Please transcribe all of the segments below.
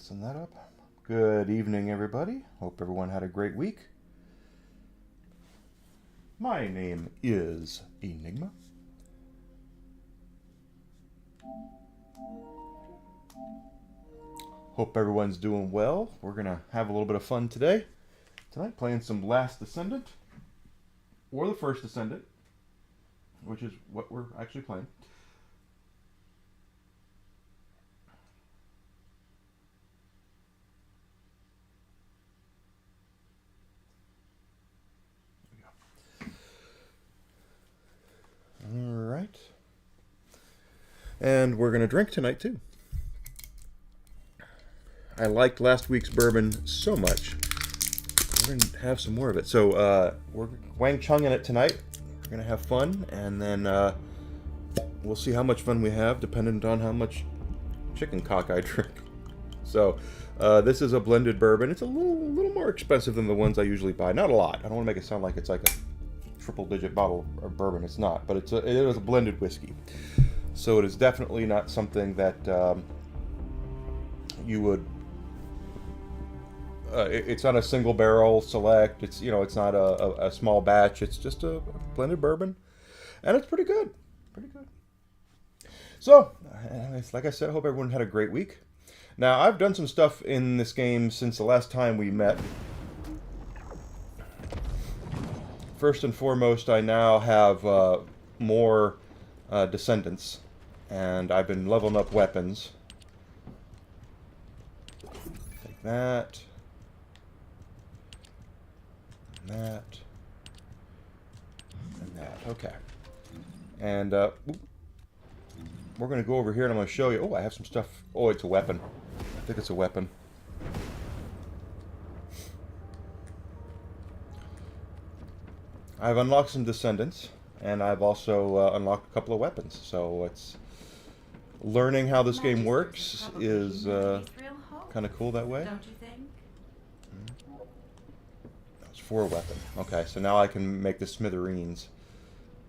Messing that up. Good evening, everybody. Hope everyone had a great week. My name is Enigma. Hope everyone's doing well. We're going to have a little bit of fun today. Tonight, playing some Last Descendant, or the First Descendant, which is what we're actually playing. All right. And we're going to drink tonight, too. I liked last week's bourbon so much. We're going to have some more of it. So we're Wang Chung in it tonight. We're going to have fun, and then we'll see how much fun we have, dependent on how much chicken cock I drink. So this is a blended bourbon. It's a little more expensive than the ones I usually buy. Not a lot. I don't want to make it sound like it's like a triple-digit bottle of bourbon. It's not, but it is a blended whiskey. So it is definitely not something that you would. It's not a single barrel select. It's it's not a small batch. It's just a blended bourbon, and it's pretty good. Pretty good. So, like I said, I hope everyone had a great week. Now, I've done some stuff in this game since the last time we met. First and foremost, I now have more Descendants, and I've been leveling up weapons. Take that. And that. And that. Okay. And we're going to go over here, and I'm going to show you. Oh, I have some stuff. Oh, it's a weapon. I think it's a weapon. I've unlocked some Descendants, and I've also unlocked a couple of weapons. So it's learning how this game works is kind of cool that way. Don't you think? That's for a weapon. Okay, so now I can make the smithereens.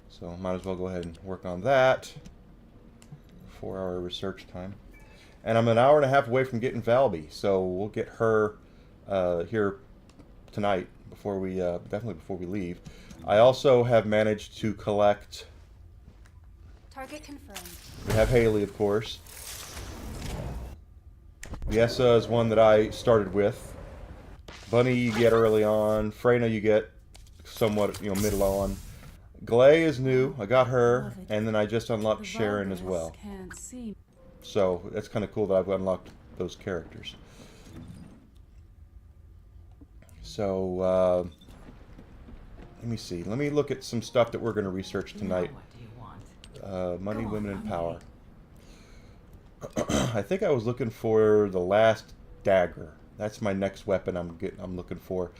So might as well go ahead and work on that. 4-hour research time. And I'm an hour and a half away from getting Valby, so we'll get her here tonight before we definitely before we leave. I also have managed to collect. Target confirmed. We have Haley, of course. Yessa is one that I started with. Bunny you get early on. Freyna you get somewhat middle on. Glay is new. I got her, and then I just unlocked Sharon as well. So that's kind of cool that I've unlocked those characters. So let me see. Let me look at some stuff that we're going to research tonight. Money, women, and power. I think I was looking for the last dagger. That's my next weapon I'm looking for.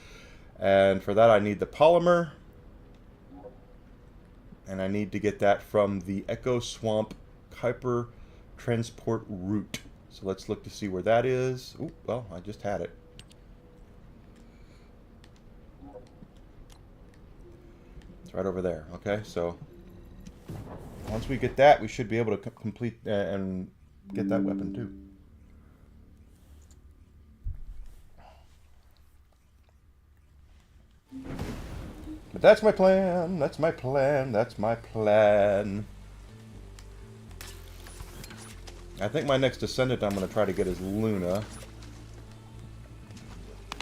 And for that I need the polymer. And I need to get that from the Echo Swamp Kuiper Transport Route. So let's look to see where that is. Ooh, well, I just had it. It's right over there. Okay, so once we get that, we should be able to complete and get that weapon too. But that's my plan. That's my plan. That's my plan. I think my next Descendant I'm going to try to get is Luna.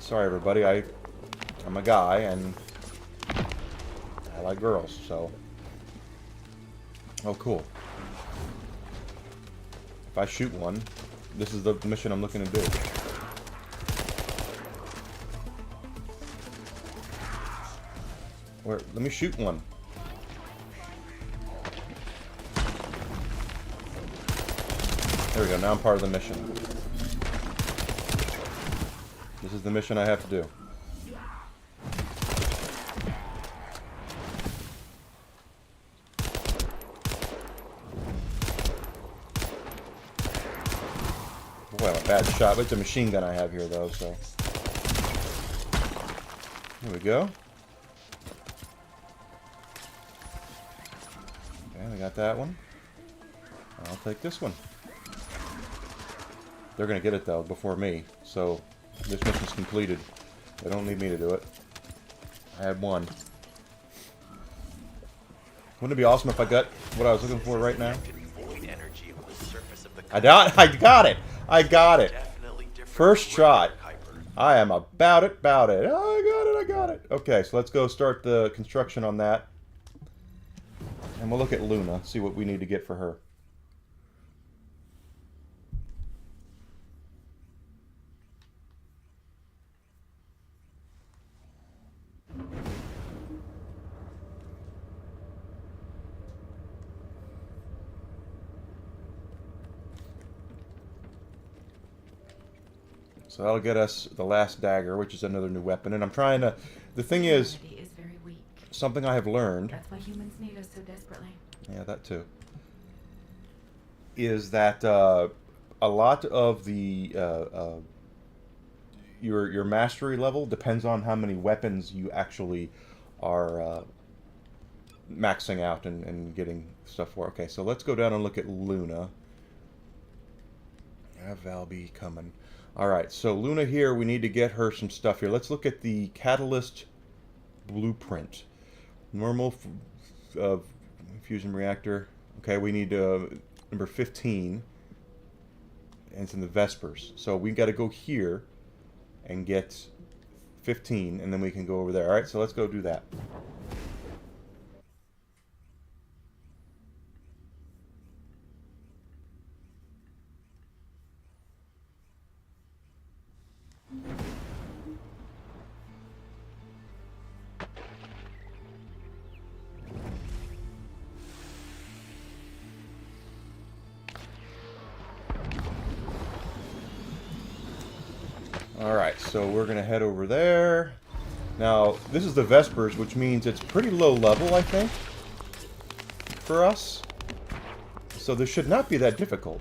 Sorry, everybody. I'm a guy, and I like girls, so. Oh, cool. If I shoot one, this is the mission I'm looking to do. Where? Let me shoot one. There we go. Now I'm part of the mission. This is the mission I have to do. Well, a bad shot, but it's a machine gun I have here, though, so. Here we go. Okay, I got that one. I'll take this one. They're going to get it, though, before me. So, this mission's completed. They don't need me to do it. I had one. Wouldn't it be awesome if I got what I was looking for right now? I got it! I got it! First shot. I am about it. Oh, I got it. Okay, so let's go start the construction on that. And we'll look at Luna, see what we need to get for her. So that'll get us the last dagger, which is another new weapon. And I'm trying to... The thing is very weak. Something I have learned... That's why humans need us so desperately. Yeah, that too. Is that a lot of the... your mastery level depends on how many weapons you actually are maxing out and getting stuff for. Okay, so let's go down and look at Luna. Have Valby coming. Alright, so Luna here, we need to get her some stuff here. Let's look at the Catalyst Blueprint. Normal fusion reactor. Okay, we need number 15. And it's in the Vespers. So we've got to go here and get 15, and then we can go over there. Alright, so let's go do that. Alright, so we're going to head over there. Now, this is the Vespers, which means it's pretty low level, I think, for us. So this should not be that difficult.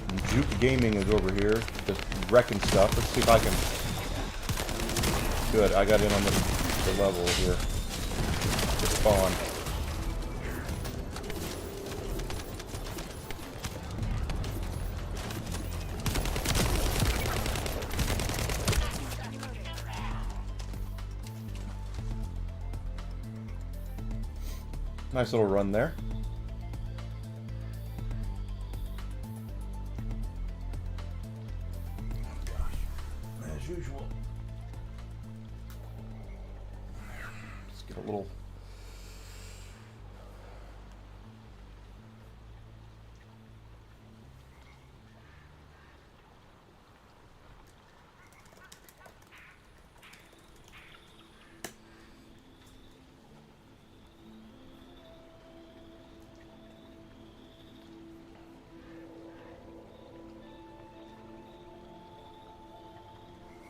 And Juke Gaming is over here, just wrecking stuff. Let's see if I can... Good, I got in on the level here. Spawn. Nice little run there. As usual. Let's get a little...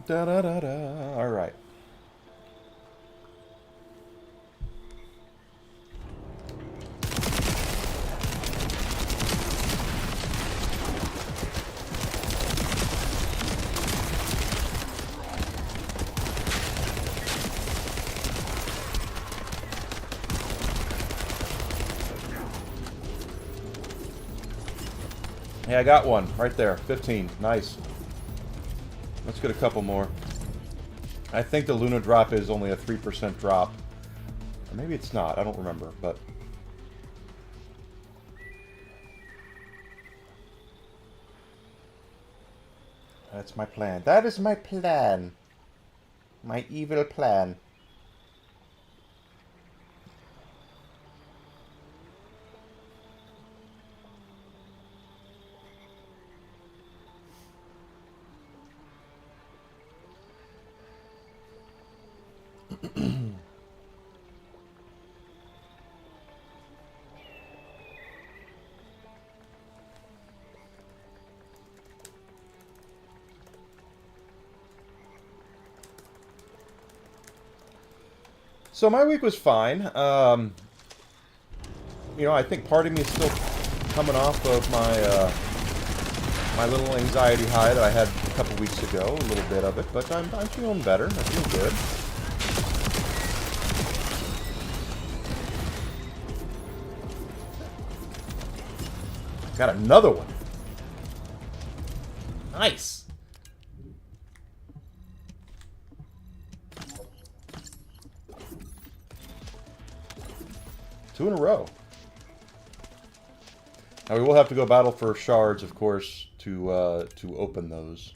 Da da da da. All right. Hey, I got one right there. 15. Nice. Let's get a couple more. I think the Luna drop is only a 3% drop. Or maybe it's not. I don't remember, but... That's my plan. That is my plan. My evil plan. So my week was fine. You know, I think part of me is still coming off of my my little anxiety high that I had a couple weeks ago, a little bit of it, but I'm feeling better. I feel good. Got another one. Nice. Two in a row. Now we will have to go battle for shards, of course, to open those.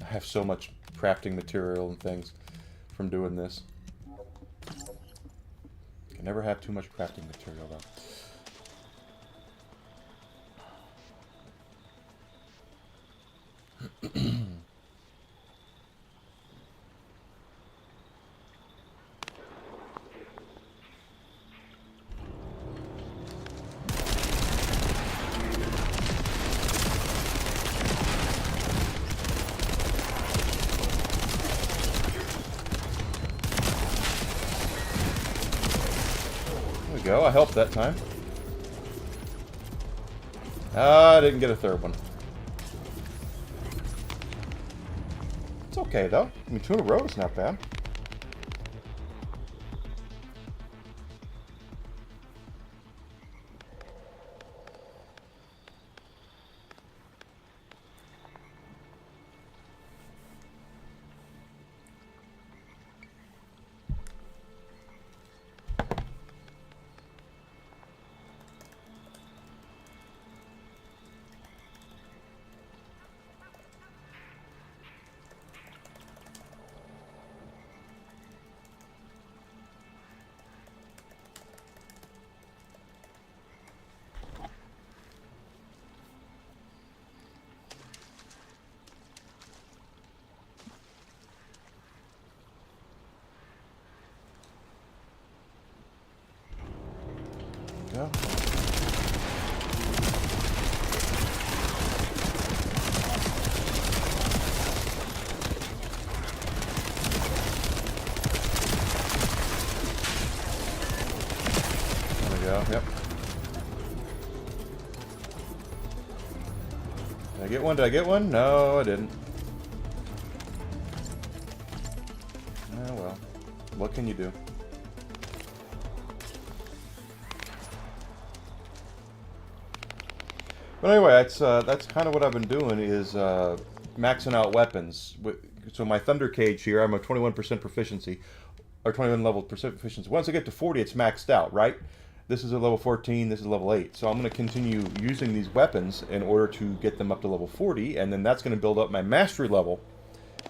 I have so much crafting material and things from doing this. Can never have too much crafting material, though. There we go, I helped that time. I didn't get a third one. It's okay, though. I mean, two in a row is not bad. Go. There we go, yep. Did I get one? Did I get one? No, I didn't. Oh well. What can you do? But anyway, that's kind of what I've been doing is maxing out weapons. So my Thunder Cage here, I'm a 21% proficiency, or 21 level proficiency. Once I get to 40, it's maxed out, right? This is a level 14, this is level 8. So I'm going to continue using these weapons in order to get them up to level 40, and then that's going to build up my mastery level.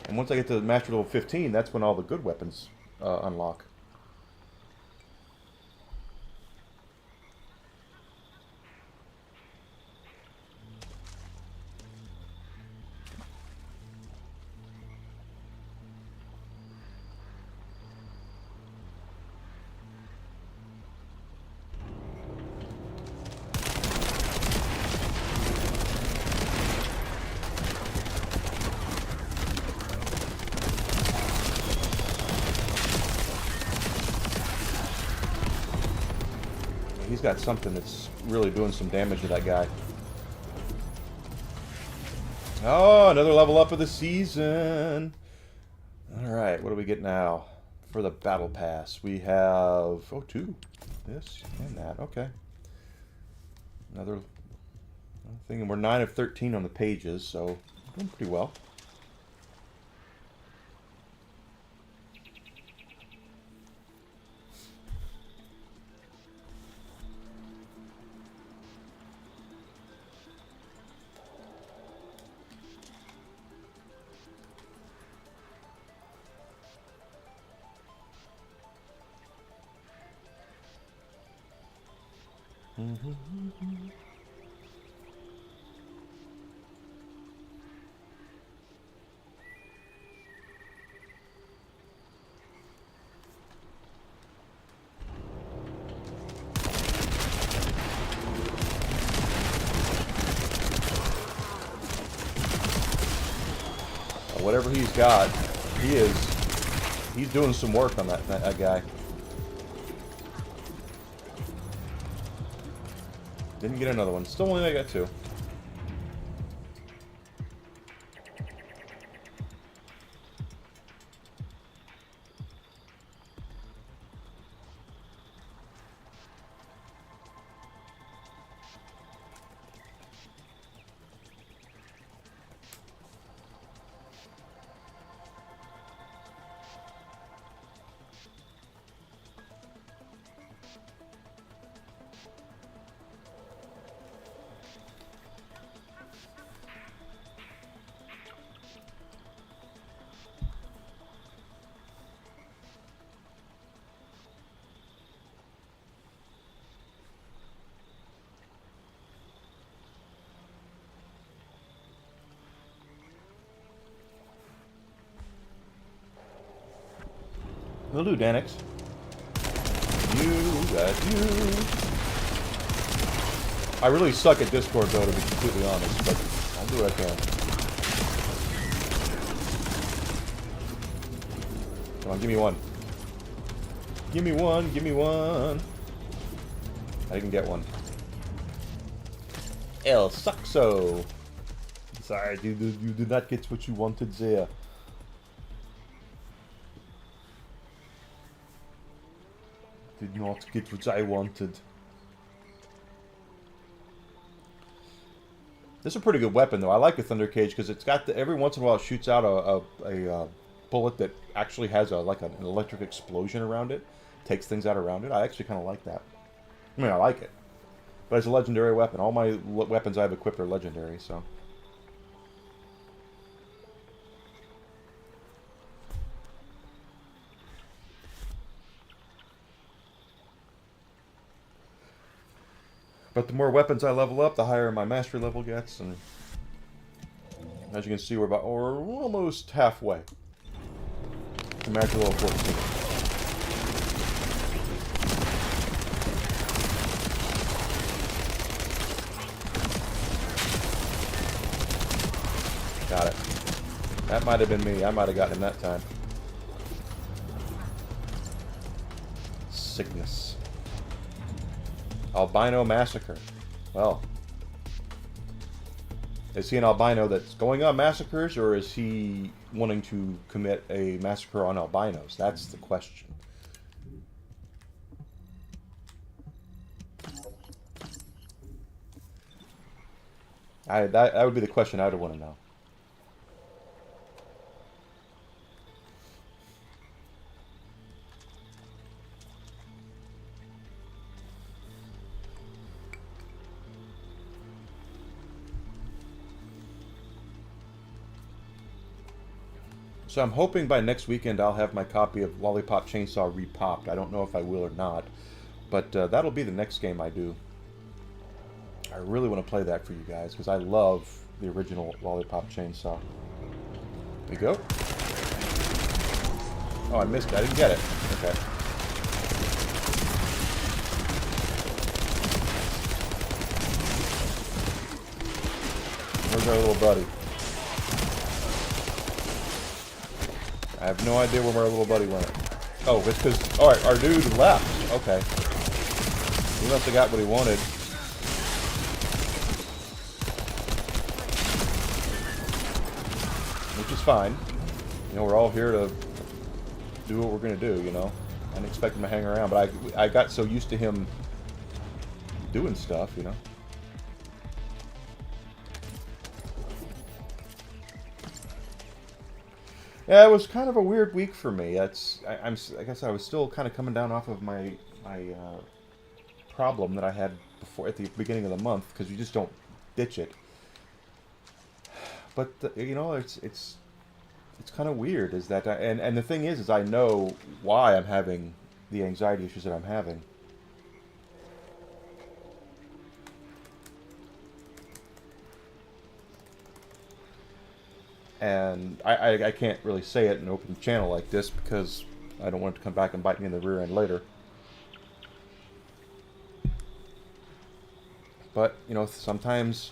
And once I get to mastery level 15, that's when all the good weapons unlock. He's got something that's really doing some damage to that guy. Oh, another level up of the season. Alright, what do we get now? For the battle pass, we have... Oh, two. This and that. Okay. Another thing. And we're 9 of 13 on the pages, so doing pretty well. Whatever he's got, he's doing some work on that guy. Didn't get another one. Still only got two. Will do, Danix. You got you. I really suck at Discord, though, to be completely honest, but I'll do what I can. Come on, give me one. Give me one, give me one. I didn't get one. El Saxo. Sorry, dude, you did not get what you wanted there. Did not get what I wanted. This is a pretty good weapon, though. I like the Thunder Cage because it's got every once in a while it shoots out a bullet that actually has like an electric explosion around it. Takes things out around it. I actually kind of like that. I mean, I like it. But it's a legendary weapon. All my weapons I've equipped are legendary, so. But the more weapons I level up, the higher my mastery level gets, and as you can see, we're almost halfway to mastery level 14. Got it. That might have been me. I might have gotten him that time. Sickness. Albino massacre. Well, is he an albino that's going on massacres, or is he wanting to commit a massacre on albinos? That's the question. That would be the question I would want to know. So I'm hoping by next weekend I'll have my copy of Lollipop Chainsaw repopped. I don't know if I will or not, but that'll be the next game I do. I really want to play that for you guys because I love the original Lollipop Chainsaw. There we go. Oh, I missed it. I didn't get it. Okay. Where's our little buddy? I have no idea where my little buddy went. Oh, it's because... Alright, our dude left. Okay. He must have got what he wanted. Which is fine. You know, we're all here to do what we're going to do, you know. I didn't expect him to hang around, but I got so used to him doing stuff, you know. Yeah, it was kind of a weird week for me. I guess I was still kind of coming down off of my problem that I had before at the beginning of the month, because you just don't ditch it. But you know, it's kind of weird. Is that and the thing is I know why I'm having the anxiety issues that I'm having. And I can't really say it in an open channel like this because I don't want it to come back and bite me in the rear end later. But, you know, sometimes,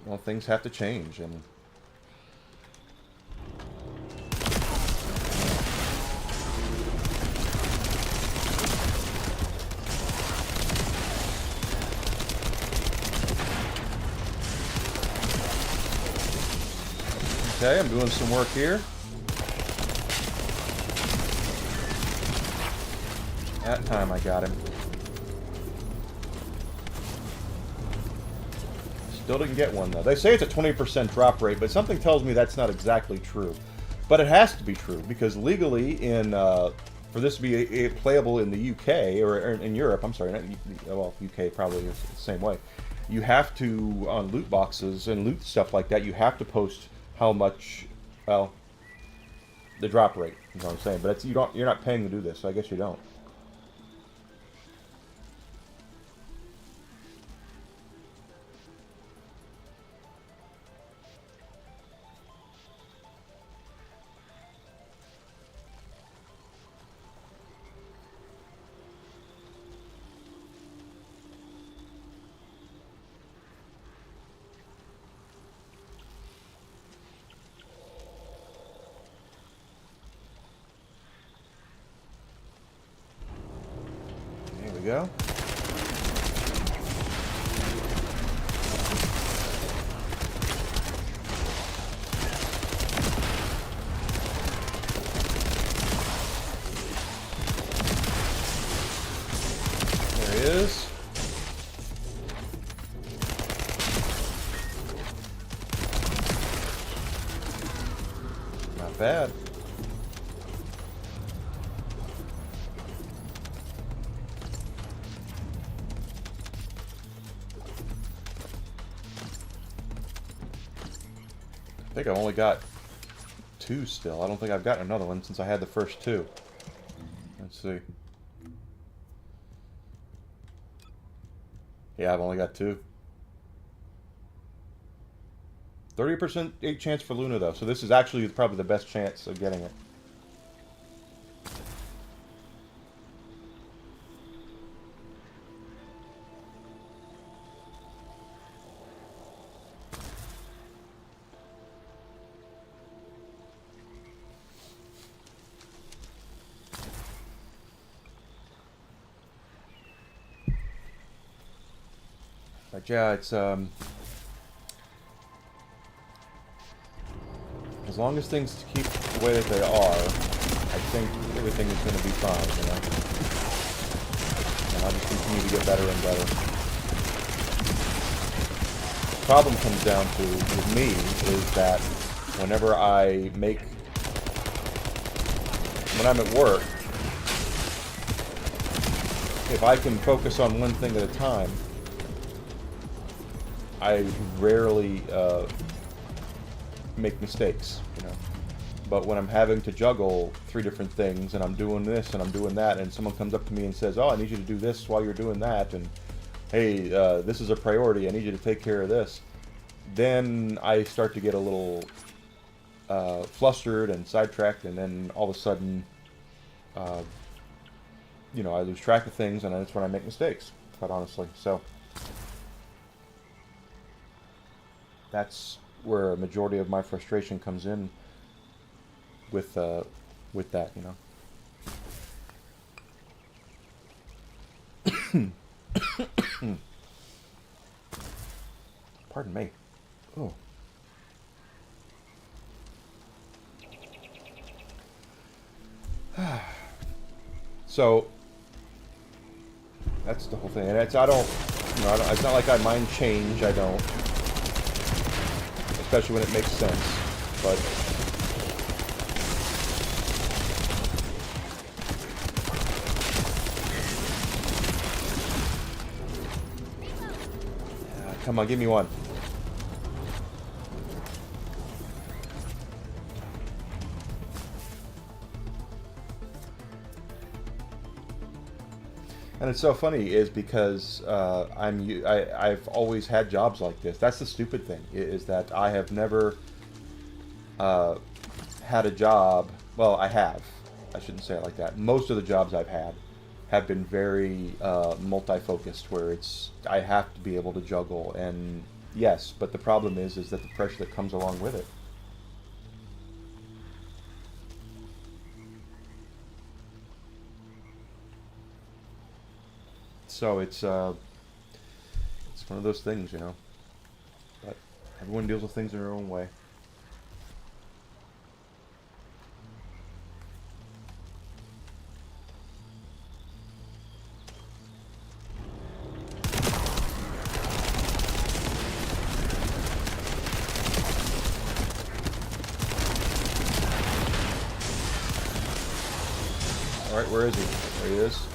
you know, things have to change, and okay, I'm doing some work here. That time I got him. Still didn't get one, though. They say it's a 20% drop rate, but something tells me that's not exactly true. But it has to be true, because legally, for this to be playable in the UK, or in Europe, I'm sorry, not, well, UK probably is the same way, you have to, on loot boxes and loot stuff like that, you have to post how much, well, the drop rate is what I'm saying. But it's, you're not paying to do this, so I guess you don't. we go. There he is. Not bad. I think I've only got 2 still. I don't think I've gotten another one since I had the first 2. Let's see. Yeah, I've only got 2. 30% chance for Luna, though. So this is actually probably the best chance of getting it. But yeah, it's as long as things keep the way that they are, I think everything is going to be fine, you know? And I'll just continue to get better and better. The problem comes down to, with me, is that whenever I make... When I'm at work, if I can focus on one thing at a time, I rarely make mistakes, you know. But when I'm having to juggle 3 different things, and I'm doing this and I'm doing that, and someone comes up to me and says, "Oh, I need you to do this while you're doing that," and "Hey, this is a priority. I need you to take care of this," then I start to get a little flustered and sidetracked, and then all of a sudden, you know, I lose track of things, and that's when I make mistakes, quite honestly. So that's where a majority of my frustration comes in with that, you know. Pardon me. Oh. So that's the whole thing, and it's, I don't, you know, it's not like I mind change. I don't. Especially when it makes sense, but come on, give me one. And it's so funny is because I've always had jobs like this. That's the stupid thing, is that I have never had a job. Well, I have. I shouldn't say it like that. Most of the jobs I've had have been very multi-focused, where it's I have to be able to juggle. And yes, but the problem is that the pressure that comes along with it. So it's one of those things, you know. But everyone deals with things in their own way. All right, where is he? There he is.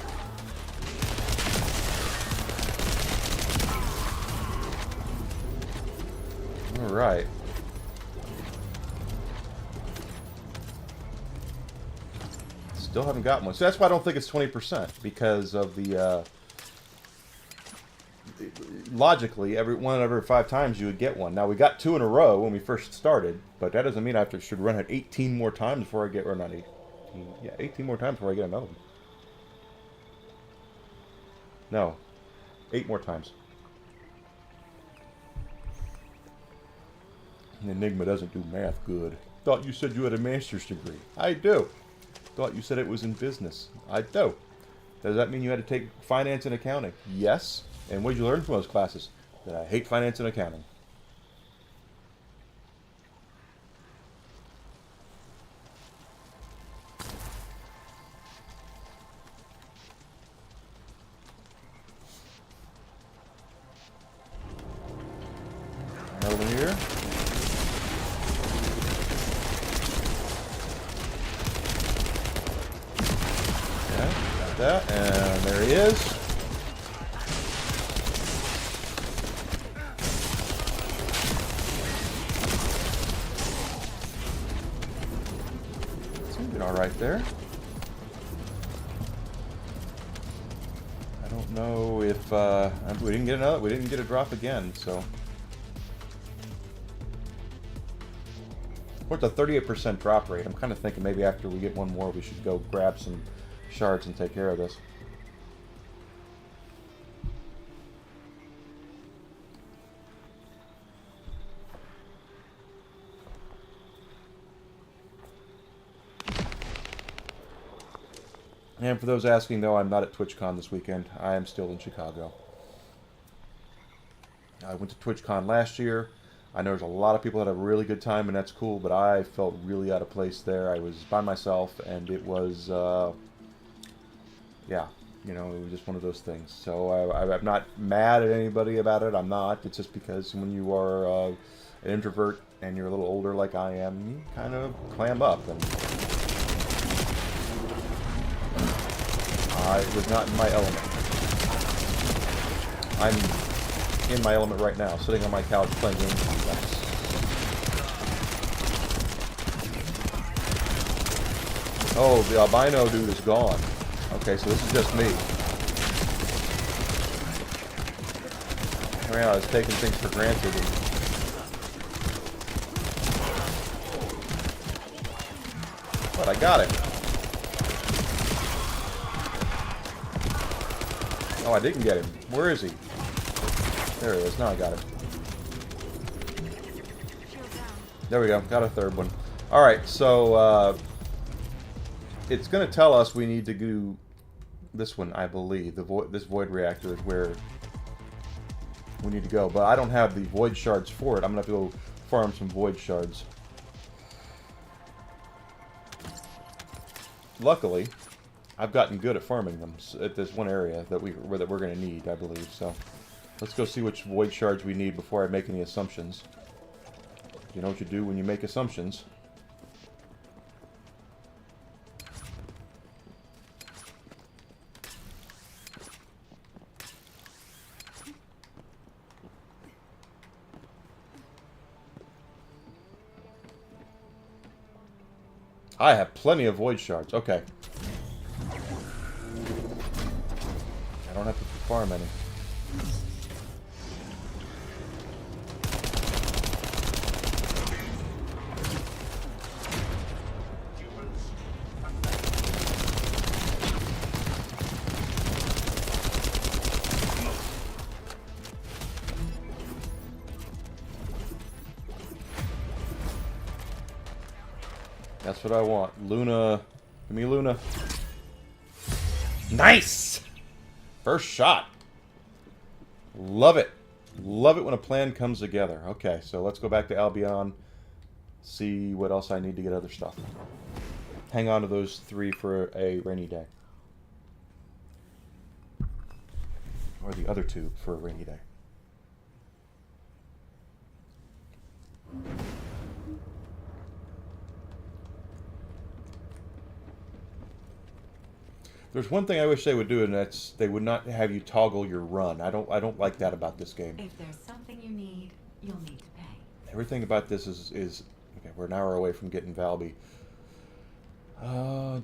Right. Still haven't gotten one. So that's why I don't think it's 20%, because of the logically, every 5 times you would get one. Now we got 2 in a row when we first started, but that doesn't mean I should run it 18 more times before I get, or not 18. Yeah, 18 more times before I get another one. No, 8 more times. Enigma doesn't do math good. Thought you said you had a master's degree. I do. Thought you said it was in business. I do. Does that mean you had to take finance and accounting? Yes. And what did you learn from those classes? That I hate finance and accounting. Another one here. Yeah, got that. And there he is. Seems all right there. I don't know if we didn't get another. We didn't get a drop again, so. What's a 38% drop rate? I'm kind of thinking maybe after we get one more, we should go grab some shards and take care of this. And for those asking, though, I'm not at TwitchCon this weekend. I am still in Chicago. I went to TwitchCon last year. I know there's a lot of people that had a really good time, and that's cool, but I felt really out of place there. I was by myself, and it was, yeah, you know, it was just one of those things. So I'm not mad at anybody about it. I'm not. It's just because when you are an introvert and you're a little older like I am, you kind of clam up. And I was not in my element. I'm in my element right now, sitting on my couch playing games with you guys. Oh, the albino dude is gone. Okay, so this is just me. I was taking things for granted. But I got it. Oh, I didn't get him. Where is he? There he is. Now I got it. There we go. Got a third one. Alright, so it's going to tell us we need to do this one, I believe. This void reactor is where we need to go. But I don't have the void shards for it. I'm going to have to go farm some void shards. Luckily, I've gotten good at farming them at this one area that we're going to need, I believe. So let's go see which void shards we need before I make any assumptions. You know what you do when you make assumptions. I have plenty of void shards. Okay. I don't have to farm any. That's what I want. Luna. Give me Luna. Nice! First shot. Love it. Love it when a plan comes together. Okay, so let's go back to Albion. See what else I need to get other stuff. Hang on to those 3 for a rainy day. Or the other 2 for a rainy day. There's one thing I wish they would do, and that's they would not have you toggle your run. I don't like that about this game. If there's something you need, you'll need to pay. Everything about this is okay. We're an hour away from getting Valby.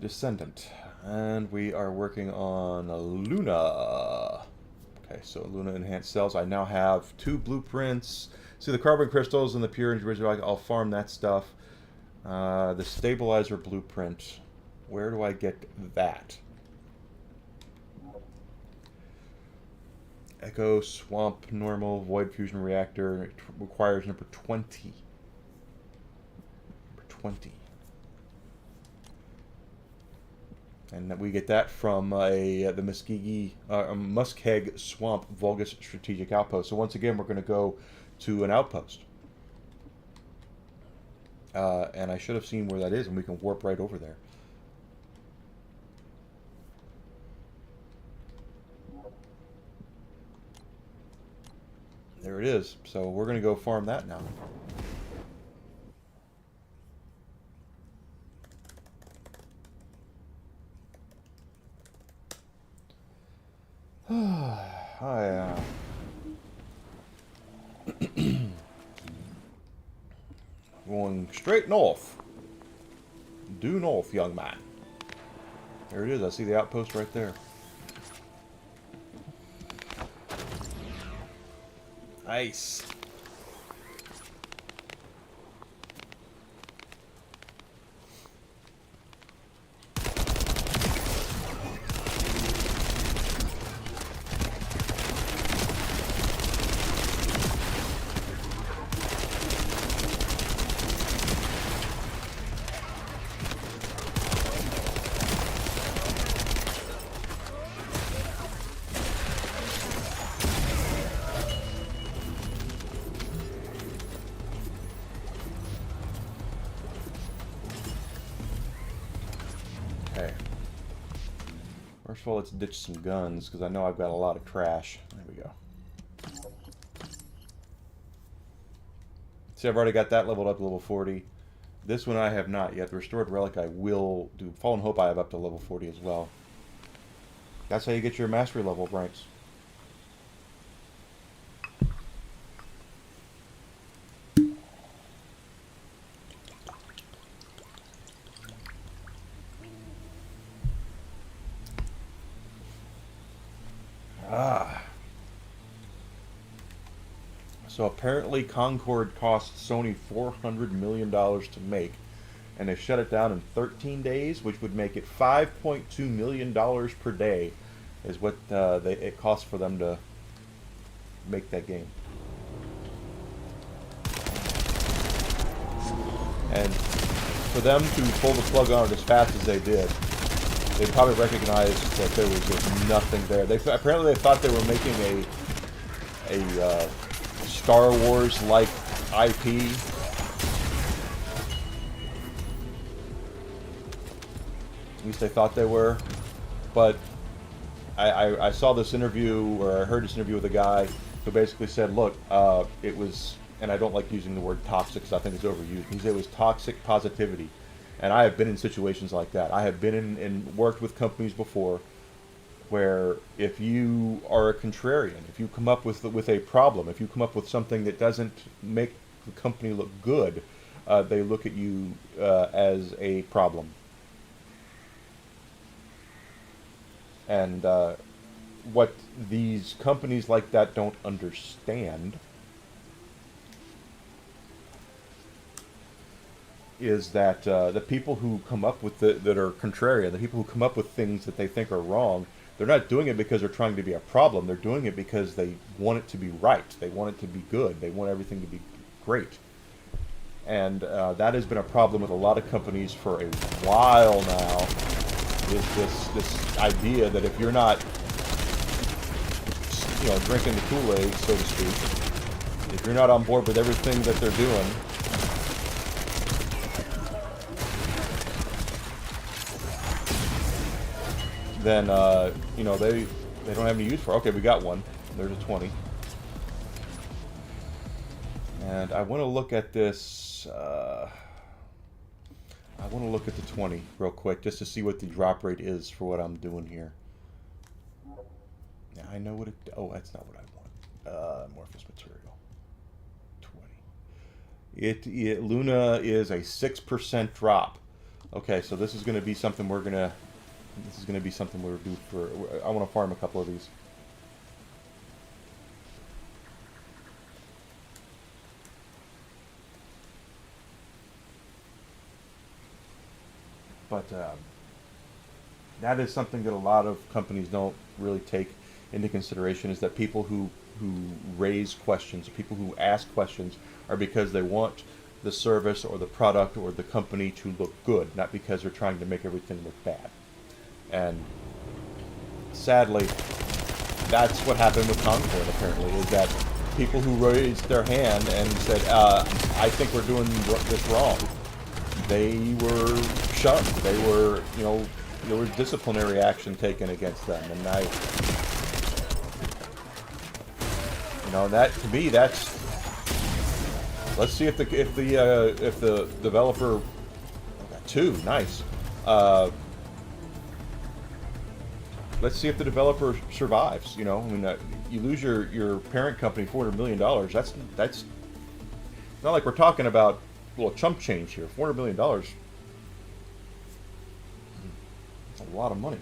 Descendant, and we are working on Luna. Okay, so Luna enhanced cells. I now have 2 blueprints. See the carbon crystals and the pure individual. I'll farm that stuff. The stabilizer blueprint. Where do I get that? Echo, Swamp, Normal, Void Fusion Reactor. It requires number 20. Number 20. And we get that from the Muskeg Swamp Vulgus Strategic Outpost. So once again, we're going to go to an outpost. And I should have seen where that is, and we can warp right over there. There it is. So we're going to go farm that now. Going straight north. Due north, young man. There it is. I see the outpost right there. Nice. Okay. First of all, let's ditch some guns, because I know I've got a lot of trash. There we go. See, I've already got that leveled up to level 40. This one I have not yet. The Restored Relic I will do. Fallen Hope I have up to level 40 as well. That's how you get your mastery level ranks. So apparently Concord cost Sony $400 million to make, and they shut it down in 13 days, which would make it $5.2 million per day is what it costs for them to make that game. And for them to pull the plug on it as fast as they did, they probably recognized that there was just nothing there. Apparently they thought they were making a Star Wars-like IP. At least they thought they were. But I saw this interview, or I heard this interview with a guy who basically said, look, it was, and I don't like using the word toxic because I think it's overused. He said it was toxic positivity. And I have been in situations like that. I have been in and worked with companies before where if you are a contrarian, if you come up with a problem, if you come up with something that doesn't make the company look good, they look at you as a problem. And what these companies like that don't understand is that the people who come up with that are contrarian, the people who come up with things that they think are wrong, they're not doing it because they're trying to be a problem. They're doing it because they want it to be right. They want it to be good. They want everything to be great. And that has been a problem with a lot of companies for a while now, is this idea that if you're not, drinking the Kool-Aid, so to speak, if you're not on board with everything that they're doing, then they don't have any use for it. Okay, we got one. There's a 20. And I want to look at this. I want to look at the 20 real quick just to see what the drop rate is for what I'm doing here. Now I know what it. Oh, that's not what I want. Amorphous material. 20. Luna is a 6% drop. Okay, so this is going to be something we're gonna. This is going to be something we'll do for... I want to farm a couple of these. But that is something that a lot of companies don't really take into consideration, is that people who raise questions, people who ask questions, are because they want the service or the product or the company to look good, not because they're trying to make everything look bad. And sadly, that's what happened with Concord, apparently, is that people who raised their hand and said, I think we're doing this wrong, they were shunned. They were, there was disciplinary action taken against them. And that, to me, that's... Let's see if the developer... Got two, nice. Let's see if the developer survives. You lose your parent company $400 million. That's not like we're talking about a little chump change here. $400 million. That's a lot of money.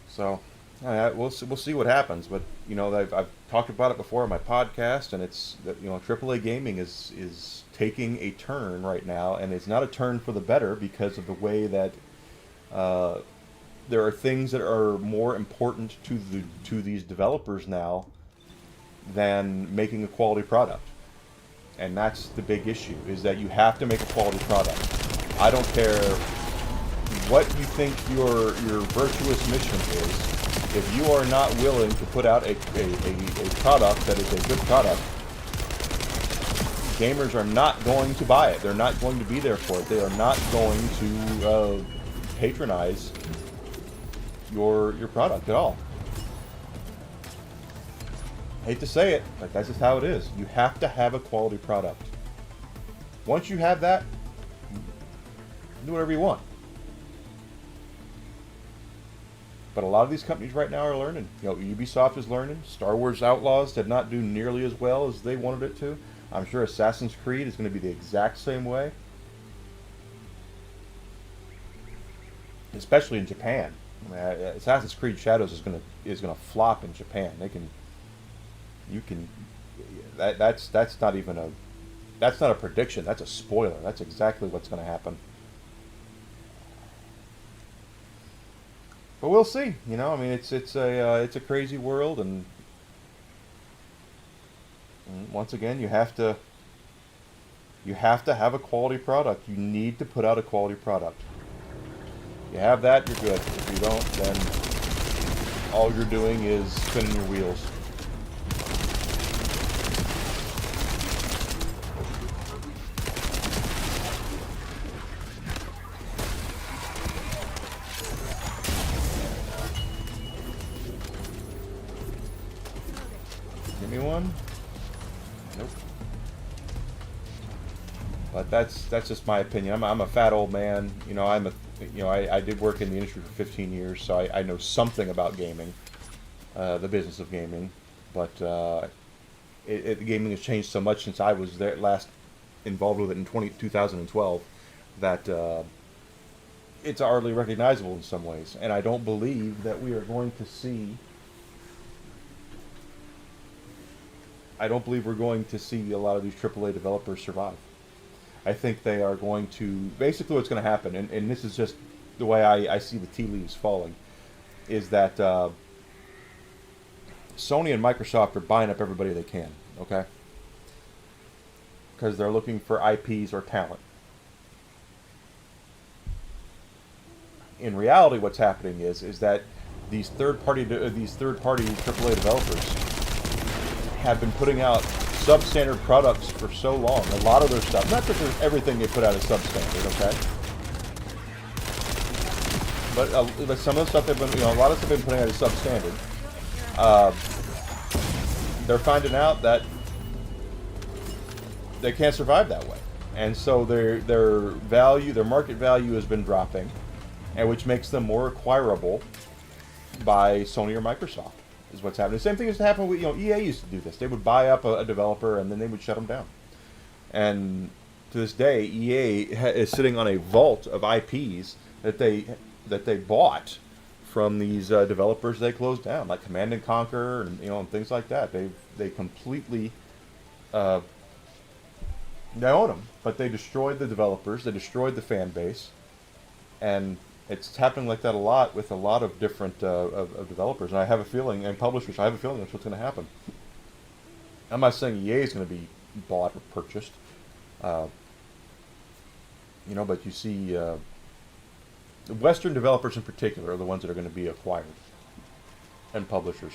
So, we'll see what happens. But I've talked about it before on my podcast, and it's that AAA gaming is taking a turn right now, and it's not a turn for the better because of the way that there are things that are more important to these developers now than making a quality product. And that's the big issue, is that you have to make a quality product. I don't care what you think your virtuous mission is. If you are not willing to put out a product that is a good product, gamers are not going to buy it. They're not going to be there for it. They are not going to patronize your product at all. Hate to say it, but that's just how it is. You have to have a quality product. Once you have that, do whatever you want. But a lot of these companies right now are learning. Ubisoft is learning. Star Wars Outlaws did not do nearly as well as they wanted it to. I'm sure Assassin's Creed is going to be the exact same way. Especially in Japan. Assassin's Creed Shadows is going to flop in Japan. That's not a prediction. That's a spoiler. That's exactly what's going to happen. But we'll see. It's a crazy world, and once again, you have to have a quality product. You need to put out a quality product. You have that, you're good. If you don't, then all you're doing is spinning your wheels. Give me one. Nope. But that's just my opinion. I'm a fat old man. I did work in the industry for 15 years, so I know something about gaming, the business of gaming. But gaming has changed so much since I was there last involved with it in 2012 that it's hardly recognizable in some ways. And I don't believe that we are going to see. I don't believe we're going to see a lot of these AAA developers survive. I think they are going to... Basically what's going to happen, and this is just the way I see the tea leaves falling, is that Sony and Microsoft are buying up everybody they can, okay? Because they're looking for IPs or talent. In reality, what's happening is that these third-party AAA developers have been putting out substandard products for so long. A lot of their stuff, not that everything they put out is substandard, okay? But some of the stuff they've been, a lot of stuff they've been putting out is substandard. They're finding out that they can't survive that way, and so their market value has been dropping, and which makes them more acquirable by Sony or Microsoft. Is what's happening. The same thing used to happen with, EA used to do this. They would buy up a developer and then they would shut them down. And to this day, EA is sitting on a vault of IPs that they bought from these developers they closed down, like Command and Conquer and and things like that. They completely they own them, but they destroyed the developers. They destroyed the fan base, and It's happening like that a lot with a lot of different of developers, and I have a feeling, and publishers, I have a feeling that's what's going to happen. I'm not saying EA is going to be bought or purchased, uh, but you see Western developers in particular are the ones that are going to be acquired, and publishers.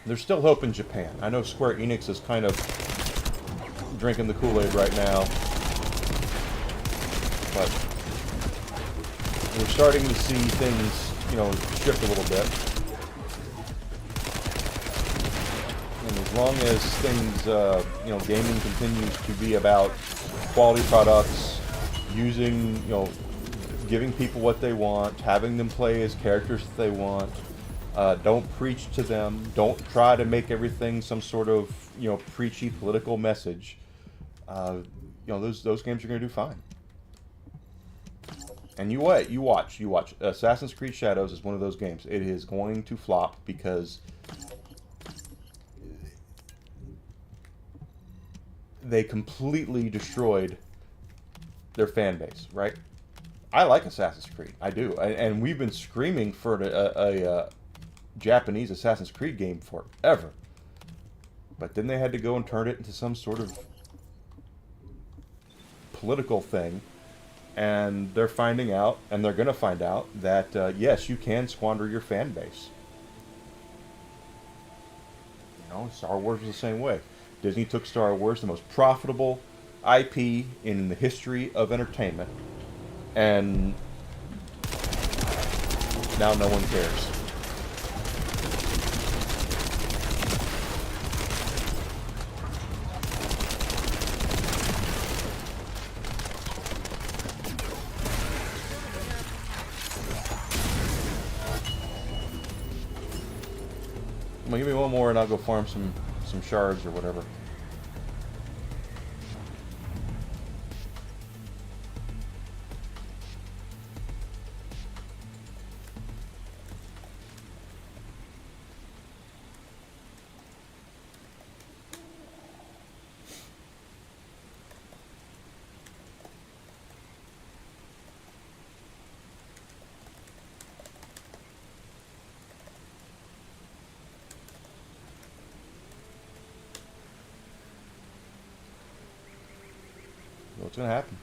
There's still hope in Japan. I know Square Enix is kind of drinking the Kool-Aid right now, but we're starting to see things, shift a little bit. And as long as things, gaming continues to be about quality products, using, giving people what they want, having them play as characters that they want. Don't preach to them. Don't try to make everything some sort of, preachy political message. Those games are going to do fine. And you watch. Assassin's Creed Shadows is one of those games. It is going to flop because they completely destroyed their fan base, right? I like Assassin's Creed. I do. And we've been screaming for a Japanese Assassin's Creed game forever. But then they had to go and turn it into some sort of political thing. And they're finding out, and they're going to find out, that yes, you can squander your fan base. Star Wars was the same way. Disney took Star Wars, the most profitable IP in the history of entertainment, and now no one cares. Give me one more and I'll go farm some shards or whatever. What's going to happen?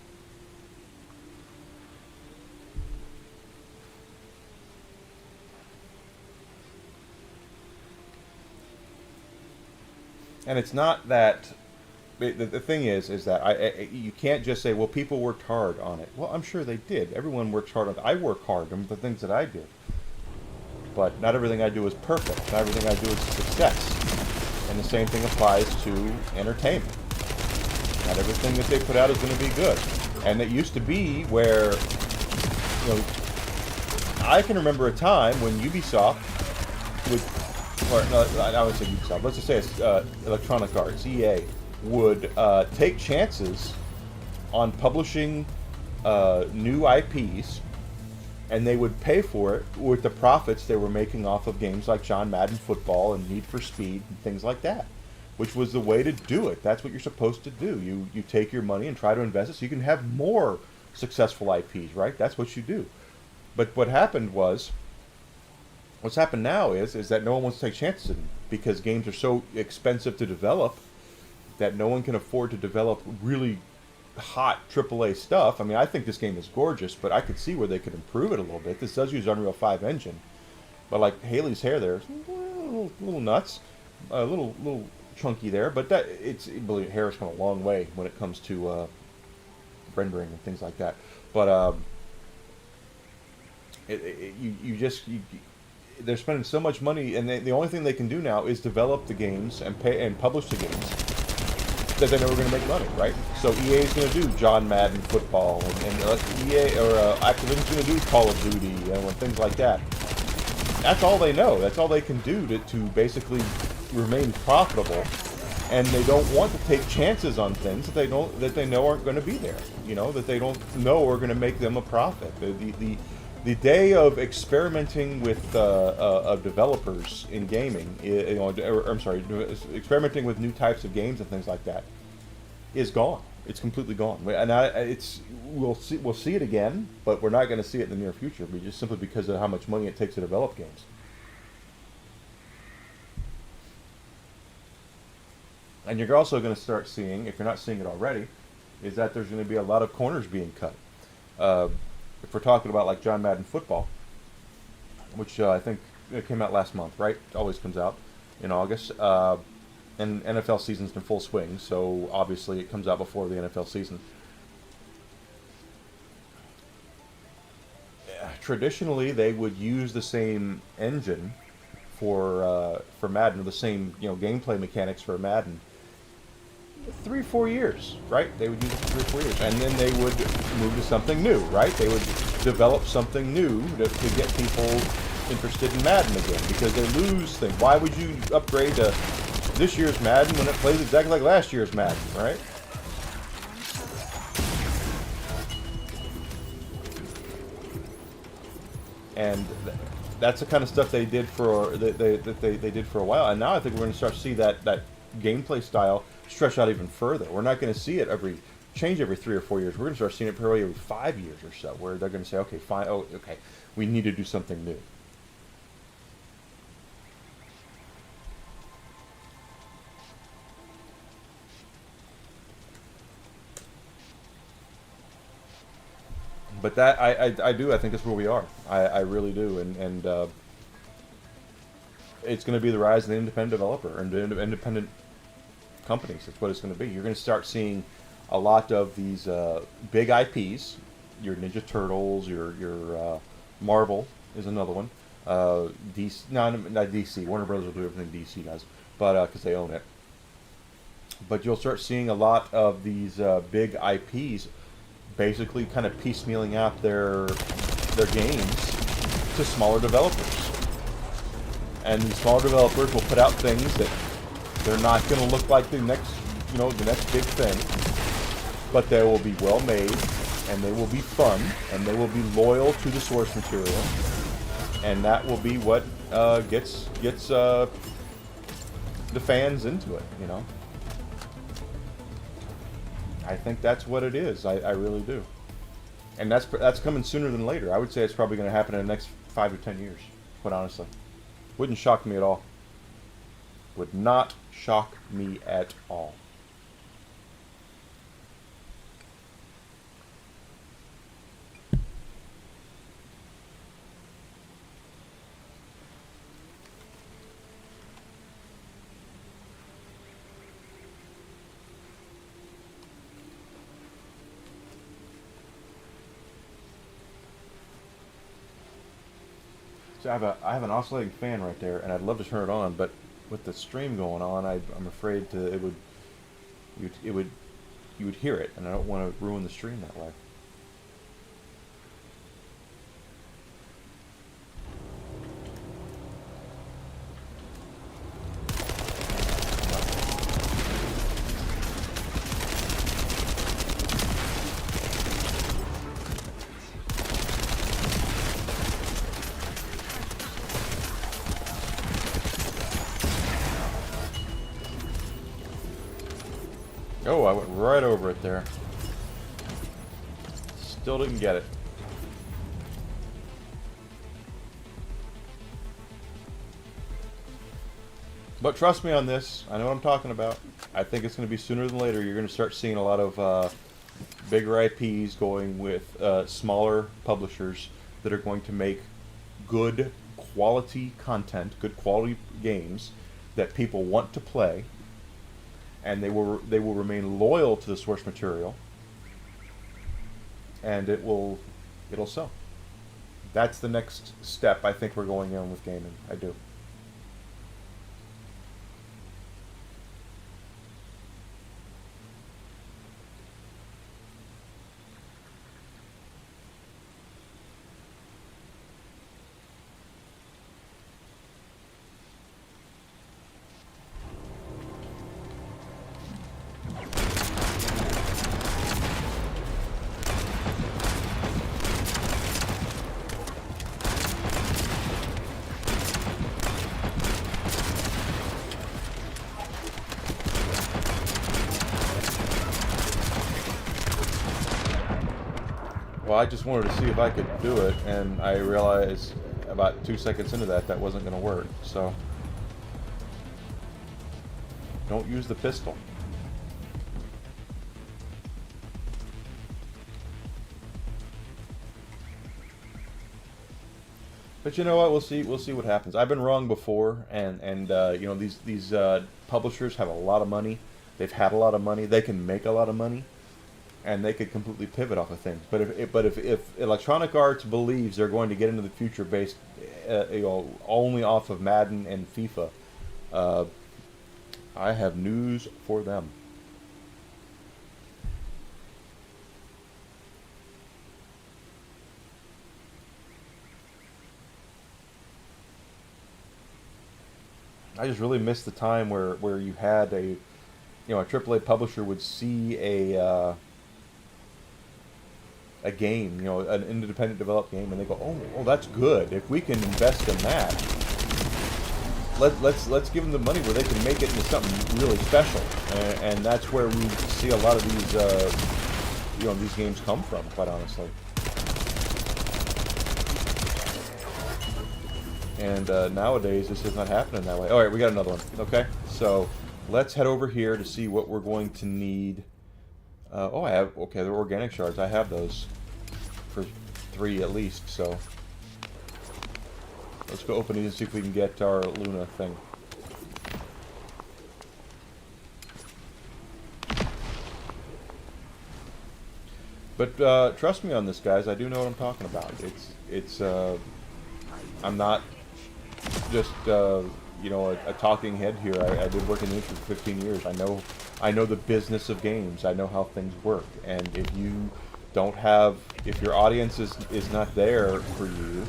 And it's not that. The thing is that you can't just say, well, people worked hard on it. Well, I'm sure they did. Everyone works hard on it. I work hard on the things that I do. But not everything I do is perfect. Not everything I do is a success. And the same thing applies to entertainment. Not everything that they put out is going to be good. And it used to be where, I can remember a time when Ubisoft would, or no, I would say Ubisoft, let's just say it's Electronic Arts, EA, would take chances on publishing new IPs, and they would pay for it with the profits they were making off of games like John Madden Football and Need for Speed and things like that. Which was the way to do it. That's what you're supposed to do. You take your money and try to invest it so you can have more successful IPs, right? That's what you do. But what happened was, what's happened now is that no one wants to take chances in them because games are so expensive to develop that no one can afford to develop really hot AAA stuff. I mean, I think this game is gorgeous, but I could see where they could improve it a little bit. This does use Unreal 5 engine, but like Haley's hair there is a little nuts, a little chunky there, but believe hair has come a long way when it comes to rendering and things like that. But they're spending so much money, and the only thing they can do now is develop the games and pay and publish the games that they know are going to make money, right? So EA is going to do John Madden Football, and EA or Activision's going to do Call of Duty and things like that. That's all they know. That's all they can do to basically remain profitable, and they don't want to take chances on things that they know aren't going to be there. That they don't know are going to make them a profit. The day of experimenting with of developers in gaming, experimenting with new types of games and things like that, is gone. It's completely gone. And we'll see it again, but we're not going to see it in the near future, just simply because of how much money it takes to develop games. And you're also going to start seeing, if you're not seeing it already, is that there's going to be a lot of corners being cut. If we're talking about like John Madden Football, which I think it came out last month, right? It always comes out in August. And NFL season's in full swing, so obviously it comes out before the NFL season. Traditionally, they would use the same engine for Madden, or the same gameplay mechanics for Madden. 3 or 4 years, right? They would use it for 3 or 4 years, and then they would move to something new, right? They would develop something new to get people interested in Madden again, because they lose things. Why would you upgrade to this year's Madden when it plays exactly like last year's Madden, right? And that's the kind of stuff they did for they did for a while, and now I think we're going to start to see that gameplay style stretch out even further. We're not going to see it change every 3 or 4 years. We're going to start seeing it probably every 5 years or so, where they're going to say, okay, fine, okay, we need to do something new. But that I think that's where we are. I really do, and it's going to be the rise of the independent developer and independent companies. That's what it's going to be. You're going to start seeing a lot of these big IPs. Your Ninja Turtles, your Marvel is another one. DC, no, not DC. Warner Brothers will do everything DC does, but because they own it. But you'll start seeing a lot of these big IPs basically kind of piecemealing out their games to smaller developers. And these smaller developers will put out things that they're not going to look like the next big thing, but they will be well made, and they will be fun, and they will be loyal to the source material, and that will be what gets the fans into it. I think that's what it is. I really do, and that's coming sooner than later. I would say it's probably going to happen in the next 5 to 10 years. Quite honestly, wouldn't shock me at all. Would not shock me at all. So I have an oscillating fan right there, and I'd love to turn it on, but with the stream going on, I'm afraid you would hear it, and I don't want to ruin the stream that way. Oh, I went right over it there. Still didn't get it. But trust me on this. I know what I'm talking about. I think it's going to be sooner than later. You're going to start seeing a lot of bigger IPs going with smaller publishers that are going to make good quality content, good quality games that people want to play. And they will remain loyal to the source material, and it'll sell. That's the next step I think we're going in with gaming. I do. Well, I just wanted to see if I could do it, and I realized about 2 seconds into that wasn't going to work, so... Don't use the pistol. But you know what? We'll see. We'll see what happens. I've been wrong before, and you know, these publishers have a lot of money. They've had a lot of money. They can make a lot of money, and they could completely pivot off of things. But if Electronic Arts believes they're going to get into the future based, you know, only off of Madden and FIFA, I have news for them. I just really missed the time where you had a AAA publisher would see a game, you know, an independent developed game, and they go, oh, that's good. If we can invest in that, let's give them the money where they can make it into something really special, and that's where we see a lot of these these games come from, quite honestly. And nowadays, this is not happening that way. All right, we got another one. Okay, so let's head over here to see what we're going to need. I have, okay, they're organic shards. I have those for 3 at least, so let's go open these and see if we can get our Luna thing. But trust me on this, guys. I do know what I'm talking about. I'm not just you know, a talking head here. I did work in the industry for 15 years. I know the business of games. I know how things work. And if you don't have, if your audience is not there for you,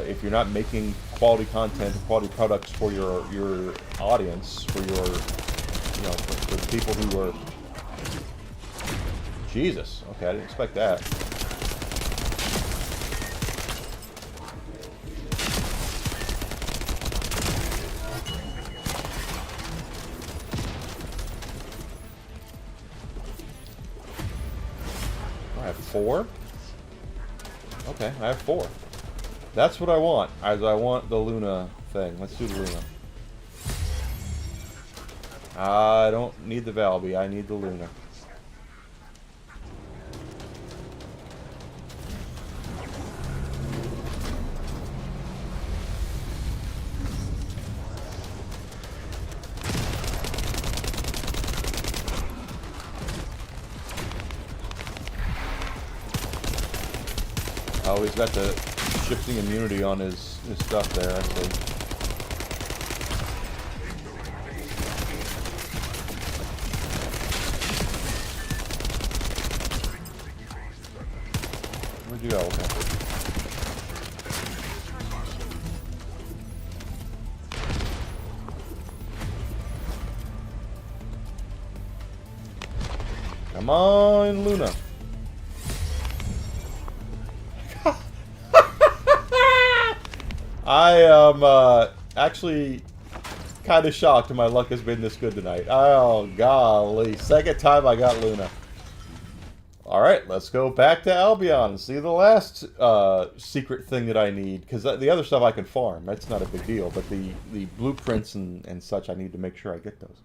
if you're not making quality content, quality products for your audience, for your, you know, for the people who are, Jesus, okay, I didn't expect that. I have 4? Okay, I have 4. That's what I want. I want the Luna thing. Let's do the Luna. I don't need the Valby. I need the Luna. Oh, he's got the shifting immunity on his stuff there, I see. Where'd you go? Okay. Come on, Luna. I am actually kind of shocked my luck has been this good tonight. Oh, golly. Second time I got Luna. Alright, let's go back to Albion and see the last secret thing that I need. Because the other stuff I can farm. That's not a big deal. But the blueprints and such, I need to make sure I get those.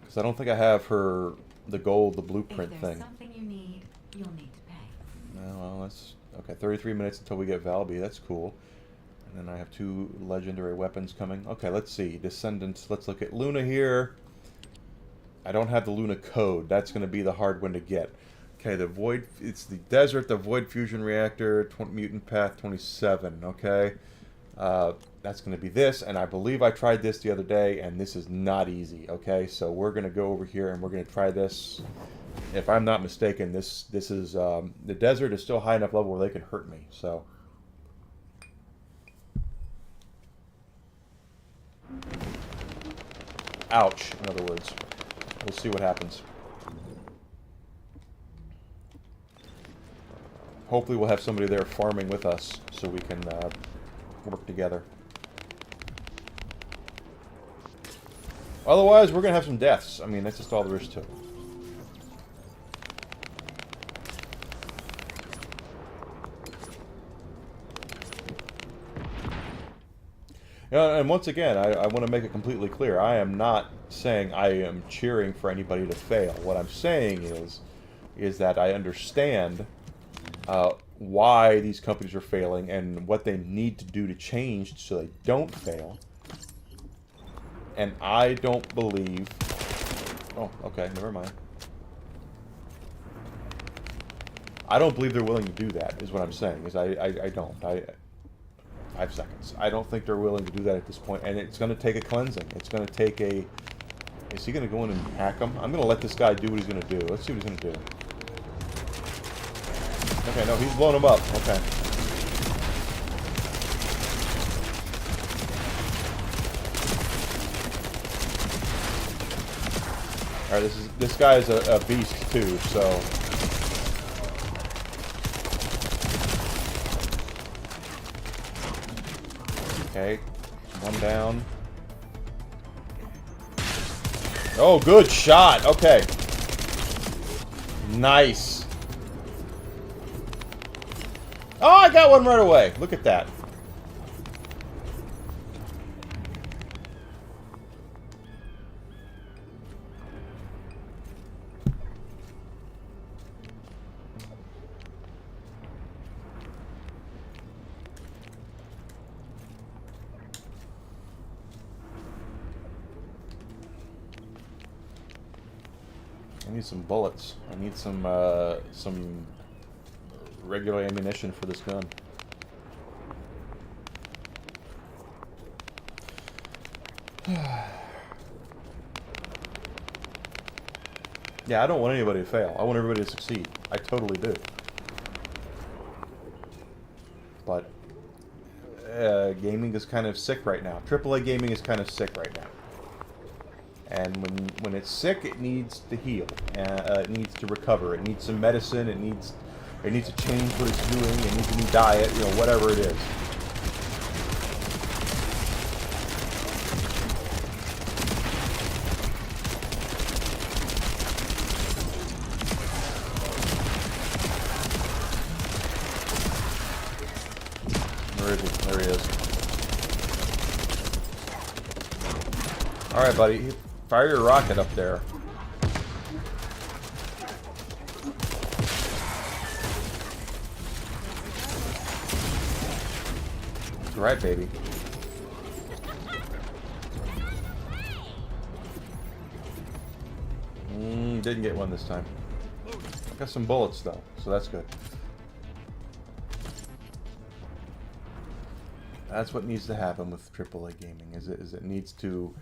Because I don't think I have the gold, the blueprint if there's thing. Something you need, you'll need to pay. Well, that's okay. 33 minutes until we get Valby. That's cool. And then I have 2 legendary weapons coming. Okay, let's see. Descendant. Let's look at Luna here. I don't have the Luna code. That's going to be the hard one to get. Okay, the Void. It's the Desert, the Void Fusion Reactor, Mutant Path 27. Okay. That's going to be this, and I believe I tried this the other day, and this is not easy, okay? So we're going to go over here, and we're going to try this. If I'm not mistaken, this is, the desert is still high enough level where they can hurt me, so. Ouch, in other words. We'll see what happens. hopefully we'll have somebody there farming with us so we can work together. Otherwise, we're going to have some deaths. I mean, that's just all there is to it. You know, and once again, I want to make it completely clear. I am not saying I am cheering for anybody to fail. What I'm saying is that I understand why these companies are failing and what they need to do to change so they don't fail. And I don't believe... Oh, okay, never mind. I don't believe they're willing to do that, is what I'm saying. Is I don't. 5 seconds. I don't think they're willing to do that at this point, and it's going to take a cleansing. It's going to take a... Is he going to go in and hack him? I'm going to let this guy do what he's going to do. Let's see what he's going to do. Okay, no, he's blowing him up. Okay. Alright, this guy is a beast too, so... Okay, one down. Oh, good shot! Okay. Nice. Oh, I got one right away. Look at that. I need some bullets. I need some regular ammunition for this gun. Yeah, I don't want anybody to fail. I want everybody to succeed. I totally do. But gaming is kind of sick right now. AAA gaming is kind of sick right now. And when it's sick, it needs to heal. It needs to recover. It needs some medicine. It needs to change what it's doing. It needs a new diet. You know, whatever it is. Where is he? There he is. All right, buddy. Fire your rocket up there. That's right, baby. Didn't get one this time. Got some bullets though, so that's good. That's what needs to happen with AAA gaming. Is it needs to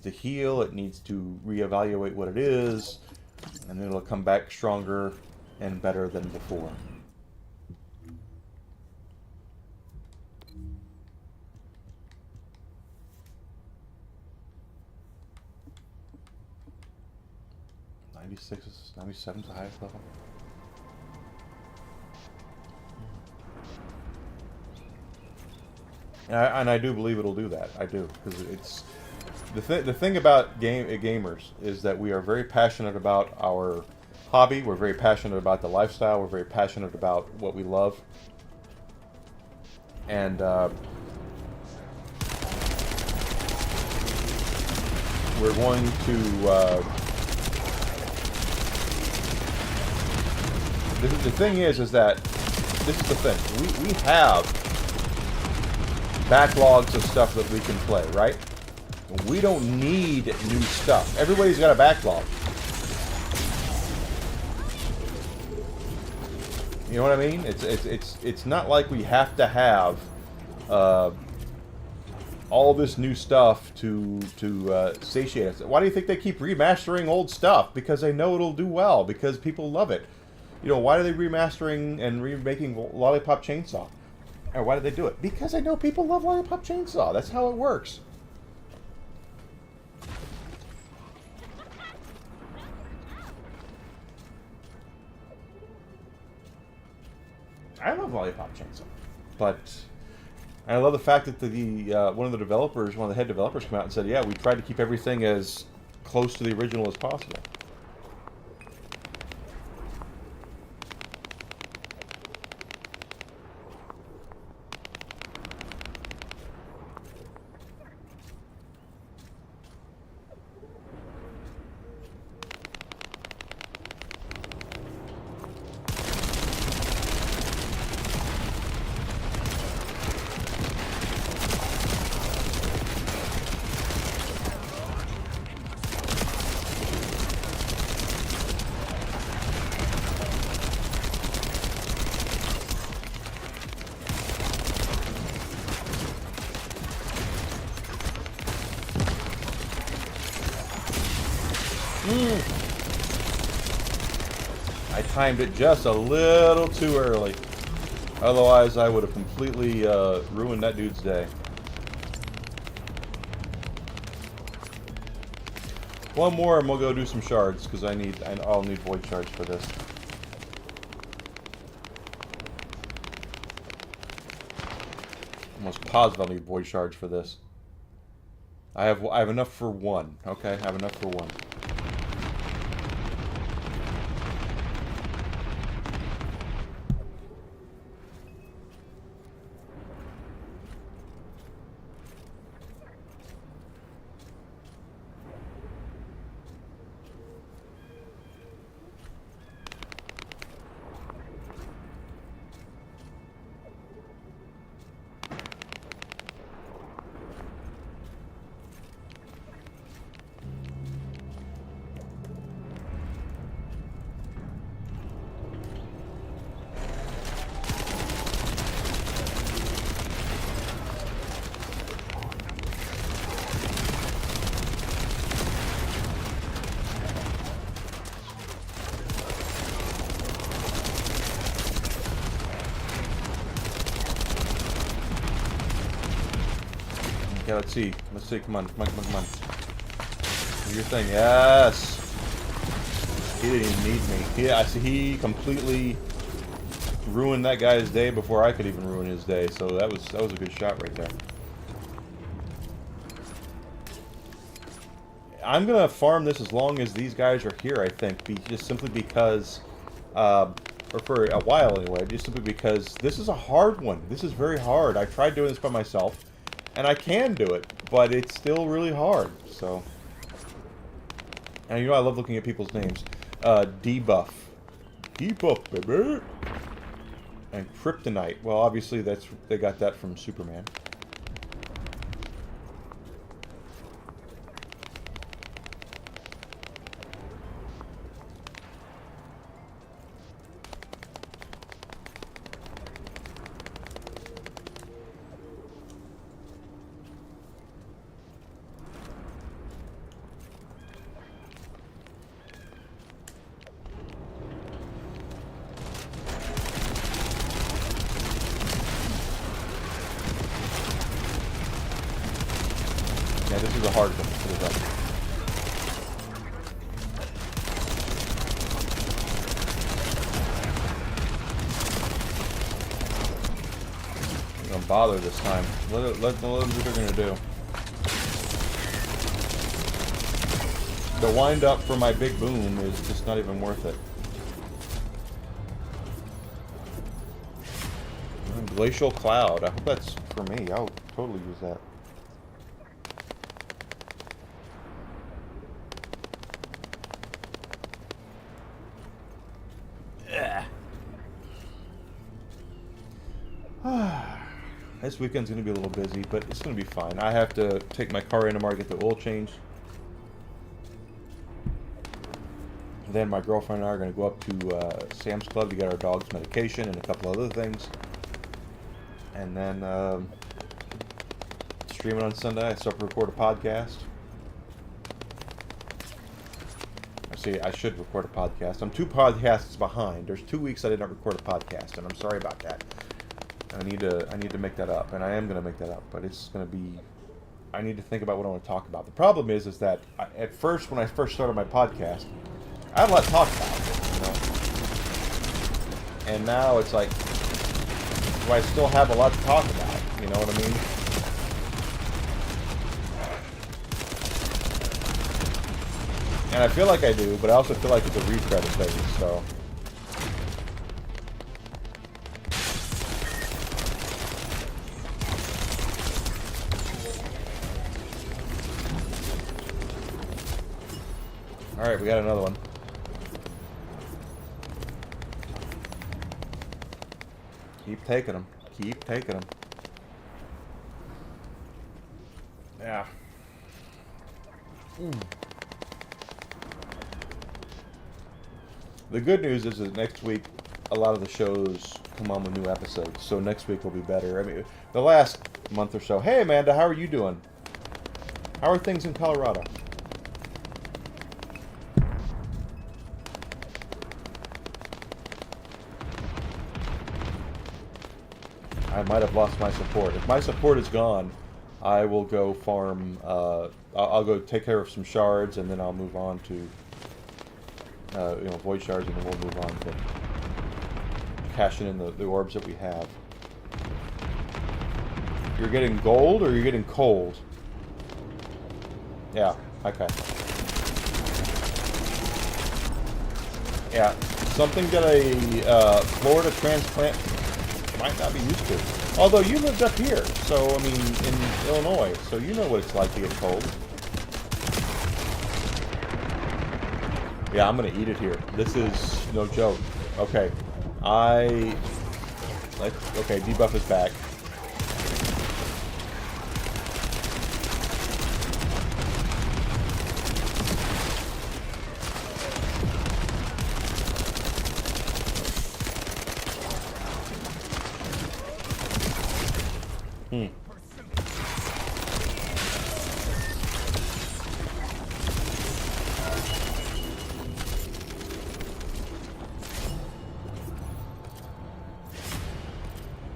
heal. It needs to reevaluate what it is, and then it'll come back stronger and better than before. '96 '97 is the highest level. And I do believe it'll do that. I do, because it's the thing about gamers is that we are very passionate about our hobby. We're very passionate about the lifestyle. We're very passionate about what we love. And we're going to. The thing is that this is the thing. We have backlogs of stuff that we can play, right? We don't need new stuff. Everybody's got a backlog. You know what I mean? It's not like we have to have all this new stuff to satiate us. Why do you think they keep remastering old stuff? Because they know it'll do well. Because people love it. You know, why are they remastering and remaking Lollipop Chainsaw? Or why did they do it? Because I know people love Lollipop Chainsaw. That's how it works. lollipop chainsaw. But and I love the fact that the one of the developers, one of the head developers, came out and said, "Yeah, we tried to keep everything as close to the original as possible." I timed it just a little too early. Otherwise, I would have completely ruined that dude's day. One more and we'll go do some shards, because I'll need void shards for this. Almost positive I'll need void shards for this. I have enough for one. Okay, I have enough for one. Okay, let's see. Let's see. Come on. Come on. Come on. Come on. Do your thing. Yes. He didn't even need me. He completely ruined that guy's day before I could even ruin his day. So that was a good shot right there. I'm gonna farm this as long as these guys are here. I think, just simply because, or for a while anyway. Just simply because this is a hard one. This is very hard. I tried doing this by myself. And I can do it, but it's still really hard, so. And you know I love looking at people's names. Debuff. Debuff, baby! And Kryptonite. Well, obviously they got that from Superman. Yeah, this is a hard one for the record. I'm gonna bother this time. Let them do what they're gonna do. The wind up for my big boom is just not even worth it. Glacial Cloud. I hope that's for me. I'll totally use that. This weekend's going to be a little busy, but it's going to be fine. I have to take my car in tomorrow to get the oil changed. Then my girlfriend and I are going to go up to Sam's Club to get our dog's medication and a couple other things. And then streaming on Sunday, I start to record a podcast. I should record a podcast. I'm 2 podcasts behind. There's 2 weeks I did not record a podcast, and I'm sorry about that. I need to make that up, and I am going to make that up, but it's going to be, I need to think about what I want to talk about. The problem is that at first, when I first started my podcast, I had a lot to talk about, you know? And now it's like, so I still have a lot to talk about. You know what I mean? And I feel like I do, but I also feel like it's a retread of things, so... Alright, we got another one. Keep taking them. Keep taking them. Yeah. The good news is that next week, a lot of the shows come on with new episodes. So next week will be better. I mean, the last month or so. Hey, Amanda, how are you doing? How are things in Colorado? I might have lost my support. If my support is gone, I will go farm. I'll go take care of some shards, and then I'll move on to, you know, void shards, and then we'll move on to cashing in the orbs that we have. You're getting gold, or you're getting cold? Yeah. Okay. Yeah. Something that a Florida transplant might not be used to. Although you lived up here, so, I mean, in Illinois, so you know what it's like to get cold. Yeah, I'm gonna eat it here. This is no joke. Okay. Okay, debuff is back.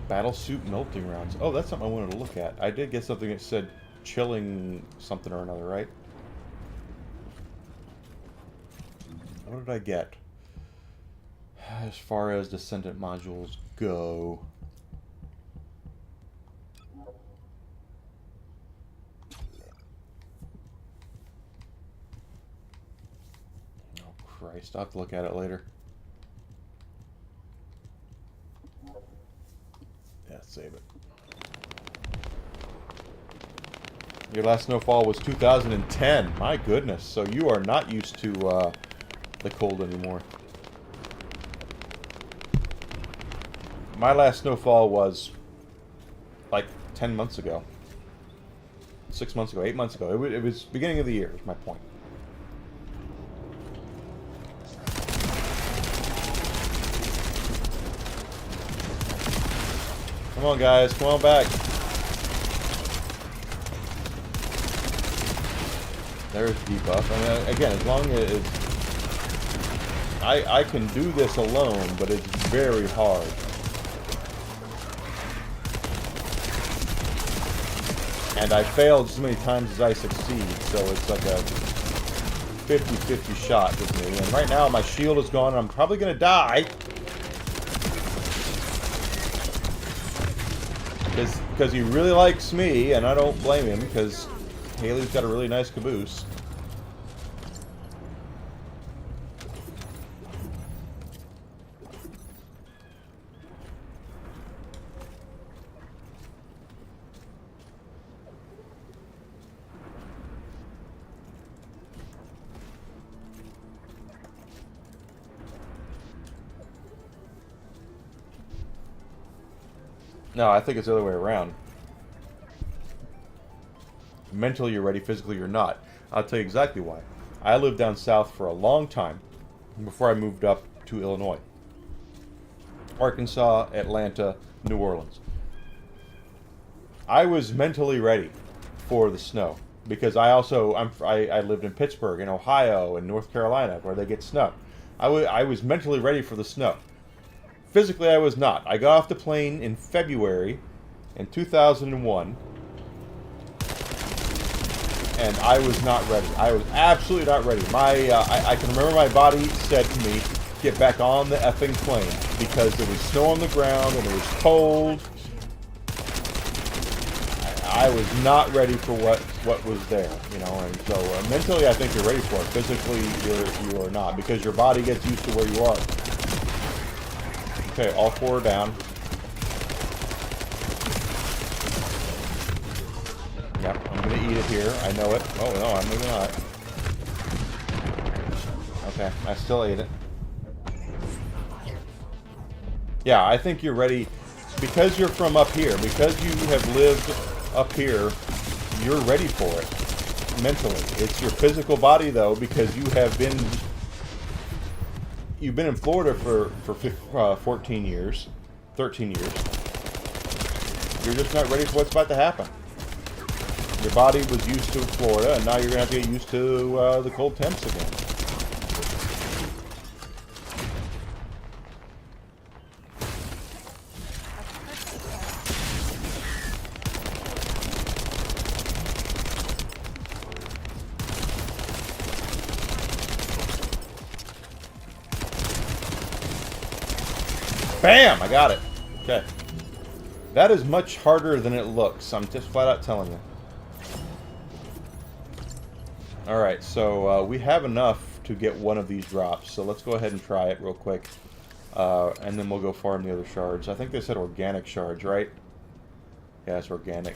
Battle suit melting rounds. Oh, that's something I wanted to look at. I did get something that said chilling something or another, right? What did I get? As far as Descendant modules go. Oh, Christ. I'll have to look at it later. Yeah, save it. Your last snowfall was 2010. My goodness. So you are not used to the cold anymore. My last snowfall was like 10 months ago. 6 months ago. 8 months ago. It was beginning of the year, is my point. Come on, guys. Come on back. There's debuff. I mean, again, as long as... I can do this alone, but it's very hard. And I failed as many times as I succeed, so it's like a 50-50 shot with me. And right now, my shield is gone, and I'm probably going to die. Because he really likes me, and I don't blame him, because Haley's got a really nice caboose. No, I think it's the other way around. Mentally you're ready, physically you're not. I'll tell you exactly why. I lived down south for a long time before I moved up to Illinois. Arkansas, Atlanta, New Orleans. I was mentally ready for the snow because I lived in Pittsburgh, in Ohio, and North Carolina where they get snow. I was mentally ready for the snow. Physically, I was not. I got off the plane in February in 2001, and I was not ready. I was absolutely not ready. I can remember my body said to me, "Get back on the effing plane." because there was snow on the ground and it was cold. I was not ready for what was there, you know, and so mentally I think you're ready for it. Physically, you are not, because your body gets used to where you are. Okay, all 4 are down. Yep, I'm gonna eat it here. I know it. Oh no, I'm maybe not. Okay, I still ate it. Yeah, I think you're ready because you're from up here. Because you have lived up here, you're ready for it mentally. It's your physical body though, because you've been in Florida for 14 years, 13 years. You're just not ready for what's about to happen. Your body was used to Florida, and now you're gonna have to get used to the cold temps again. Bam! I got it. Okay. That is much harder than it looks. I'm just flat out telling you. Alright, so we have enough to get one of these drops. So let's go ahead and try it real quick. And then we'll go farm the other shards. I think they said organic shards, right? Yeah, it's organic.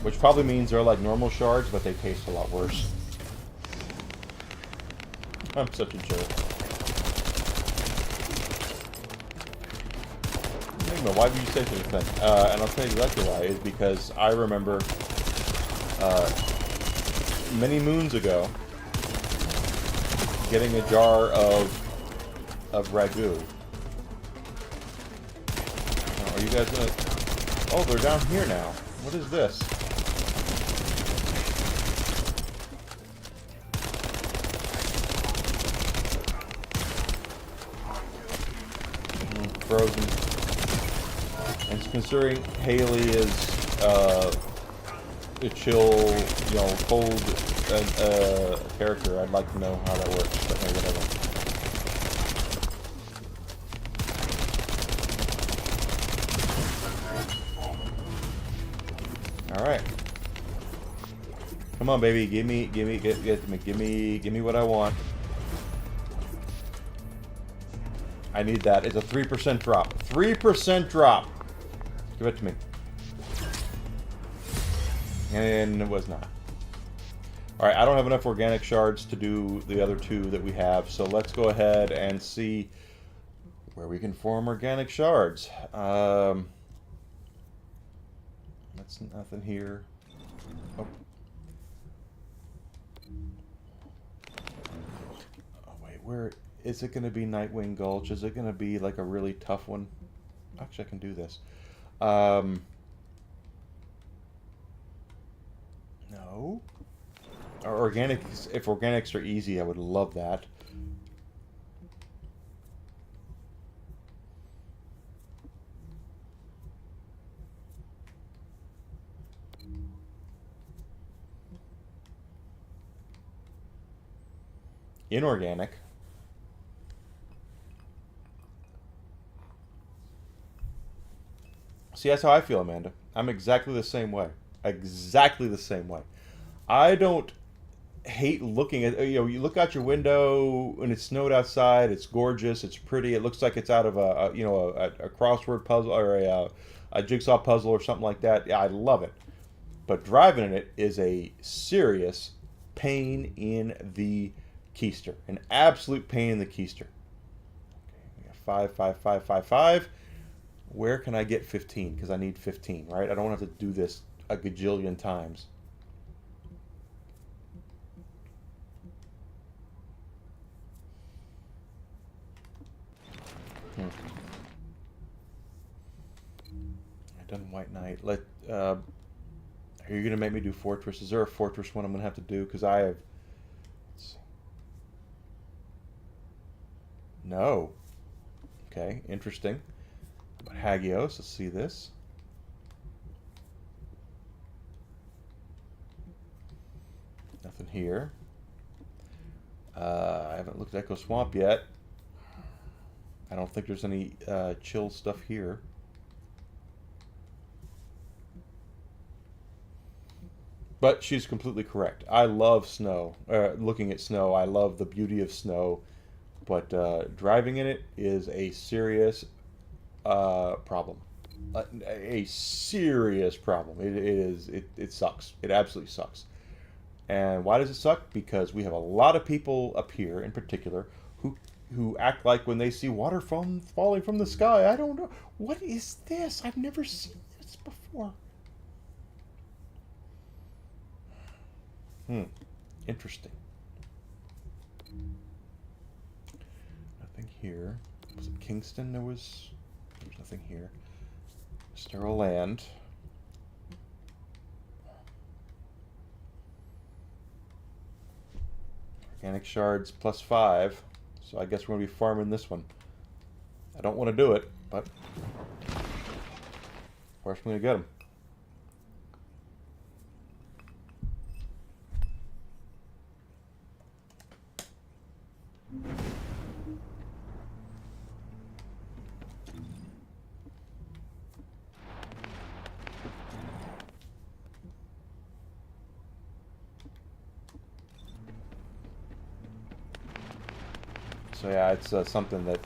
Which probably means they're like normal shards, but they taste a lot worse. I'm such a jerk. Why would you say such a thing? And I'll tell you exactly why. Is because I remember many moons ago getting a jar of ragu. Are you guys gonna... Oh, they're down here now. What is this? Frozen. And considering Haley is a chill, you know, cold character, I'd like to know how that works. But hey, whatever. All right. Come on, baby. Give me what I want. I need that. It's a 3% drop. 3% drop. Give it to me. And it was not. Alright, I don't have enough organic shards to do the other 2 that we have, so let's go ahead and see where we can form organic shards. That's nothing here. Oh. Oh, wait, where... Is it going to be Nightwing Gulch? Is it going to be like a really tough one? Actually, I can do this. No. Or organics, if organics are easy, I would love that. Inorganic. See, that's how I feel, Amanda. I'm exactly the same way. Exactly the same way. I don't hate looking at, you know, you look out your window and it's snowed outside, it's gorgeous, it's pretty, it looks like it's out of a crossword puzzle or a jigsaw puzzle or something like that. Yeah, I love it. But driving in it is a serious pain in the keister. An absolute pain in the keister. Okay, we got 5, 5, 5, 5, 5. Where can I get 15? Because I need 15, right? I don't want to have to do this a gajillion times. I've done White Knight. Are you going to make me do Fortress? Is there a Fortress one I'm going to have to do? Because I have... Let's see. No. Okay, interesting. But Hagios, let's see this. Nothing here. I haven't looked at Echo Swamp yet. I don't think there's any chill stuff here. But she's completely correct. I love snow. Looking at snow, I love the beauty of snow. But driving in it is a serious problem. A serious problem. It sucks. It absolutely sucks. And why does it suck? Because we have a lot of people up here, in particular, who act like when they see water falling from the sky, I don't know, what is this? I've never seen this before. Interesting. Nothing here. Was it Kingston? There's nothing here. Sterile land. Organic shards +5. So I guess we're going to be farming this one. I don't want to do it, but of course I'm going to get them. So yeah, it's something that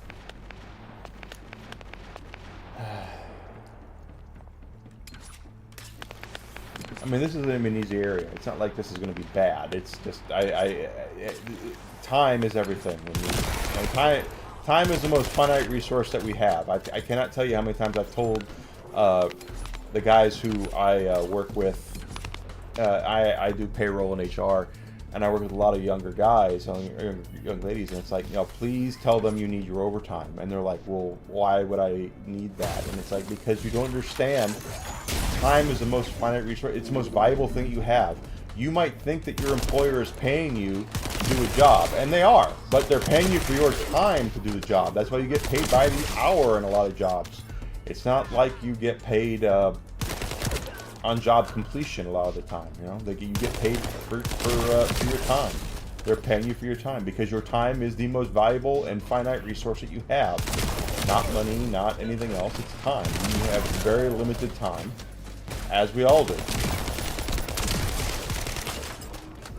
I mean, this is an easy area. It's not like this is going to be bad. It's just time is everything. Time is the most finite resource that we have. I cannot tell you how many times I've told the guys who I work with. I do payroll and HR. And I work with a lot of younger guys, young ladies, and it's like, please tell them you need your overtime. And they're like, well, why would I need that? And it's like, because you don't understand. Time is the most finite resource. It's the most valuable thing you have. You might think that your employer is paying you to do a job, and they are, but they're paying you for your time to do the job. That's why you get paid by the hour in a lot of jobs. It's not like you get paid on job completion a lot of the time. You get paid for your time. They're paying you for your time because your time is the most valuable and finite resource that you have. Not money, not anything else. It's time. You have very limited time, as we all do.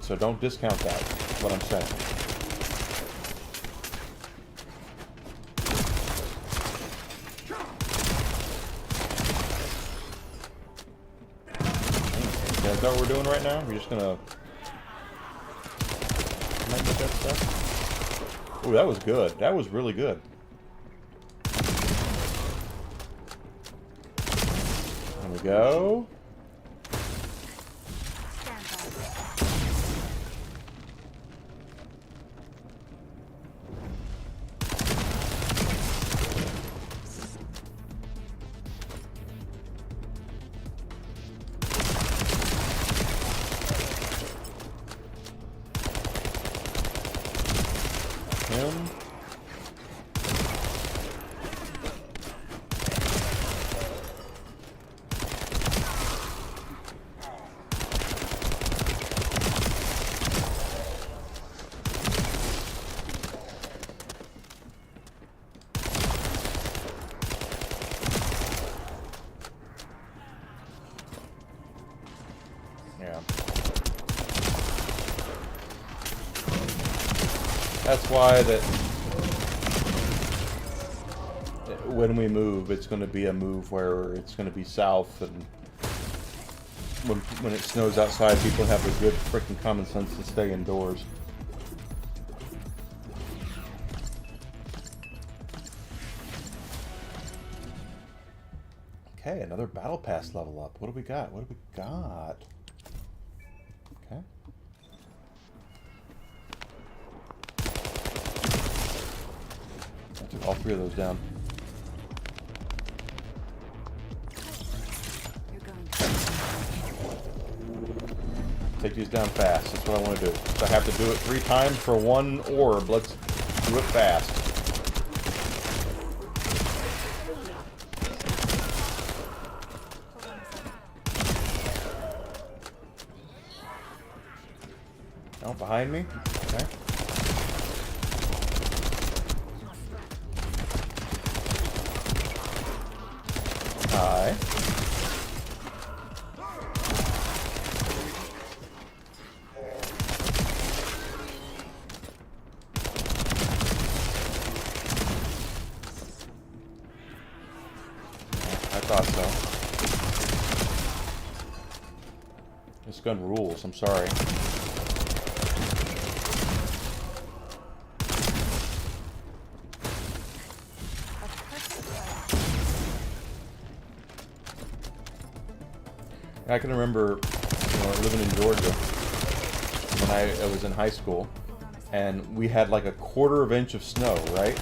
So don't discount that. That's what I'm saying. Is that what we're doing right now? We're just gonna make that stuff. Oh, that was good. That was really good. There we go. Him. Yeah. That's why that when we move, it's going to be a move where it's going to be south, and when it snows outside, people have the good freaking common sense to stay indoors. Okay, another battle pass level up. What do we got? What do we got? Okay. I took all three of those down. Take these down fast. That's what I want to do. If I have to do it 3 times for 1 orb, let's do it fast. Oh, behind me? Okay. Hi. I thought so. This gun rules, I'm sorry. I can remember, living in Georgia when I was in high school, and we had like a quarter of an inch of snow, right?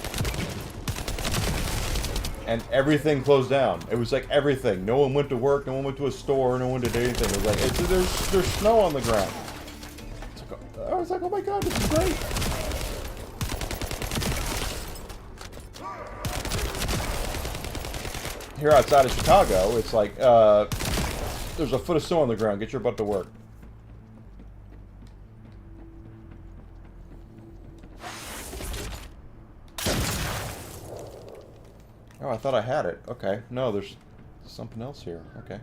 And everything closed down. It was like everything. No one went to work. No one went to a store. No one did anything. It was like there's snow on the ground. I was like, oh my god, this is great. Here outside of Chicago, it's like there's a foot of snow on the ground. Get your butt to work. Oh, I thought I had it. Okay. No, there's something else here. Okay.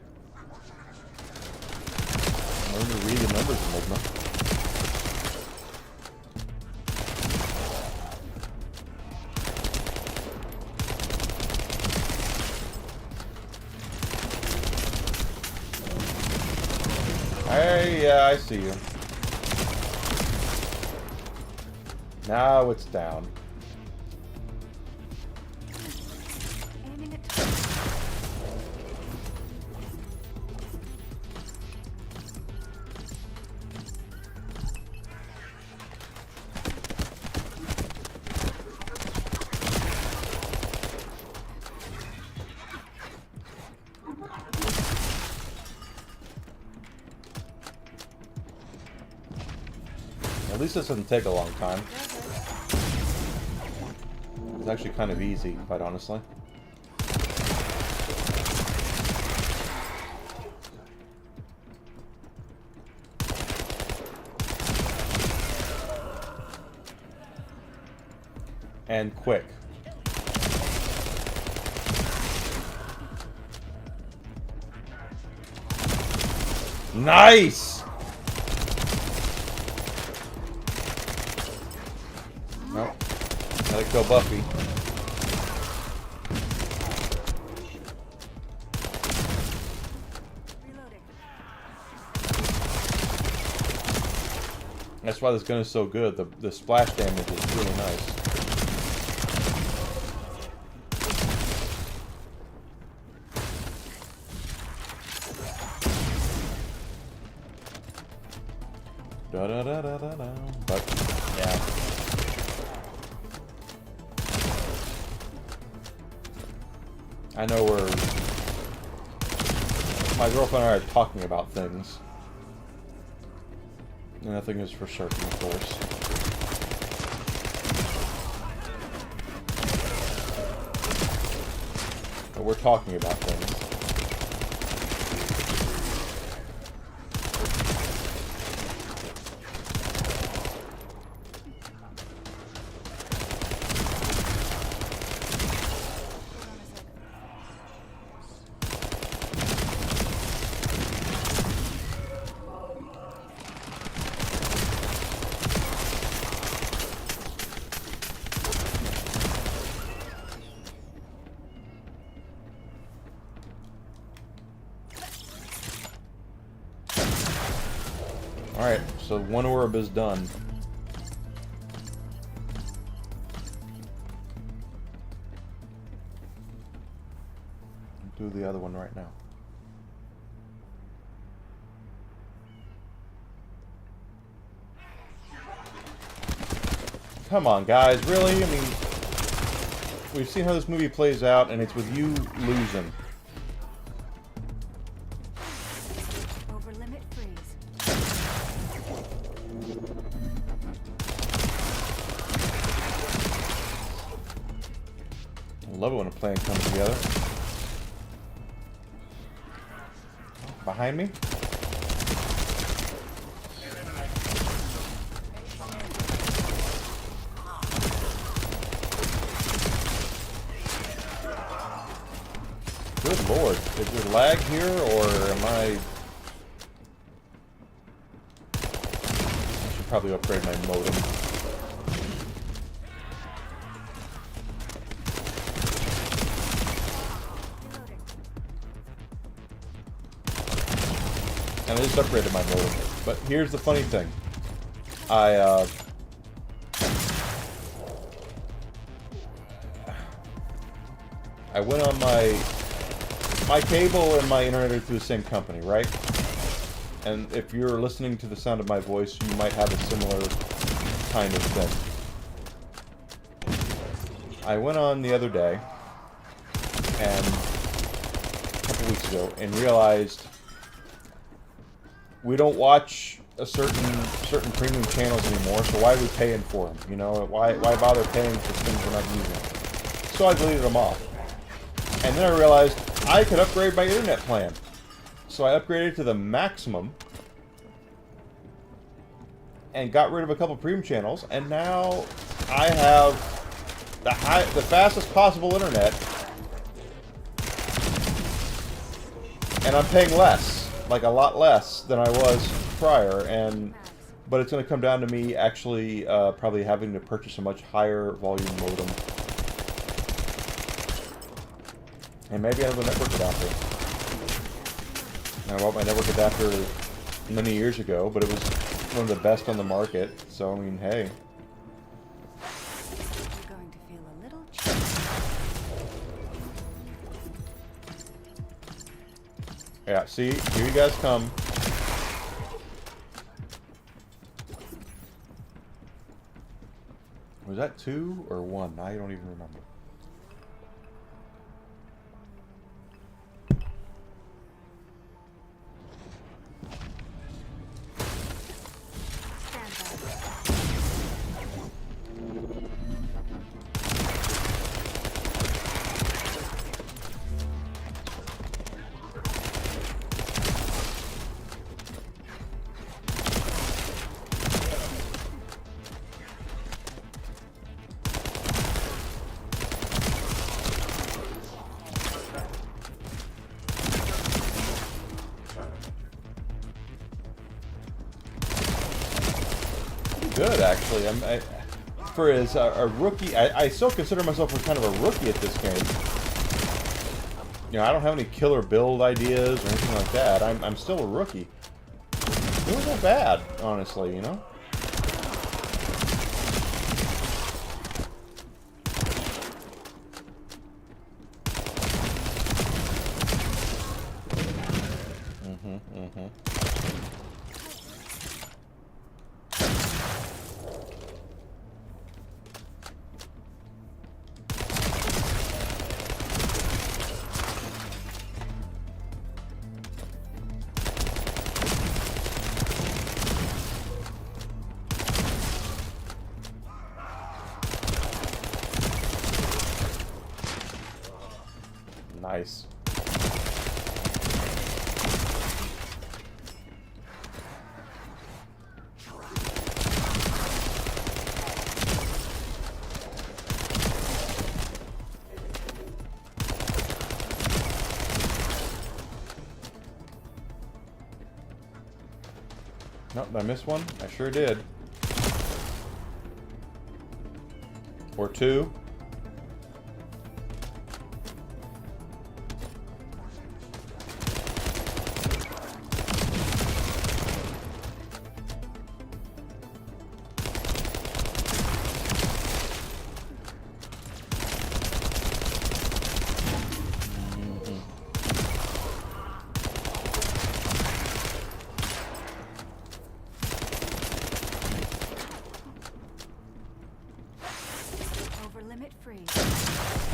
Learn to read the numbers, Enigma. Hey, yeah, I see you. Now it's down. Aiming at At least this doesn't take a long time. It's actually kind of easy, quite honestly. And quick. Nice! Nope. Gotta kill Buffy. reloading. That's why this gun is so good. The splash damage is really nice. Da da da da da da. But yeah. I know my girlfriend and I are talking about things. Nothing is for certain, of course. But we're talking about things. Alright, so one orb is done. Do the other one right now. Come on, guys, really? I mean, we've seen how this movie plays out, and it's with you losing. Over limit freeze. I love it when a plan comes together. Behind me? Good lord. Is there lag here, or am I should probably upgrade my modem. And I just upgraded my modem. But here's the funny thing. I went on my cable and my internet are through the same company, right? And if you're listening to the sound of my voice, you might have a similar kind of thing. I went on the other day, and a couple weeks ago, and realized we don't watch a certain premium channels anymore, so why are we paying for them? You know, why bother paying for things we're not using? So I deleted them off. And then I realized I could upgrade my internet plan. So I upgraded to the maximum and got rid of a couple premium channels, and now I have the fastest possible internet, and I'm paying less, like a lot less than I was prior, but it's going to come down to me actually probably having to purchase a much higher volume modem. And maybe another network adapter. I bought my network adapter many years ago, but it was one of the best on the market. So, I mean, hey. You're going to feel a little chilly. Yeah, see? Here you guys come. Was that 2 or 1? I don't even remember. Good, actually. For as a rookie, I still consider myself kind of a rookie at this game. You know, I don't have any killer build ideas or anything like that. I'm still a rookie. It wasn't that bad, honestly, you know? Nice. Nope, did I miss one? I sure did. Or 2.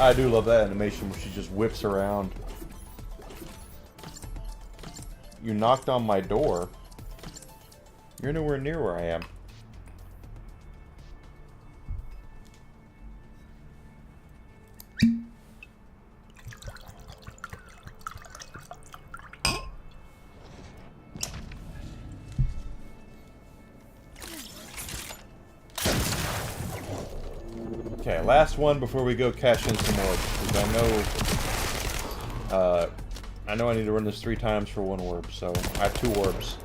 I do love that animation where she just whips around. You knocked on my door. You're nowhere near where I am. Okay, last one before we go cash in some more, because I know I know I need to run this 3 times for 1 orb, so I have 2 orbs.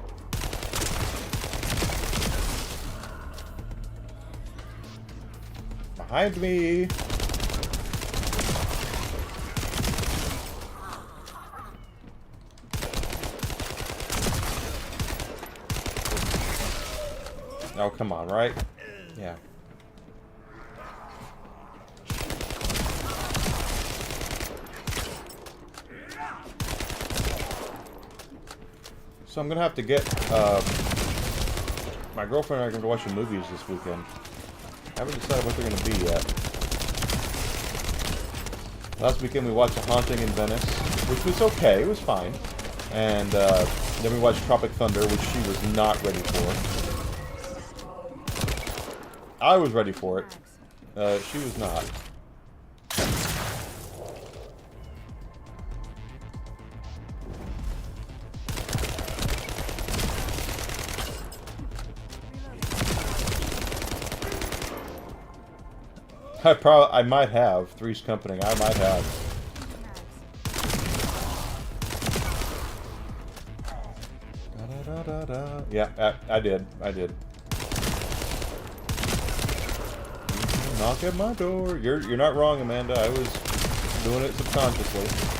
Behind me! Oh, come on, right? Yeah. So I'm gonna have to get, my girlfriend and I are gonna watch some movies this weekend. I haven't decided what they're gonna be yet. Last weekend we watched A Haunting in Venice, which was okay, it was fine. And, then we watched Tropic Thunder, which she was not ready for. I was ready for it. She was not. I might have. Three's Company. I might have. Da, da, da, da. Yeah, I did. I did. Knock at my door. You're not wrong, Amanda. I was doing it subconsciously.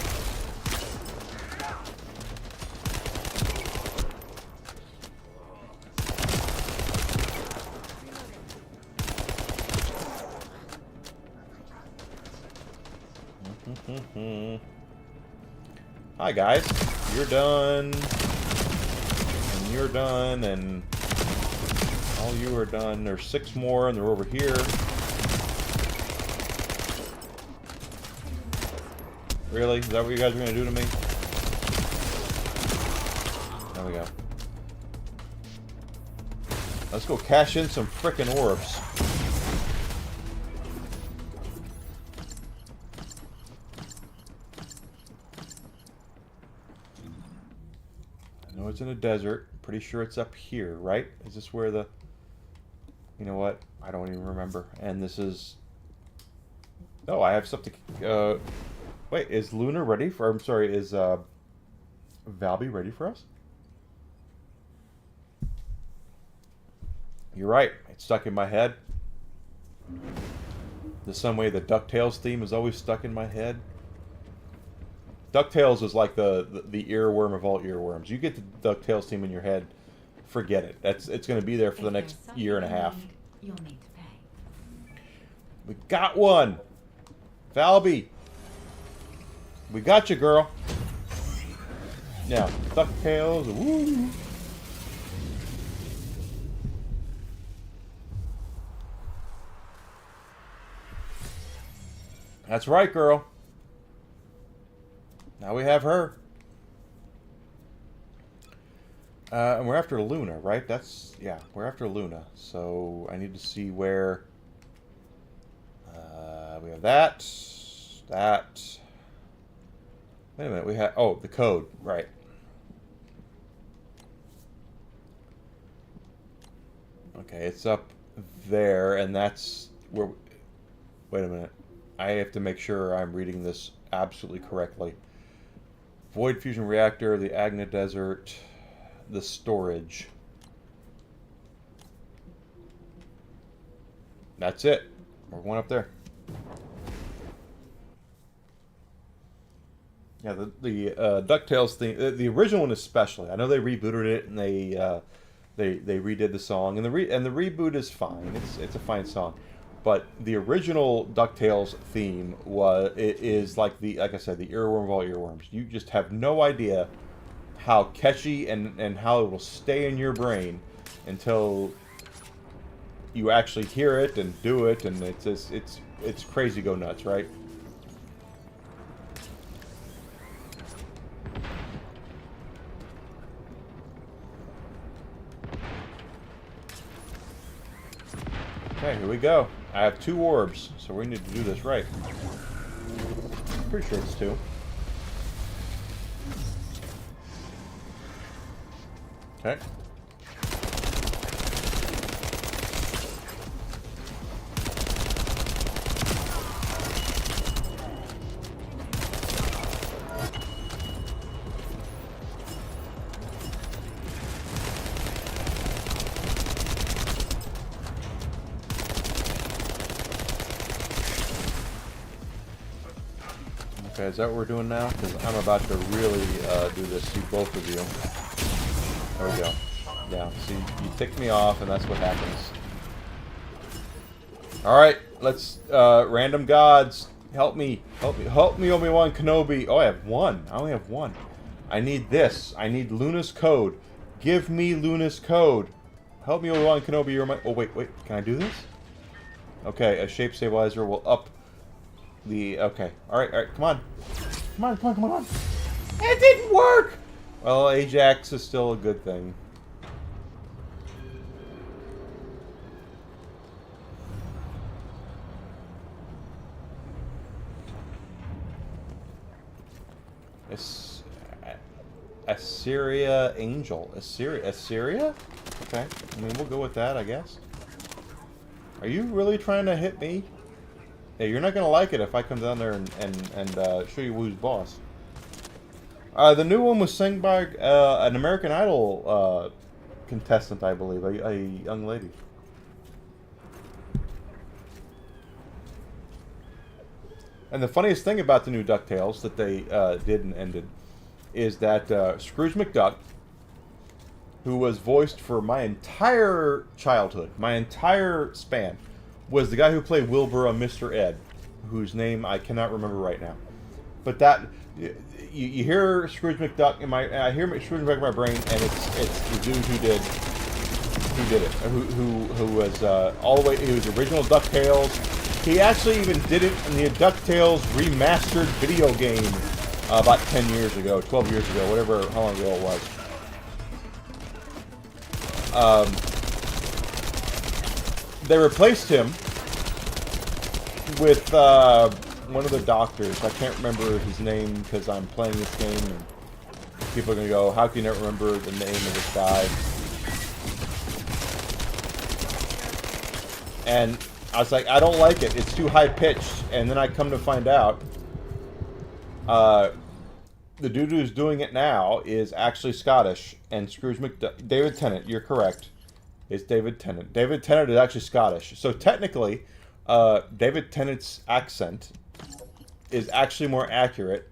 Hi guys, you're done, and you're done, and all you are done. There's 6 more, and they're over here. Really? Is that what you guys are gonna do to me? There we go. Let's go cash in some frickin' orbs. It's in a desert. Pretty sure it's up here, right? Is this where the... You know what? I don't even remember. And this is... Oh, I have something... Wait, is Luna ready for... I'm sorry, is Valby ready for us? You're right. It's stuck in my head. The same way the DuckTales theme is always stuck in my head. DuckTales is like the earworm of all earworms. You get the DuckTales theme in your head, forget it. It's going to be there for the next year and a half. You'll need to pay. We got one! Valby! We got you, girl! Now, DuckTales, woo! That's right, girl. Now we have her. And we're after Luna, right? Yeah, we're after Luna. So I need to see where... we have that. Wait a minute, we have... Oh, the code, right. Okay, it's up there, and that's where... Wait a minute. I have to make sure I'm reading this absolutely correctly. Void fusion reactor, the Agna Desert, the storage. That's it. We're going up there. Yeah, the DuckTales thing, the original one especially. I know they rebooted it and they redid the song, and the reboot is fine. It's a fine song. But the original DuckTales theme is like I said, the earworm of all earworms. You just have no idea how catchy and how it will stay in your brain until you actually hear it and do it, and it's crazy go nuts, right? Okay, here we go. I have 2 orbs, so we need to do this right. Pretty sure it's 2. Okay. Okay, is that what we're doing now? Because I'm about to really do this. See both of you. There we go. Yeah, see, you tick me off, and that's what happens. Alright, let's, random gods, help me, Obi-Wan Kenobi. Oh, I have one. I only have one. I need this. I need Luna's code. Give me Luna's code. Help me, Obi-Wan Kenobi. You're my... Oh, wait. Can I do this? Okay, a shape stabilizer will up the... Okay. Alright, come on. Come on. It didn't work! Well, Ajax is still a good thing. Assyria Angel. Assyria? Okay. I mean, we'll go with that, I guess. Are you really trying to hit me? Hey, you're not going to like it if I come down there and show you who's boss. The new one was sang by an American Idol contestant, I believe. A young lady. And the funniest thing about the new DuckTales that they did and ended is that Scrooge McDuck, who was voiced for my entire childhood, my entire span, was the guy who played Wilbur on Mr. Ed, whose name I cannot remember right now. But that you hear Scrooge McDuck in my I hear Scrooge McDuck in my brain, and it's the dude who did it, who was all the way. He was the original DuckTales. He actually even did it in the DuckTales remastered video game about 10 years ago, 12 years ago, whatever, how long ago it was. They replaced him with one of the doctors. I can't remember his name because I'm playing this game, and people are going to go, how can you not remember the name of this guy? And I was like, I don't like it. It's too high-pitched. And then I come to find out, the dude who's doing it now is actually Scottish. And Scrooge McDuck... David Tennant, you're correct. It's David Tennant. David Tennant is actually Scottish. So technically, David Tennant's accent is actually more accurate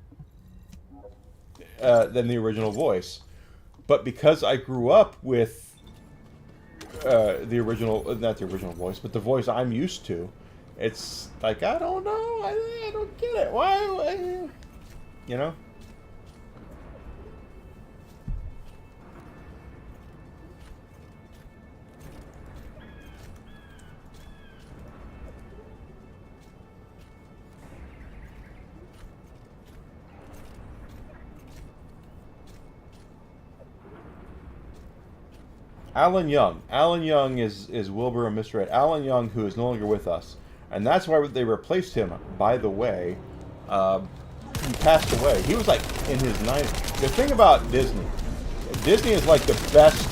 than the original voice. But because I grew up with the original, not the original voice, but the voice I'm used to, it's like, I don't know, I don't get it. Why? You know? Alan Young. Alan Young is Wilbur and Mr. Ed. Alan Young, who is no longer with us. And that's why they replaced him, by the way. He passed away. He was like in his 90s. The thing about Disney is like the best.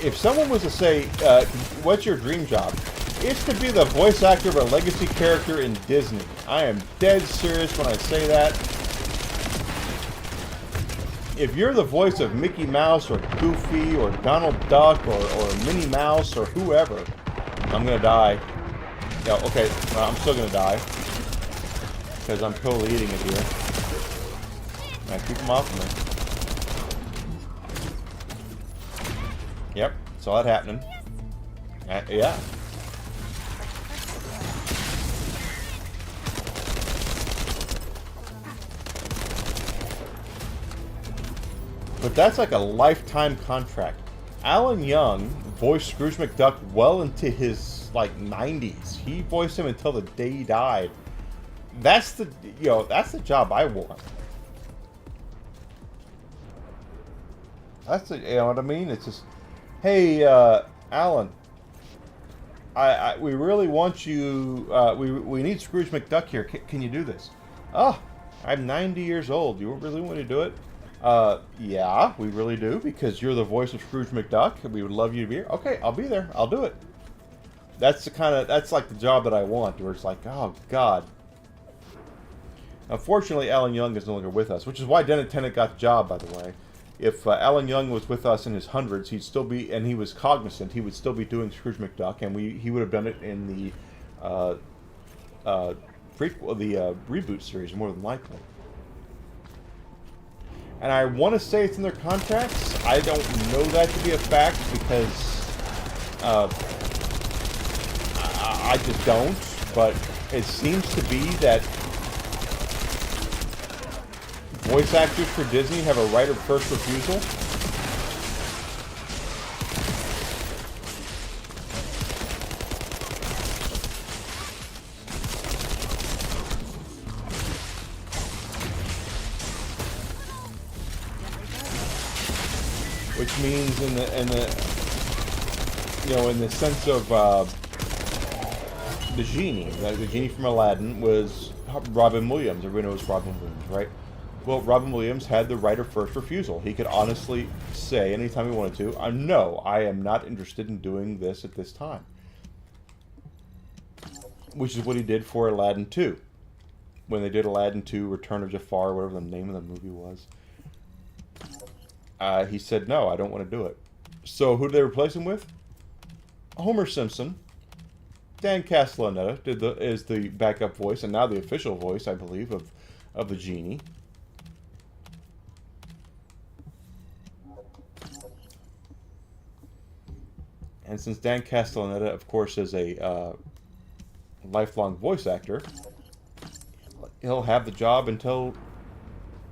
If someone was to say, what's your dream job? It's to be the voice actor of a legacy character in Disney. I am dead serious when I say that. If you're the voice of Mickey Mouse or Goofy or Donald Duck or Minnie Mouse or whoever, I'm gonna die. Yeah, okay, I'm still gonna die. Because I'm totally eating it here. I keep them off me. Yep, saw it happening. Yeah. But that's like a lifetime contract. Alan Young voiced Scrooge McDuck well into his like 90s. He voiced him until the day he died. That's the that's the job I want. That's the, you know what I mean? It's just, hey, Alan, we really want you. We need Scrooge McDuck here. Can you do this? Oh, I'm 90 years old. You really want to do it? Yeah, we really do, because you're the voice of Scrooge McDuck, and we would love you to be here. Okay, I'll be there. I'll do it. That's like the job that I want, where it's like, oh, God. Unfortunately, Alan Young is no longer with us, which is why David Tennant got the job, by the way. If Alan Young was with us in his hundreds, he'd still be, and he was cognizant, he would still be doing Scrooge McDuck, and he would have done it in the reboot series, more than likely. And I want to say it's in their contracts. I don't know that to be a fact because I just don't. But it seems to be that voice actors for Disney have a right of first refusal. Which means in the sense of the genie, like the genie from Aladdin was Robin Williams. Everybody knows Robin Williams, right? Well, Robin Williams had the right of first refusal. He could honestly say anytime he wanted to, no, I am not interested in doing this at this time. Which is what he did for Aladdin 2. When they did Aladdin 2, Return of Jafar, whatever the name of the movie was. He said, no, I don't want to do it. So who did they replace him with? Homer Simpson. Dan Castellaneta is the backup voice, and now the official voice, I believe, of the genie. And since Dan Castellaneta, of course, is a lifelong voice actor, he'll have the job until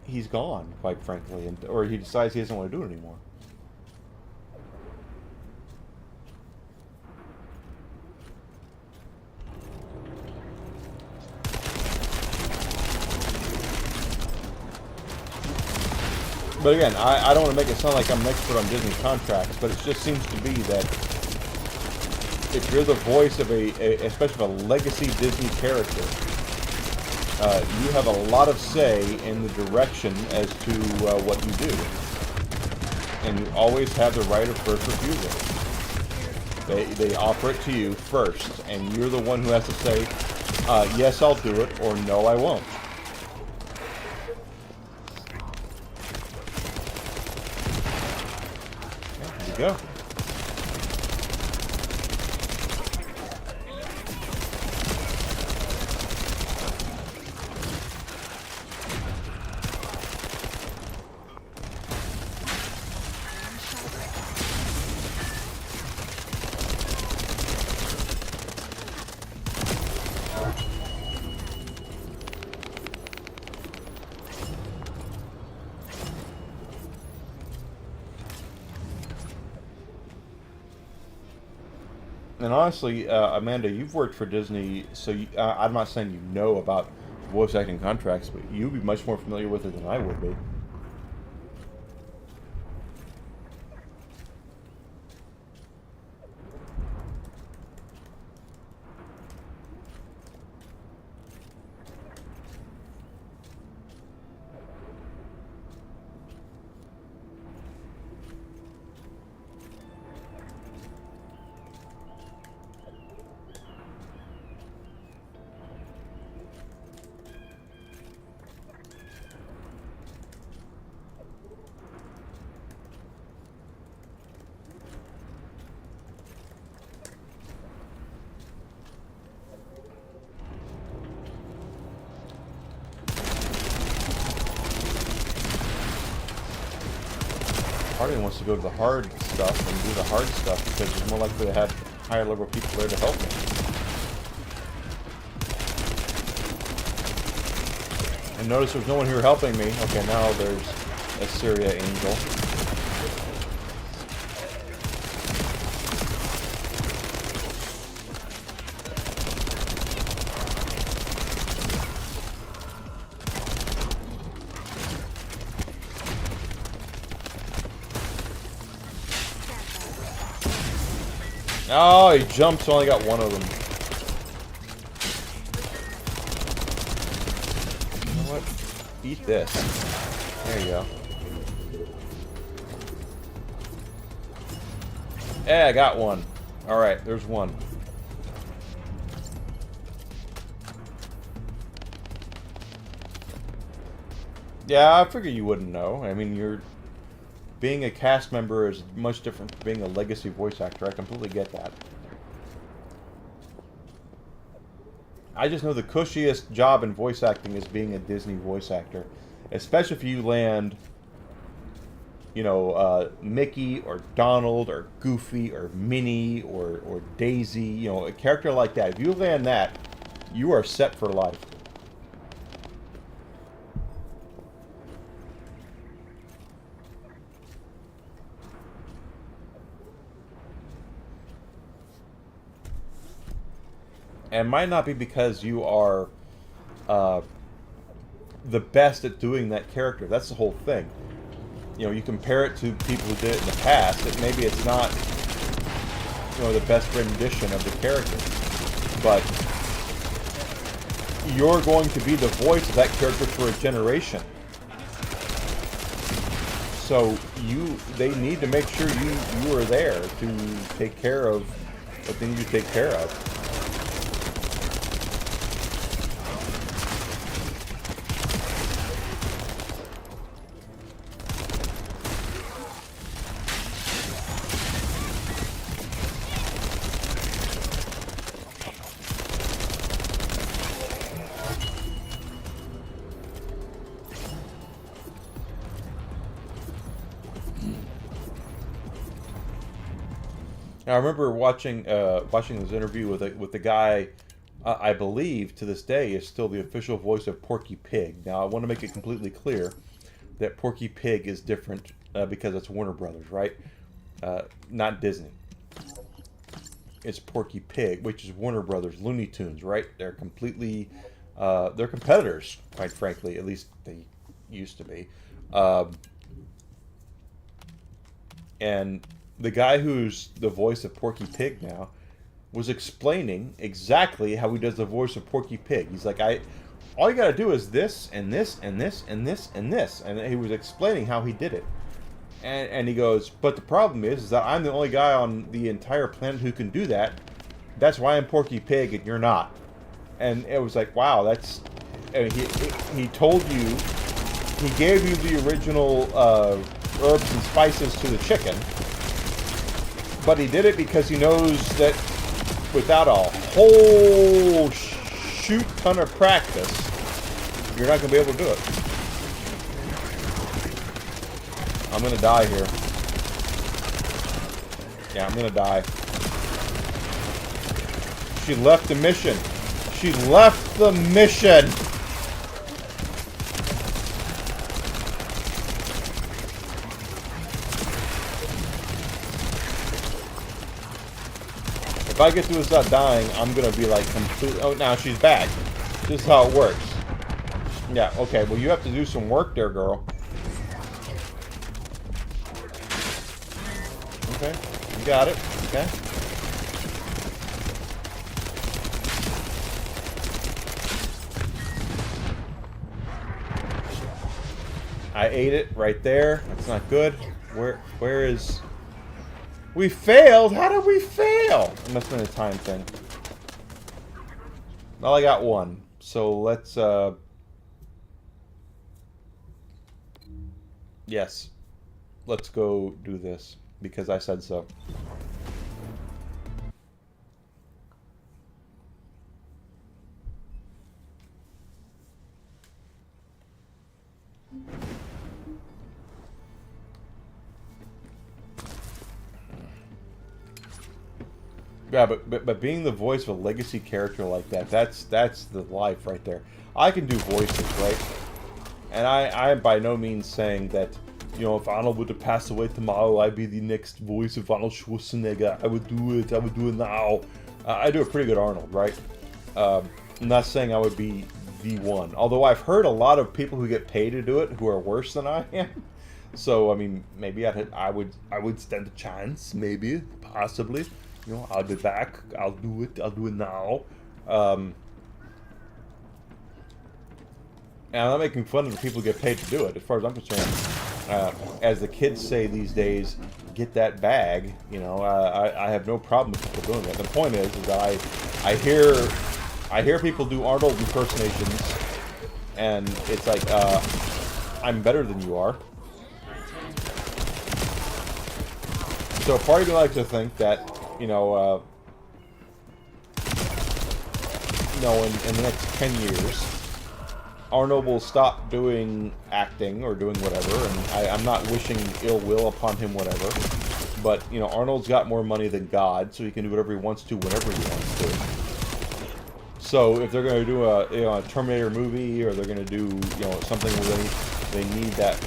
he's gone, quite frankly, or he decides he doesn't want to do it anymore. But again, I don't want to make it sound like I'm an expert on Disney contracts, but it just seems to be that if you're the voice of especially of a legacy Disney character, you have a lot of say in the direction as to what you do. And you always have the right of first refusal. They offer it to you first, and you're the one who has to say, yes, I'll do it, or no, I won't. There you go. And honestly, Amanda, you've worked for Disney, so I'm not saying you know about voice acting contracts, but you'd be much more familiar with it than I would be. Part of me wants to go to the hard stuff and do the hard stuff because it's more likely to have higher level people there to help me. And notice there's no one here helping me. Okay, now there's a Syria angel. Oh, he jumped, so I only got one of them. You know what? Eat this. There you go. Yeah, I got one. Alright, there's one. Yeah, I figure you wouldn't know. I mean, being a cast member is much different from being a legacy voice actor. I completely get that. I just know the cushiest job in voice acting is being a Disney voice actor. Especially if you land, you know, Mickey or Donald or Goofy or Minnie or Daisy, you know, a character like that. If you land that, you are set for life. And it might not be because you are the best at doing that character. That's the whole thing. You know, you compare it to people who did it in the past, that maybe it's not, you know, the best rendition of the character. But you're going to be the voice of that character for a generation. So they need to make sure you are there to take care of what they need to take care of. Now, I remember watching this interview with the guy. I believe to this day is still the official voice of Porky Pig. Now, I want to make it completely clear that Porky Pig is different because it's Warner Brothers, right? Not Disney. It's Porky Pig, which is Warner Brothers, Looney Tunes, right? They're completely they're competitors, quite frankly. At least they used to be. And the guy who's the voice of Porky Pig now was explaining exactly how he does the voice of Porky Pig. He's like, all you gotta do is this, and this, and this, and this, and this. And he was explaining how he did it. And he goes, but the problem is that I'm the only guy on the entire planet who can do that. That's why I'm Porky Pig and you're not. And it was like, wow, that's... And he told you, he gave you the original herbs and spices to the chicken. But he did it because he knows that without a whole shoot ton of practice, you're not going to be able to do it. I'm going to die here. Yeah, I'm going to die. She left the mission. She left the mission! If I get through this without dying, I'm gonna be like completely... Oh, now she's back. This is how it works. Yeah, okay. Well, you have to do some work there, girl. Okay. You got it. Okay. I ate it right there. That's not good. Where is... We failed? How did we fail? It must have been a time thing. Well, I got one. So let's, yes. Let's go do this. Because I said so. Yeah, but being the voice of a legacy character like that, that's the life right there. I can do voices, right? And I am by no means saying that, you know, if Arnold were to pass away tomorrow, I'd be the next voice of Arnold Schwarzenegger. I would do it now. I do a pretty good Arnold, right? I'm not saying I would be the one. Although I've heard a lot of people who get paid to do it who are worse than I am. So, I mean, maybe I would stand a chance, maybe, possibly. You know, I'll be back. I'll do it. I'll do it now. And I'm not making fun of the people who get paid to do it. As far as I'm concerned, as the kids say these days, get that bag. You know, I have no problem with people doing it. The point is that I hear people do Arnold impersonations, and it's like, I'm better than you are. So part of me likes to think that, you know, in the next 10 years, Arnold will stop doing acting or doing whatever, and I'm not wishing ill will upon him, whatever. But, you know, Arnold's got more money than God, so he can do whatever he wants to, whenever he wants to. So if they're going to do a Terminator movie, or they're going to do, you know, something where they need that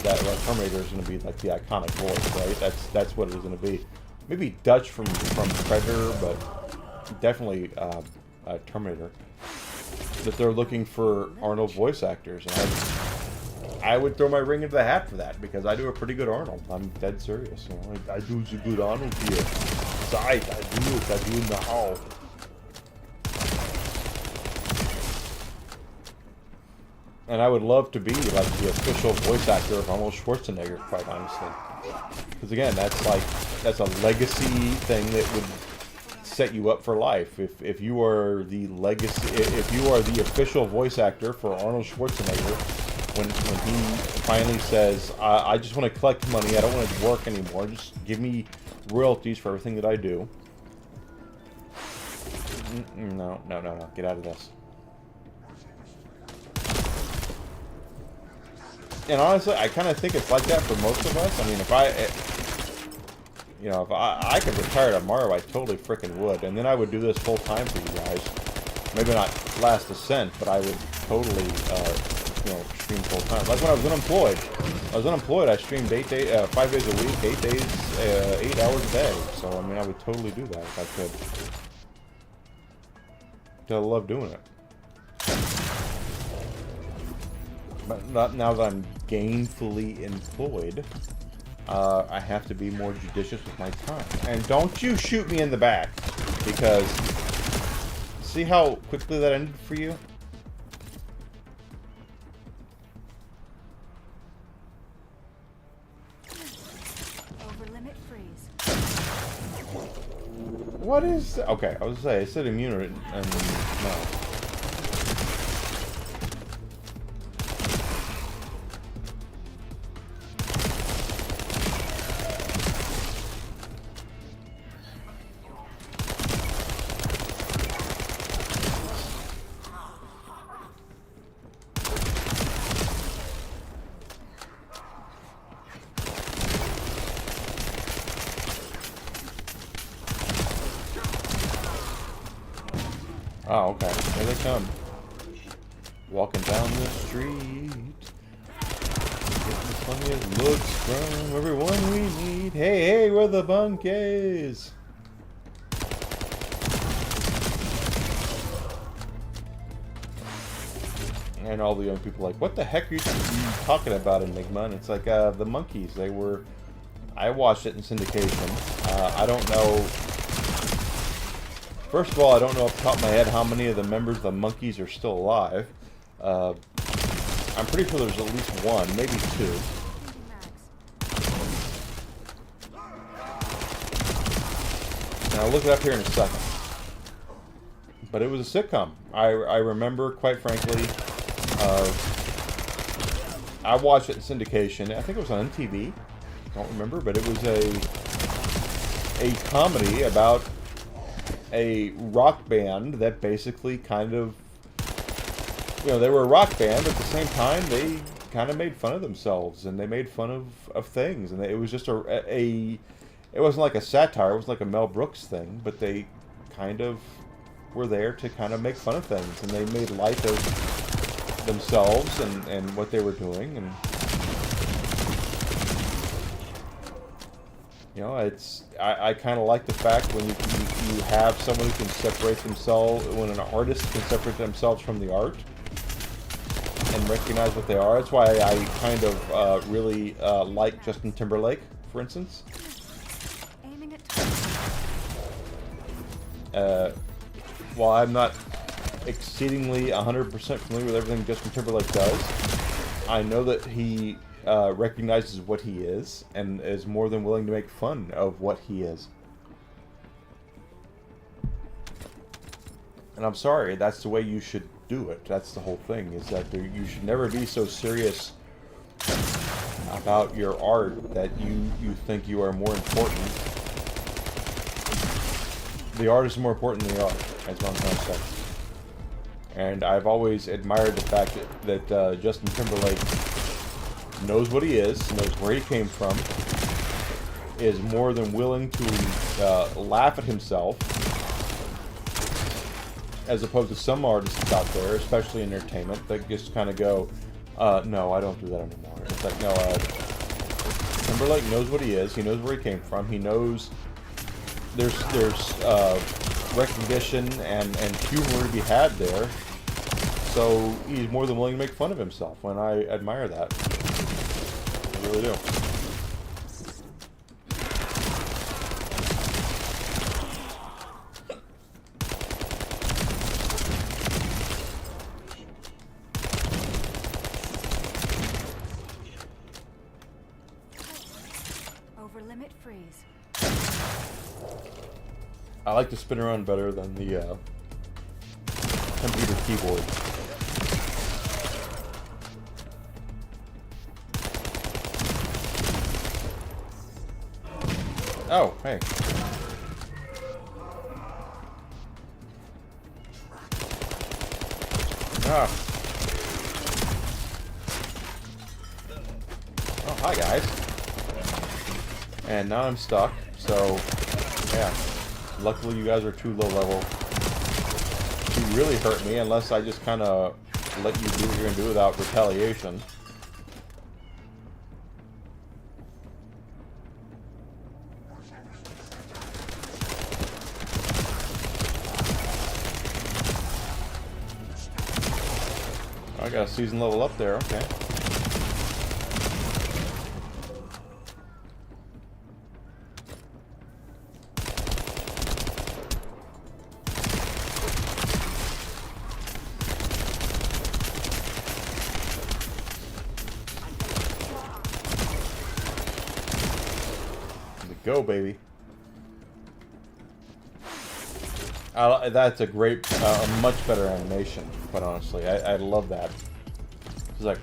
Terminator is going to be like the iconic voice, right? That's what it's going to be. Maybe Dutch from Predator, but definitely Terminator. That they're looking for Arnold voice actors, and I would throw my ring into the hat for that, because I do a pretty good Arnold. I'm dead serious. You know, I do the good Arnold here. Sight, I do it now. And I would love to be like the official voice actor of Arnold Schwarzenegger, quite honestly. Because again, that's a legacy thing that would set you up for life. If you are the official voice actor for Arnold Schwarzenegger, when he finally says, I just want to collect money, I don't want to work anymore, just give me royalties for everything that I do. No, get out of this. And honestly, I kind of think it's like that for most of us. I mean, if I could retire tomorrow, I totally freaking would. And then I would do this full time for you guys. Maybe not last a cent, but I would totally, stream full time. Like when I was unemployed. I streamed 5 days a week, 8 days, 8 hours a day. So, I mean, I would totally do that if I could. I love doing it. But not now that I'm gainfully employed. I have to be more judicious with my time. And don't you shoot me in the back, because see how quickly that ended for you? Over limit freeze. What is... Okay, I was gonna say, I said immune, and no. Oh, okay. Here they come. Walking down the street. Getting the funniest looks from everyone we meet. Hey, we're the Bunkies! And all the young people are like, what the heck are you talking about, Enigma? And it's like, the monkeys. They were... I watched it in syndication. I don't know... First of all, I don't know off the top of my head how many of the members of the Monkees are still alive. I'm pretty sure there's at least one, maybe two. And I'll look it up here in a second. But it was a sitcom. I remember, quite frankly, I watched it in syndication. I think it was on MTV. I don't remember, but it was a comedy about a rock band that basically kind of, they were a rock band, but at the same time they kind of made fun of themselves, and they made fun of things, and it was just it wasn't like a satire, it was like a Mel Brooks thing, but they kind of were there to kind of make fun of things, and they made light of themselves and what they were doing, and I kind of like the fact when you have someone who can separate themselves, when an artist can separate themselves from the art and recognize what they are. That's why I kind of really like Justin Timberlake, for instance. Aiming at While I'm not exceedingly 100% familiar with everything Justin Timberlake does, I know that he recognizes what he is and is more than willing to make fun of what he is. And I'm sorry, that's the way you should do it. That's the whole thing, is that you should never be so serious about your art that you think you are more important. The art is more important than the art, that's what I'm trying to say. And I've always admired the fact that Justin Timberlake knows what he is, knows where he came from, is more than willing to laugh at himself, as opposed to some artists out there, especially in entertainment, that just kind of go, no, I don't do that anymore. It's like, no, Timberlake knows what he is, he knows where he came from, he knows there's recognition and humor to be had there, so he's more than willing to make fun of himself, and I admire that. I really do. Over limit freeze. I like to spin around better than the computer keyboard. Oh, hey. Ah. Oh, hi guys. And now I'm stuck, so yeah. Luckily you guys are too low level to really hurt me unless I just kind of let you do what you're going to do without retaliation. I got a season level up there, okay. Go, baby. That's a great, much better animation, quite honestly. I love that. It's like,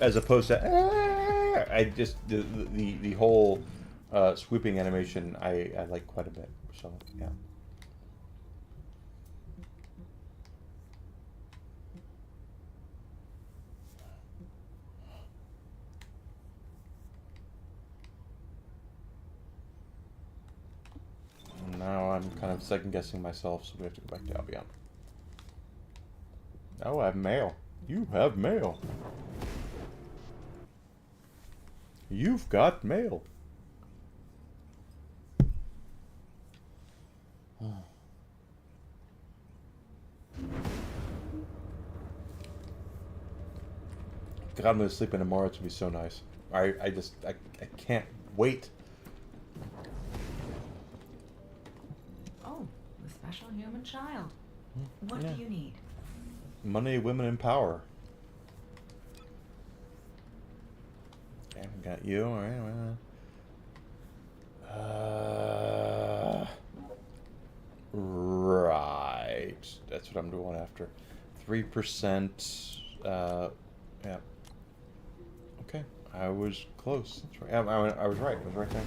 as opposed to, I just, the whole sweeping animation I like quite a bit. So, yeah. Now I'm kind of second-guessing myself, so we have to go back to Albion. Oh, I have mail. You have mail. You've got mail. God, I'm gonna sleep in tomorrow. It's gonna be so nice. I can't wait. Oh, the special human child. What Yeah. do you need? Money, women, and power. Okay, we got you. All right. Right. That's what I'm going after. 3%. Yeah. Okay. I was close. That's right. I was right. I was right there.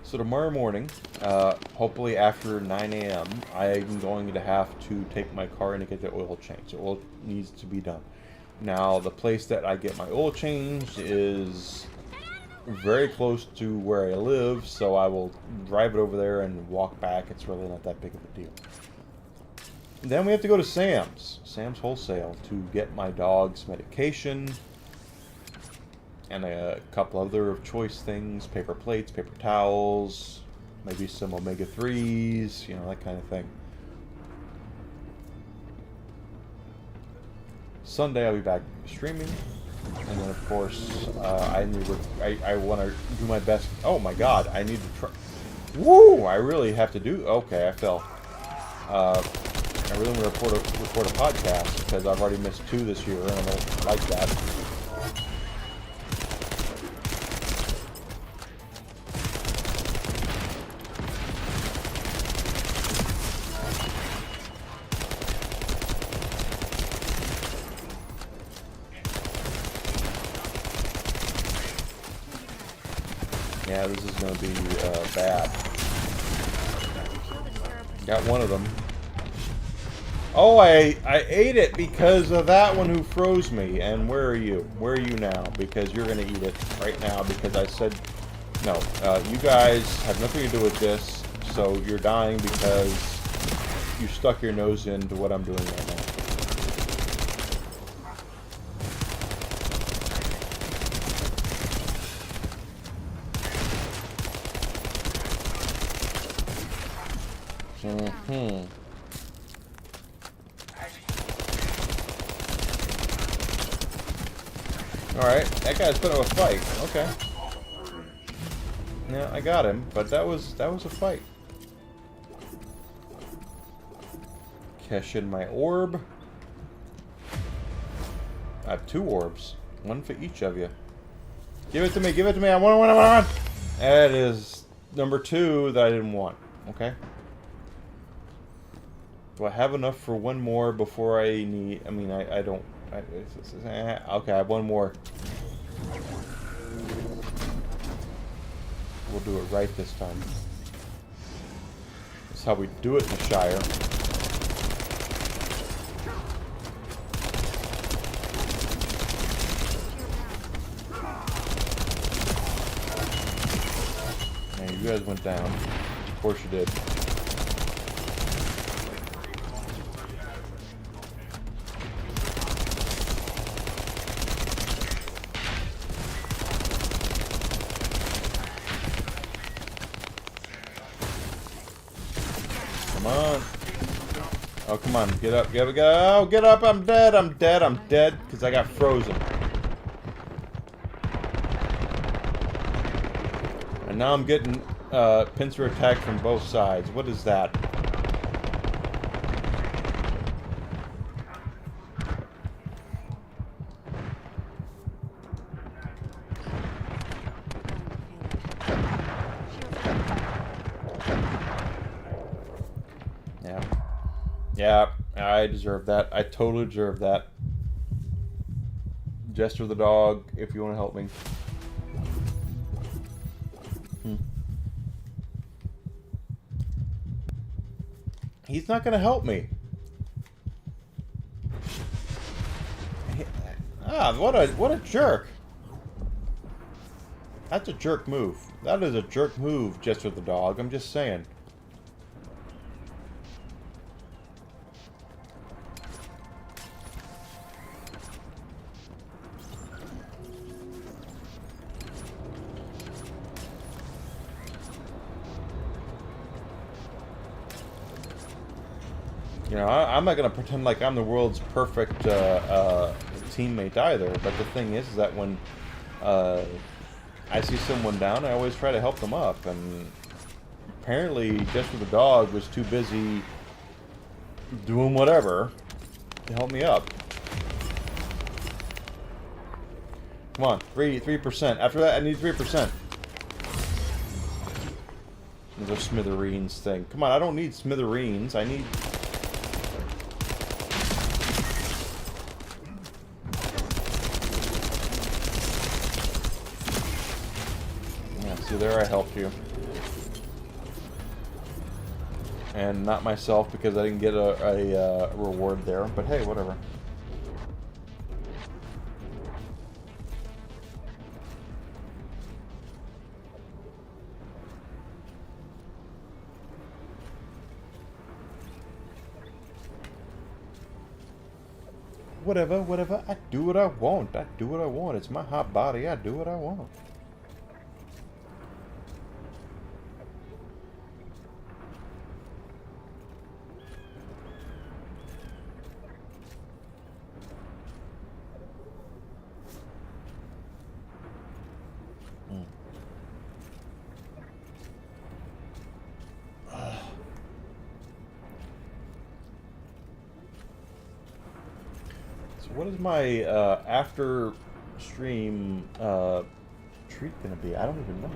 So tomorrow morning, hopefully after 9 a.m., I'm going to have to take my car in to get the oil changed. The oil needs to be done. Now, the place that I get my oil changed is very close to where I live, so I will drive it over there and walk back. It's really not that big of a deal. Then we have to go to Sam's Wholesale, to get my dog's medication and a couple other of choice things, paper plates, paper towels, maybe some omega-3s, you know, that kind of thing. Sunday I'll be back streaming, and then of course I want to do my best. Oh my God, I need to try. Woo! I really have to do. Okay, I fell. I really want to record a podcast because I've already missed 2 this year, and I don't like that. Yeah, this is gonna be bad. Got one of them. Oh, I ate it because of that one who froze me. And where are you? Where are you now? Because you're gonna eat it right now because I said no. You guys have nothing to do with this, so you're dying because you stuck your nose into what I'm doing right now. Mm-hmm. Alright, that guy's putting up a fight. Okay. Yeah, I got him, but that was a fight. Cash in my orb. I have 2 orbs. 1 for each of you. Give it to me, give it to me. I want. That is number 2 that I didn't want. Okay. Do I have enough for 1 more before I need... I mean, I don't... okay, I have 1 more. We'll do it right this time. That's how we do it in the Shire. Yeah, you guys went down. Of course you did. Come on. Oh, come on. Get up, get up, get up. Oh, get up. I'm dead. I'm dead. I'm dead because I got frozen. And now I'm getting pincer attack from both sides. What is that? Yeah. Yeah, I deserve that. I totally deserve that. Jester the dog, if you want to help me. He's not going to help me. What a jerk. That's a jerk move. That is a jerk move, Jester the dog. I'm just saying. You know, I'm not going to pretend like I'm the world's perfect teammate either, but the thing is that when I see someone down, I always try to help them up, and apparently Jester the dog was too busy doing whatever to help me up. Come on, 3%. After that, I need 3%. Another smithereens thing. Come on, I don't need smithereens. I need... See, there I helped you. And not myself because I didn't get a reward there. But hey, whatever. Whatever. I do what I want. I do what I want. It's my hot body. I do what I want. So what is my after stream treat gonna be? I don't even know.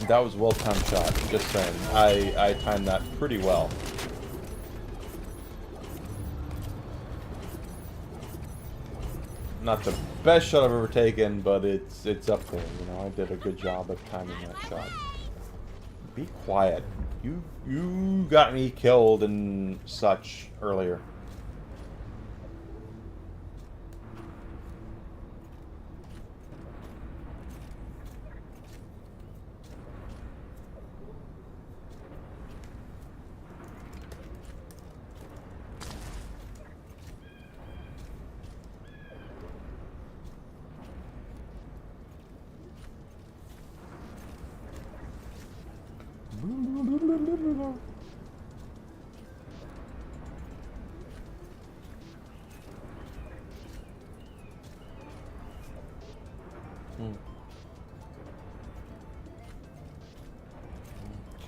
That was a well-timed shot, just saying. I timed that pretty well. Not the best shot I've ever taken, but it's up there, you know. I did a good job of timing that shot. Be quiet. You got me killed and such earlier.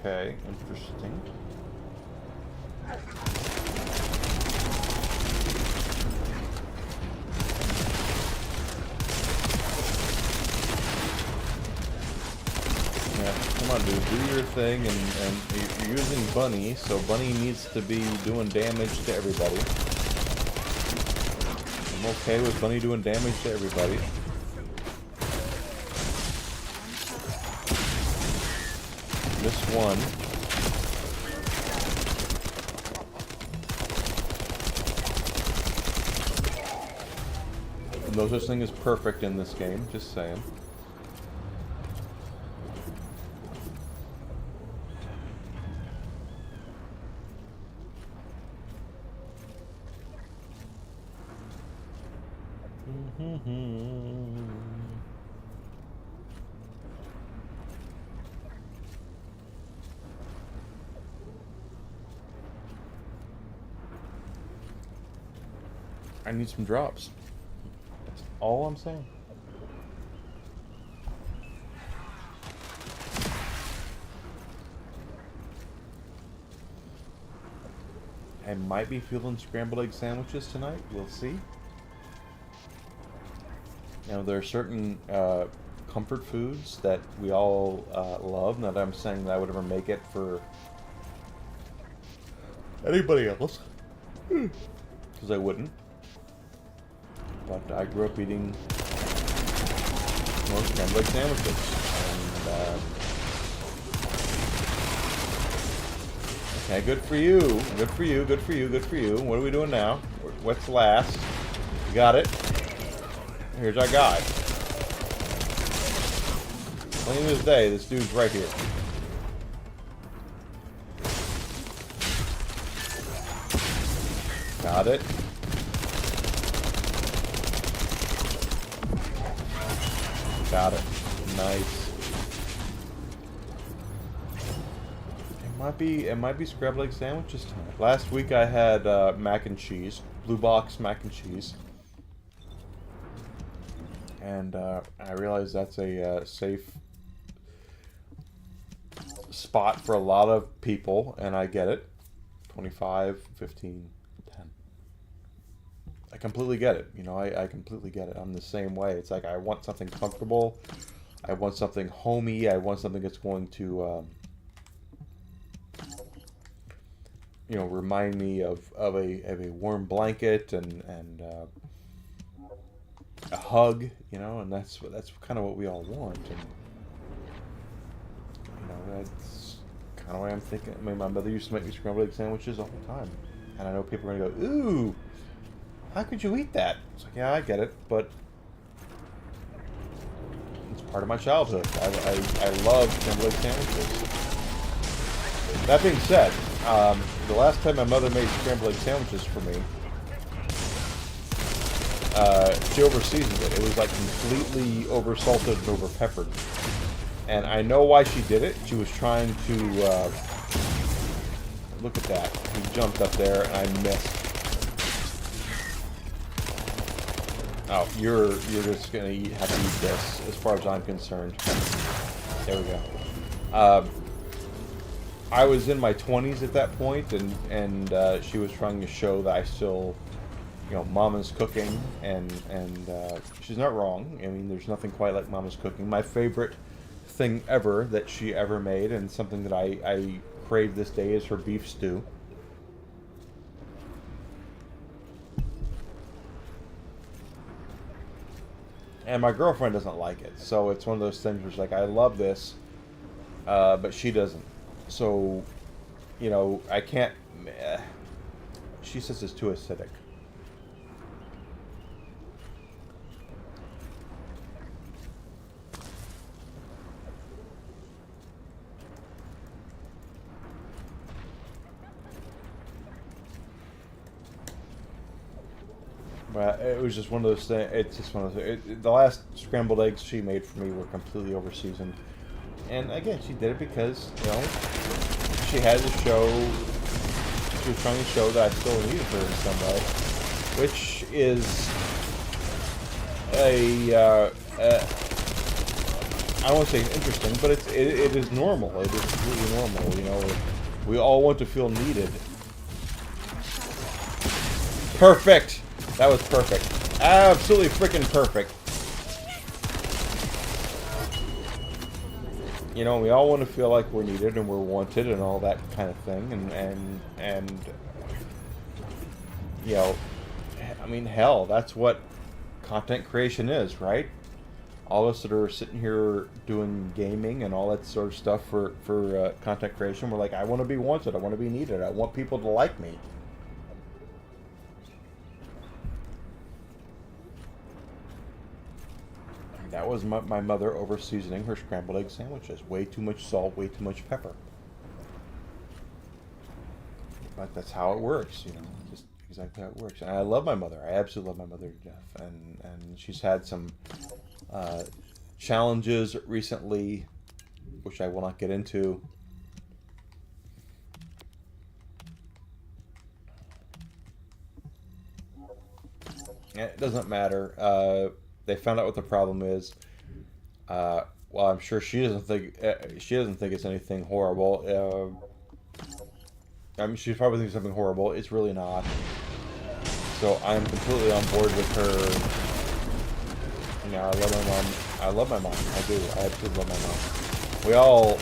Okay, interesting. Yeah, come on, dude, do your thing, and you're using Bunny, so Bunny needs to be doing damage to everybody. I'm okay with Bunny doing damage to everybody. Missed one. No such thing as perfect in this game, just saying. I need some drops. That's all I'm saying. I might be feeling scrambled egg sandwiches tonight. We'll see. You know, there are certain comfort foods that we all love. Not that I'm saying that I would ever make it for anybody else, because I wouldn't. But I grew up eating most scrambled egg sandwiches, and okay, good for you, good for you, good for you, good for you. What are we doing now? What's last? You got it. Here's our guy. Plain as day, this dude's right here. Got it. Got it. Nice. It might be scrambled egg sandwiches time. Last week I had mac and cheese, blue box mac and cheese, and I realize that's a safe spot for a lot of people, and I get it. 25, 15, 10. I completely get it. You know, I completely get it. I'm the same way. It's like I want something comfortable. I want something homey. I want something that's going to, you know, remind me of a warm blanket and a hug. You know, and that's kind of what we all want. And you know, that's kind of why I'm thinking. I mean, my mother used to make me scrambled egg sandwiches all the time, and I know people are gonna go, "Ooh, how could you eat that?" It's like, yeah, I get it, but it's part of my childhood. I love scrambled egg sandwiches. That being said, the last time my mother made scrambled egg sandwiches for me, she over-seasoned it. It was like completely over-salted and over-peppered. And I know why she did it. She was trying to, look at that. He jumped up there and I missed. Oh, you're just gonna have to eat this, as far as I'm concerned. There we go. I was in my 20s at that point, and she was trying to show that I still, you know, Mama's cooking, and she's not wrong. I mean, there's nothing quite like Mama's cooking. My favorite thing ever that she ever made, and something that I crave this day is her beef stew. And my girlfriend doesn't like it, so it's one of those things where it's like, I love this, but she doesn't. So, you know, I can't. She says it's too acidic. But it was just one of those things. It's just one of those. The last scrambled eggs she made for me were completely overseasoned, and again, she did it because, you know, she had to show. She was trying to show that I still needed her in some way, which is I don't want to say interesting, but it is normal. It is completely normal. You know, we all want to feel needed. Perfect. That was perfect. Absolutely freaking perfect. You know, we all want to feel like we're needed and we're wanted and all that kind of thing. And you know, I mean, hell, that's what content creation is, right? All of us that are sitting here doing gaming and all that sort of stuff for content creation, we're like, I want to be wanted. I want to be needed. I want people to like me. That was my mother over seasoning her scrambled egg sandwiches. Way too much salt, way too much pepper. But that's how it works, you know, just exactly how it works. And I love my mother. I absolutely love my mother to death. And she's had some challenges recently, which I will not get into. It doesn't matter. They found out what the problem is. Well, I'm sure she doesn't think it's anything horrible. I mean, she probably thinks something horrible. It's really not. So I'm completely on board with her. You know, I love my mom. I love my mom. I do. I absolutely love my mom. We all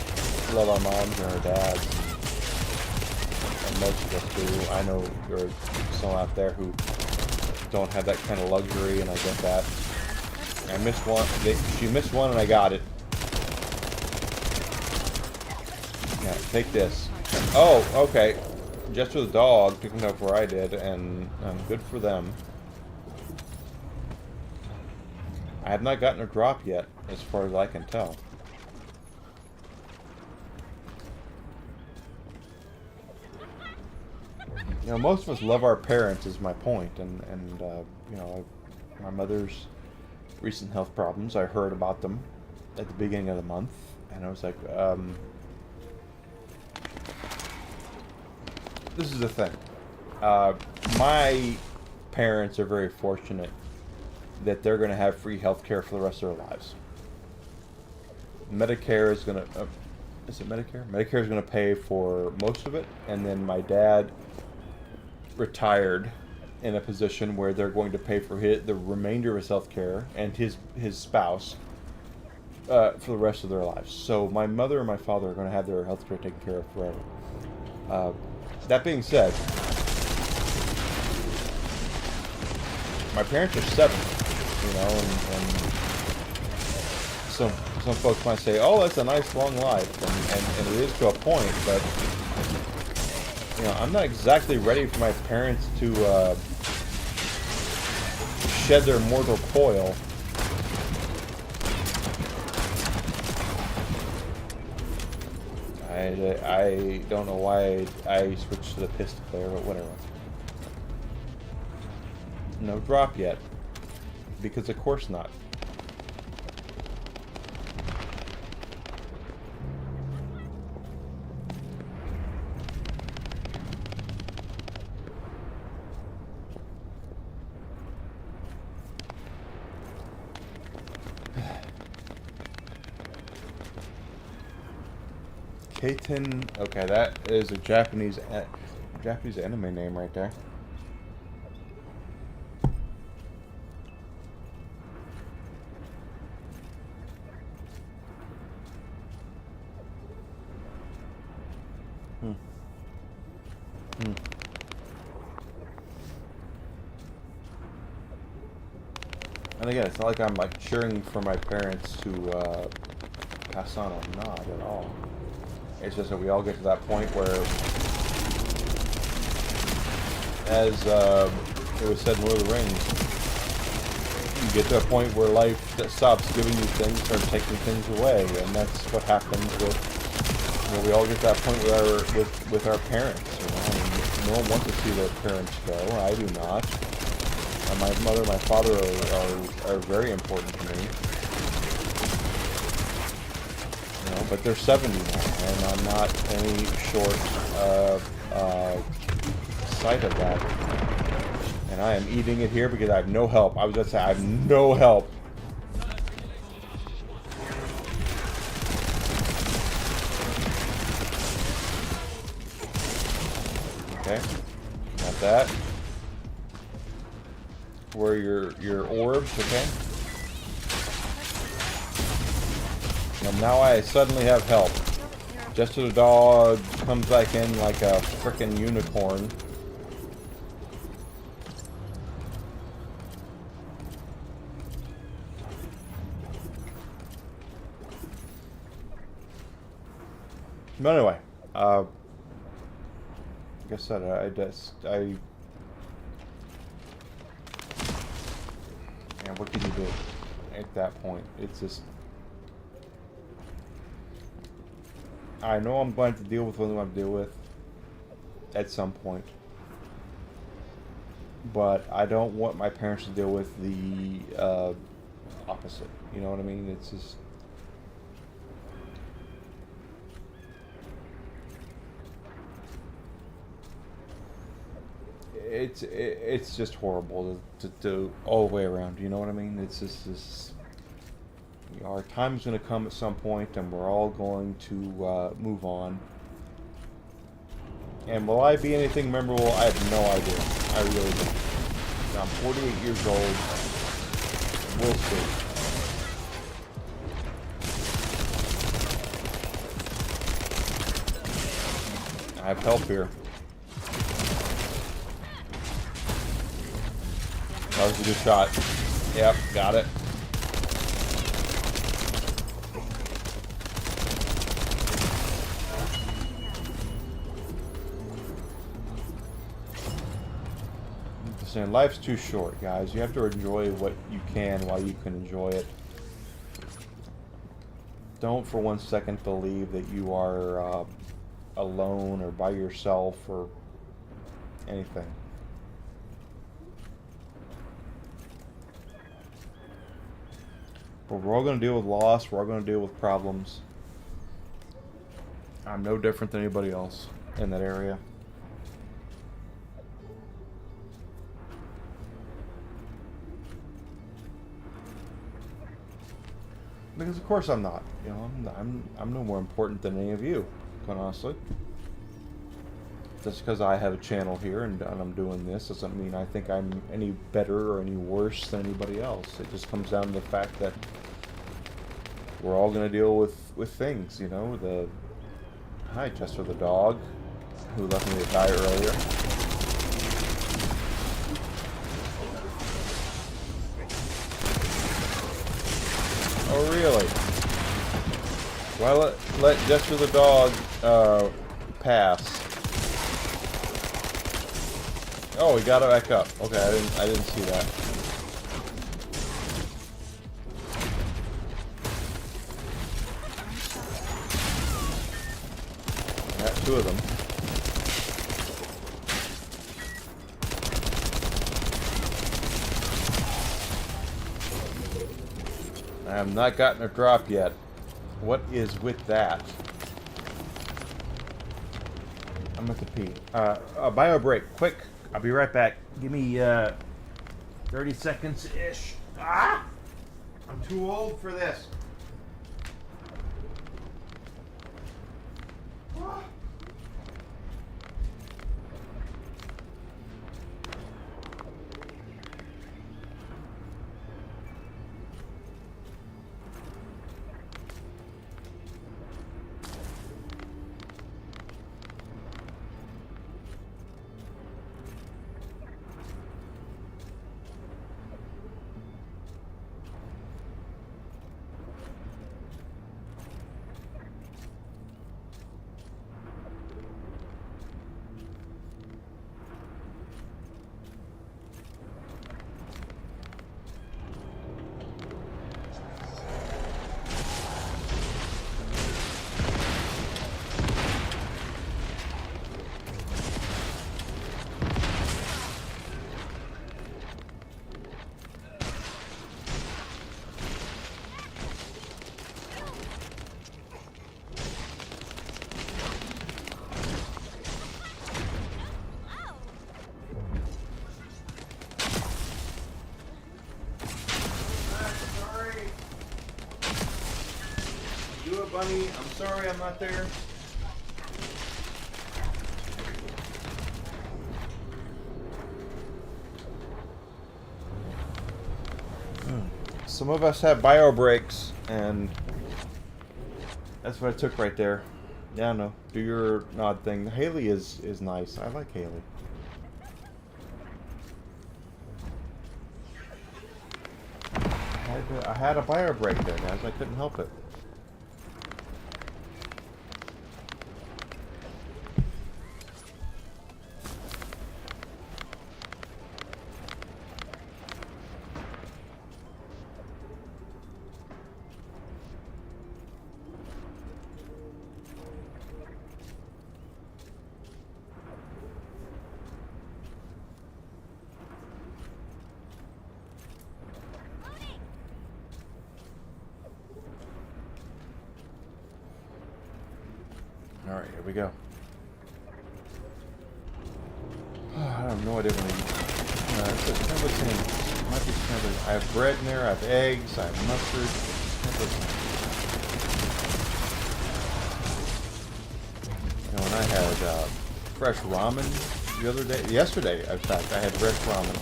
love our moms and our dads, and most of us do. I know there are some out there who don't have that kind of luxury, and I get that. I missed one. She missed one, and I got it. Yeah, take this. Oh, okay. Just for the dog, picking up where I did, and good for them. I have not gotten a drop yet, as far as I can tell. You know, most of us love our parents, is my point, and you know, my mother's recent health problems, I heard about them at the beginning of the month, and I was like, this is the thing. My parents are very fortunate that they're going to have free health care for the rest of their lives. Medicare is going to... is it Medicare? Medicare is going to pay for most of it, and then my dad retired in a position where they're going to pay for the remainder of his health care and his spouse for the rest of their lives. So my mother and my father are going to have their health care taken care of forever. That being said, my parents are 70, you know, and some folks might say, oh, that's a nice long life, and it is to a point, but you know, I'm not exactly ready for my parents to shed their mortal coil. I don't know why I switched to the pistol player, but whatever. No drop yet. Because of course not. Keiten, okay, that is a Japanese anime name right there. Hmm. Hmm. And again, it's not like I'm like cheering for my parents to pass on. I'm not at all. It's just that we all get to that point where, as it was said in Lord of the Rings, you get to a point where life stops giving you things, starts taking things away, and that's what happens with. You know, we all get to that point with our parents. You know, I mean, no one wants to see their parents go. I do not. And my mother and my father are very important to me. You know, but they're 70 now, and I'm not any short sight of that. And I am eating it here because I have no help. I was going to say, I have no help. Okay, got that. Where your orbs, okay? And now I suddenly have help. Just as the dog comes back in like a frickin' unicorn. But anyway, like I said, yeah, what can you do at that point? It's just, I know I'm going to deal with what I'm going to deal with at some point, but I don't want my parents to deal with the opposite. You know what I mean? It's just. It's just horrible to all the way around. You know what I mean? It's just this. You know, our time's going to come at some point, and we're all going to move on. And will I be anything memorable? I have no idea. I really don't. I'm 48 years old. We'll see. I have help here. That was a good shot. Yep, got it. I'm just saying, life's too short, guys. You have to enjoy what you can while you can enjoy it. Don't for 1 second believe that you are alone or by yourself or anything. But we're all going to deal with loss. We're all going to deal with problems. I'm no different than anybody else in that area. Because of course I'm not. You know, I'm no more important than any of you, quite honestly. Just because I have a channel here and I'm doing this doesn't mean I think I'm any better or any worse than anybody else. It just comes down to the fact that we're all going to deal with things, you know. Hi, Chester the dog, who left me to die earlier. Oh, really? Well, let Chester the dog pass. Oh, he got it back up. Okay, I didn't see that. Got two of them. I have not gotten a drop yet. What is with that? I'm at the pee. A bio break, quick. I'll be right back. Give me 30 seconds-ish. Ah! I'm too old for this. Ah. Bunny. I'm sorry I'm not there. Some of us have bio breaks, and that's what I took right there. Yeah, no. Do your nod thing. Haley is nice. I like Haley. I had a bio break there, guys. I couldn't help it. Alright, here we go. I have no idea what it's kind of the same. It might be kind of, I have bread in there, I have eggs, I have mustard. You know, when I had fresh ramen the other day, yesterday, in fact, I had fresh ramen.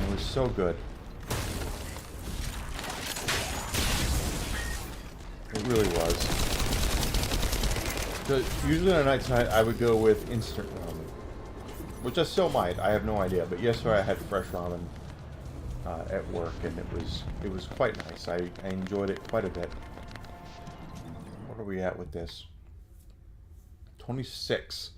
It was so good. It really was. So usually on a night tonight, I would go with instant ramen, which I still might. I have no idea. But yesterday I had fresh ramen at work, and it was quite nice. I enjoyed it quite a bit. What are we at with this? 26,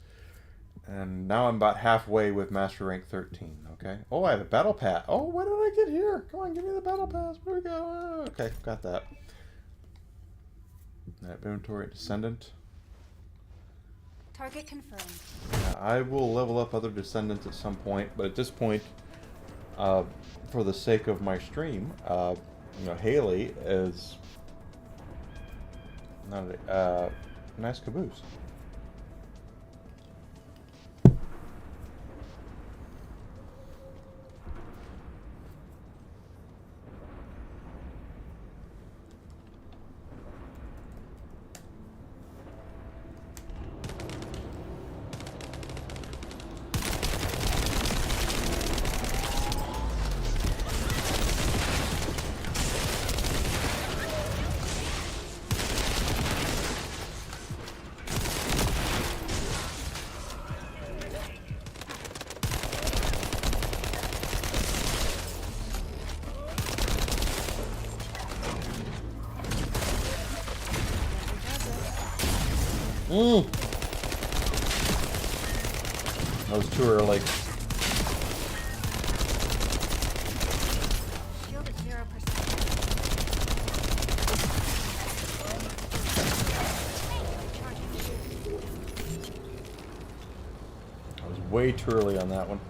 and now I'm about halfway with Master Rank 13. Okay. Oh, I have a battle pass. Oh, what did I get here? Come on, give me the battle pass. Where we go? Oh, okay, got that. Inventory Descendant. Target confirmed. I will level up other Descendants at some point, but at this point, for the sake of my stream, you know, Haley is not a nice caboose. That was too early. Shield at 0%. I was way too early on that one.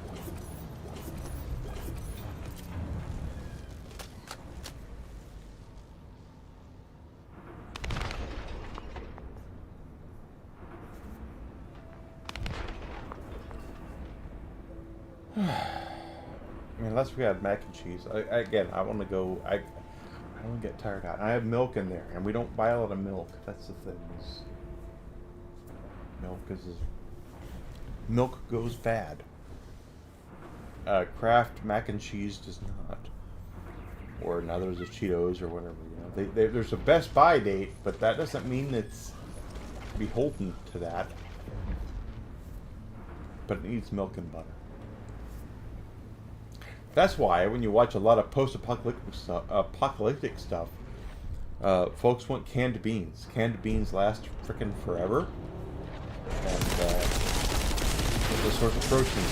I mean, unless we had mac and cheese. Again, I want to go. I don't want to get tired out. I have milk in there, and we don't buy a lot of milk. That's the thing. Milk goes bad. Kraft mac and cheese does not. Or now there's the Cheetos or whatever. You know, there's a Best Buy date, but that doesn't mean it's beholden to that. But it needs milk and butter. That's why when you watch a lot of post-apocalyptic stuff, folks want canned beans. Canned beans last frickin' forever, and it's a source of protein.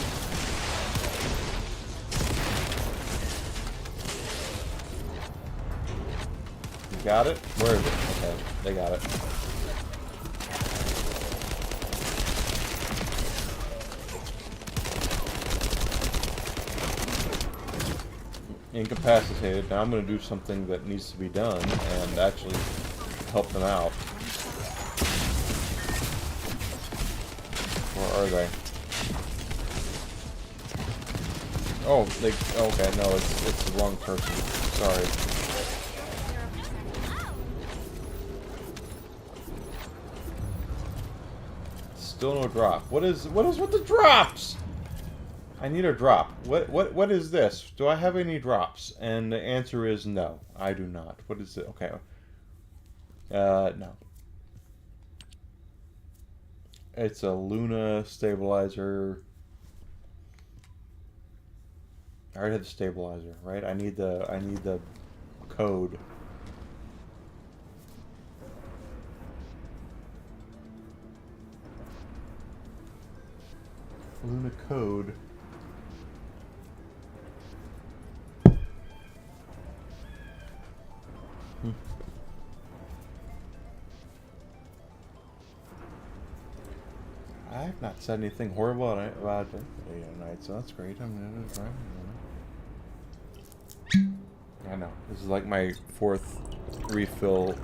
You got it? Where is it? Okay, they got it. Incapacitated. Now I'm going to do something that needs to be done and actually help them out. Where are they? Oh, okay, no, it's the wrong person. Sorry. Still no drop. What is with the drops? I need a drop. What is this? Do I have any drops? And the answer is no. I do not. What is it? Okay. No. It's a Luna stabilizer. I already have the stabilizer, right? I need the code. Luna code. I've not said anything horrible about it tonight, so that's great. I know. This is like my fourth refill,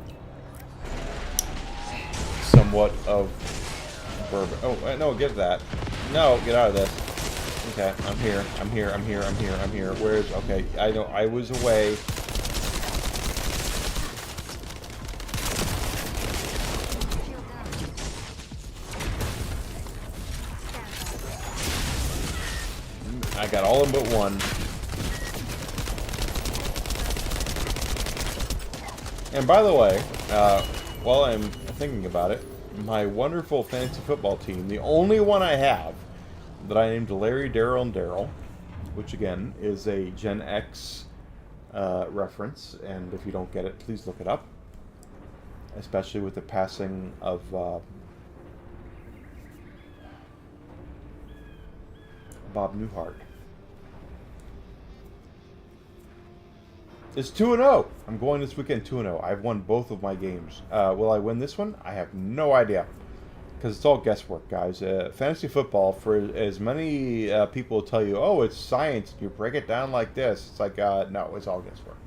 somewhat of bourbon. Oh, no, get that. No, get out of this. Okay, I'm here. Where's... Okay, I know, I was away. I got all in but one. And by the way, while I'm thinking about it, my wonderful fantasy football team, the only one I have that I named Larry, Daryl, and Daryl, which again is a Gen X reference, and if you don't get it, please look it up. Especially with the passing of Bob Newhart. It's 2-0. I'm going this weekend 2-0. I've won both of my games. Will I win this one? I have no idea. Because it's all guesswork, guys. Fantasy football, for as many people tell you, oh, it's science, you break it down like this. It's like, no, it's all guesswork.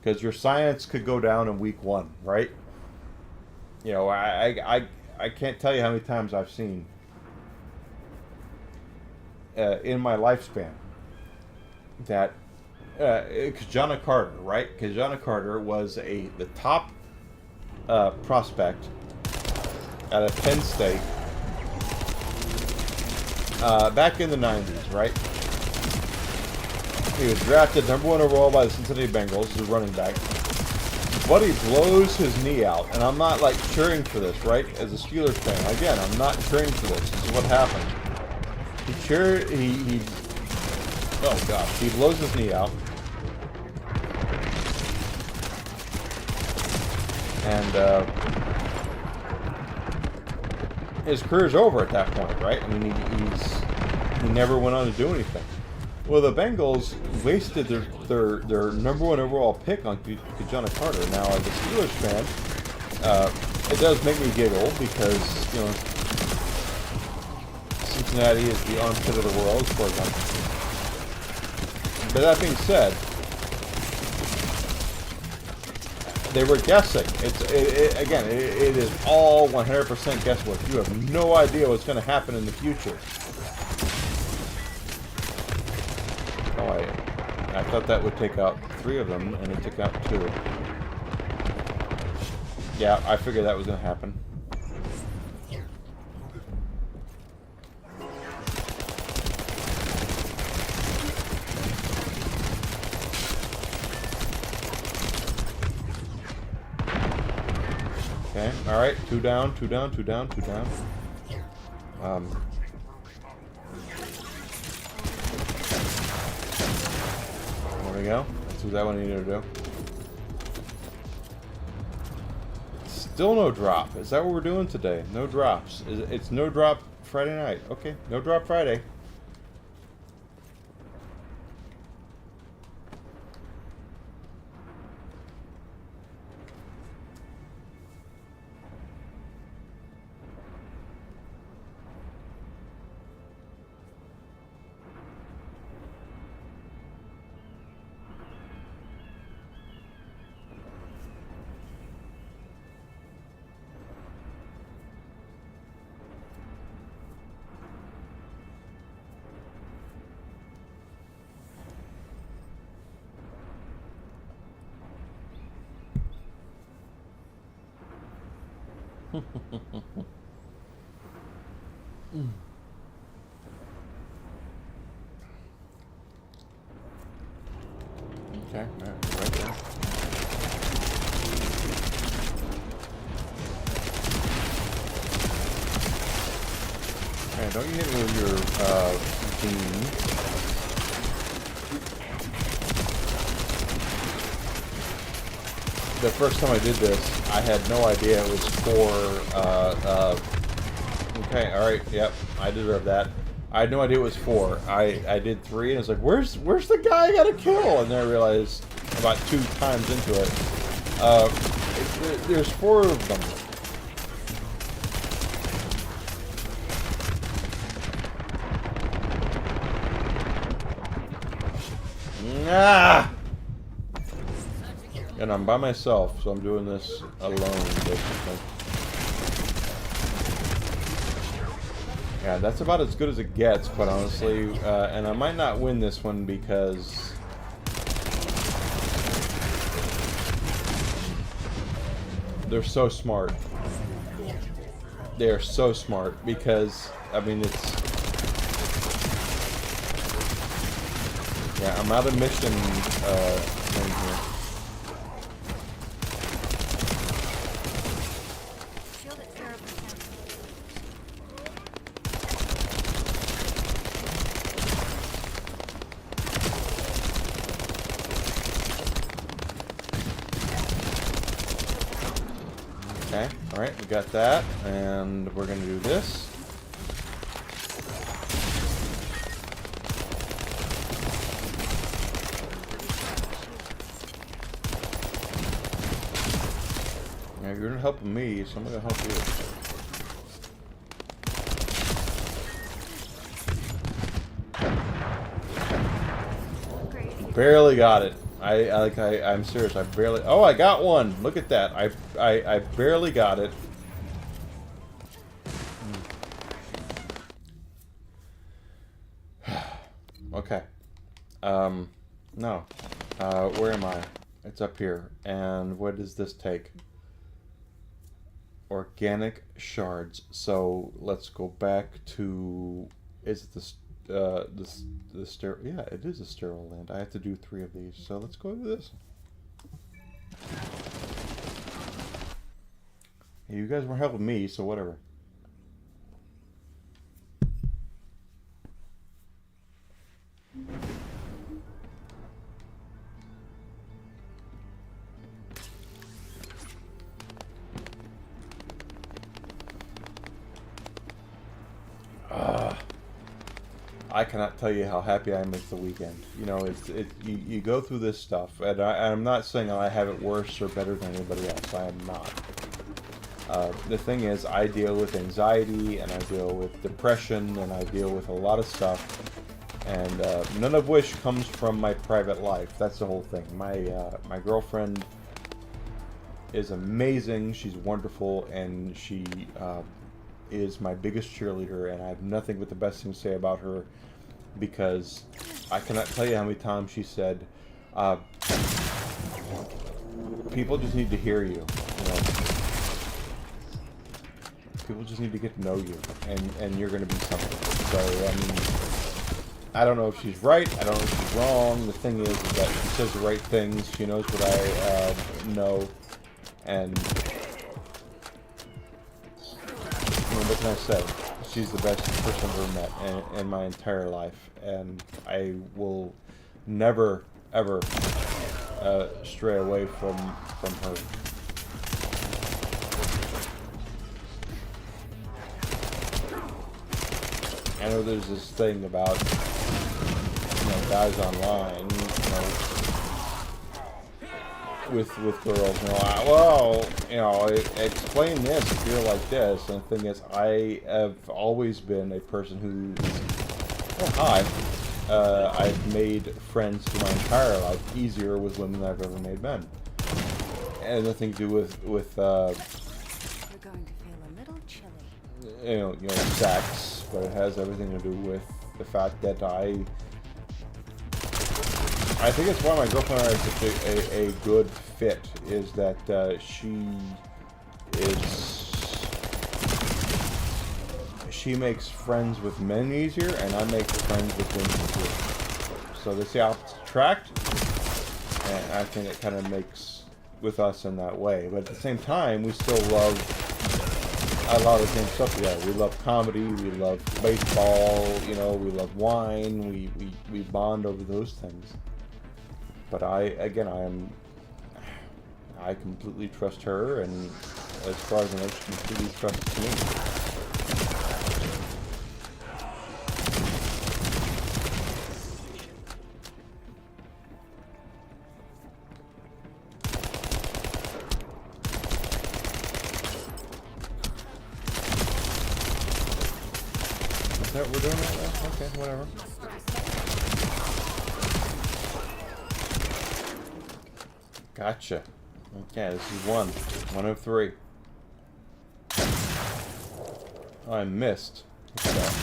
Because your science could go down in week 1, right? You know, I can't tell you how many times I've seen in my lifespan that Kajana Carter, right? Kajana Carter was the top prospect out of Penn State back in the 90s, right? He was drafted #1 overall by the Cincinnati Bengals as a running back. But he blows his knee out, and I'm not like cheering for this, right? As a Steelers fan, again, I'm not cheering for this. This is what happened. Oh gosh, he blows his knee out. And his career's over at that point, right? I mean, he never went on to do anything. Well, the Bengals wasted their #1 overall pick on Kajana Carter. Now, as a Steelers fan, it does make me giggle because, you know, Cincinnati is the armpit of the world as far as I'm concerned. But that being said, they were guessing. Again, it is all 100% guesswork. You have no idea what's going to happen in the future. Oh, I thought that would take out 3 of them, and it took out 2. Yeah, I figured that was going to happen. Okay, alright, 2 down, 2 down, 2 down, 2 down. There we go. That's what that one needed to do. Still no drop. Is that what we're doing today? No drops. It's no drop Friday night. Okay, no drop Friday. Okay, right there. Okay, don't you hit me with your beam. The first time I did this, I had no idea it was for, okay, alright, yep, I deserve that. I had no idea it was 4. I did 3, and I was like, where's the guy I gotta kill? And then I realized, about 2 times into it, there's 4 of them. Ah! And I'm by myself, so I'm doing this alone, basically. Yeah, that's about as good as it gets, quite honestly. And I might not win this one because... they're so smart. They are so smart because, I mean, it's... yeah, I'm out of mission thing here. Okay, alright, we got that, and we're gonna do this. Now, you're not helping me, so I'm gonna help you. Barely got it. I'm serious. I barely. Oh, I got one. Look at that. I barely got it. Okay. No. Where am I? It's up here. And what does this take? Organic shards. So let's go back to. Is it the sterile? Yeah, it is a sterile land. I have to do 3 of these, so let's go to this. You guys were helping me, so whatever. I cannot tell you how happy I am it's the weekend. You know, you go through this stuff, and I'm not saying I have it worse or better than anybody else. I am not. The thing is, I deal with anxiety, and I deal with depression, and I deal with a lot of stuff, and none of which comes from my private life. That's the whole thing. My girlfriend is amazing. She's wonderful, and she is my biggest cheerleader, and I have nothing but the best thing to say about her, because I cannot tell you how many times she said, people just need to hear you, you know? People just need to get to know you, and you're going to be something. So, I mean, I don't know if she's right, I don't know if she's wrong. The thing is that she says the right things, she knows what I know, and what can I say? She's the best person I've ever met in my entire life, and I will never, ever stray away from her. I know there's this thing about, you know, guys online, you know, with girls, you know, well, you know, explain this if you're like this. And the thing is, I have always been a person who, I've made friends through my entire life easier with women than I've ever made men. And nothing to do with You're going to feel a little chilly. you know, sex, but it has everything to do with the fact that I think it's why my girlfriend and I are such a good fit, is that she makes friends with men easier, and I make friends with women easier. So they say opposites attract, and I think it kind of makes with us in that way. But at the same time, we still love a lot of the same stuff together. We love comedy, we love baseball, you know, we love wine, we bond over those things. But I completely trust her, and as far as I know, she completely trusts me. Is that what we're doing right now? Okay, whatever. Gotcha. Okay, this is one of three. Oh, I missed. Look at that.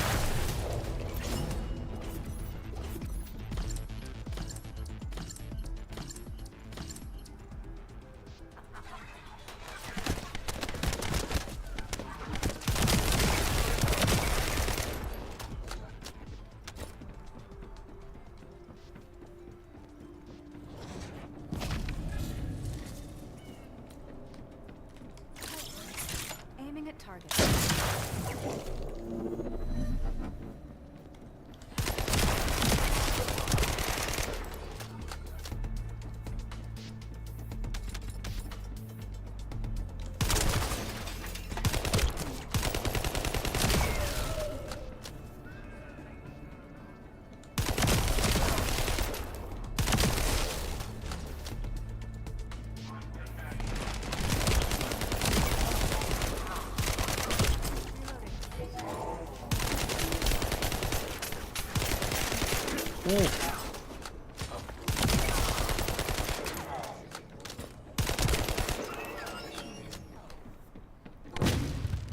Aiming at target.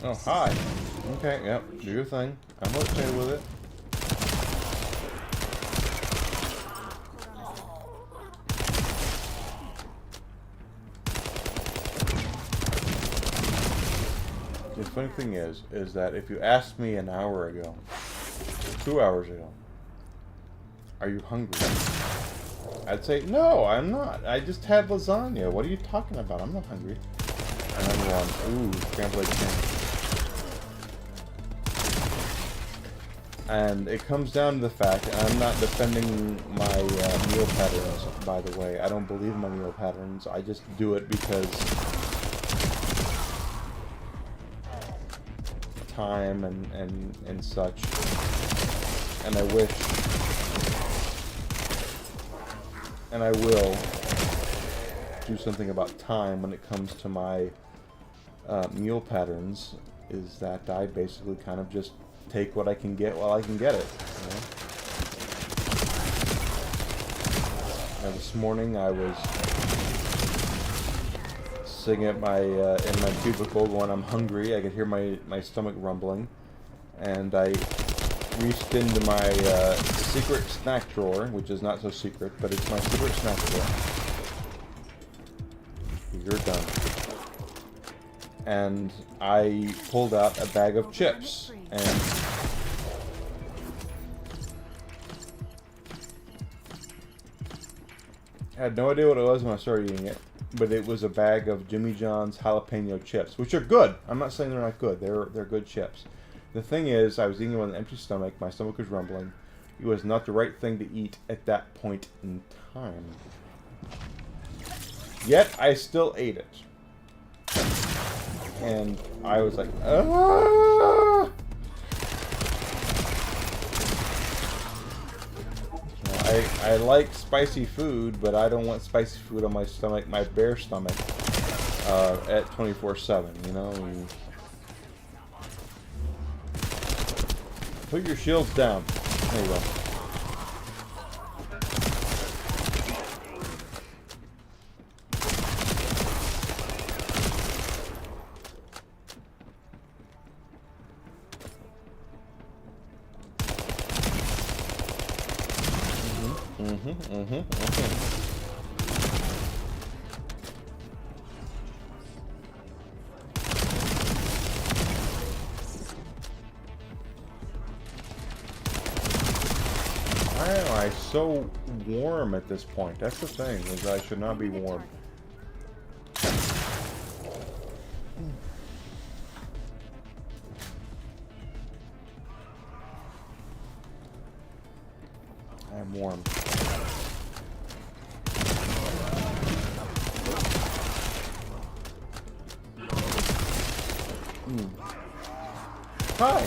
Oh, hi. Okay, yep, do your thing. I'm okay with it. The funny thing is that if you asked me an hour ago, 2 hours ago, are you hungry? I'd say, no, I'm not. I just had lasagna. What are you talking about? I'm not hungry. And I'm going, ooh, scrambled egg sandwich. And it comes down to the fact, and I'm not defending my meal patterns, by the way. I don't believe in my meal patterns. I just do it because time and such. And I wish, and I will do something about time when it comes to my meal patterns, is that I basically kind of just take what I can get while I can get it. You know? Now, this morning I was sitting at my in my cubicle going, I'm hungry. I could hear my stomach rumbling, and I reached into my secret snack drawer, which is not so secret, but it's my secret snack drawer. You're done. And I pulled out a bag of chips, and I had no idea what it was when I started eating it, but it was a bag of Jimmy John's jalapeno chips, which are good. I'm not saying they're not good. They're good chips. The thing is, I was eating it with an empty stomach. My stomach was rumbling. It was not the right thing to eat at that point in time. Yet, I still ate it. And I was like, ah! I like spicy food, but I don't want spicy food on my stomach, my bare stomach, at 24/7, you know? And put your shields down. There you go. Why am I so warm at this point? That's the thing, is I should not be warm. I am warm. Hi!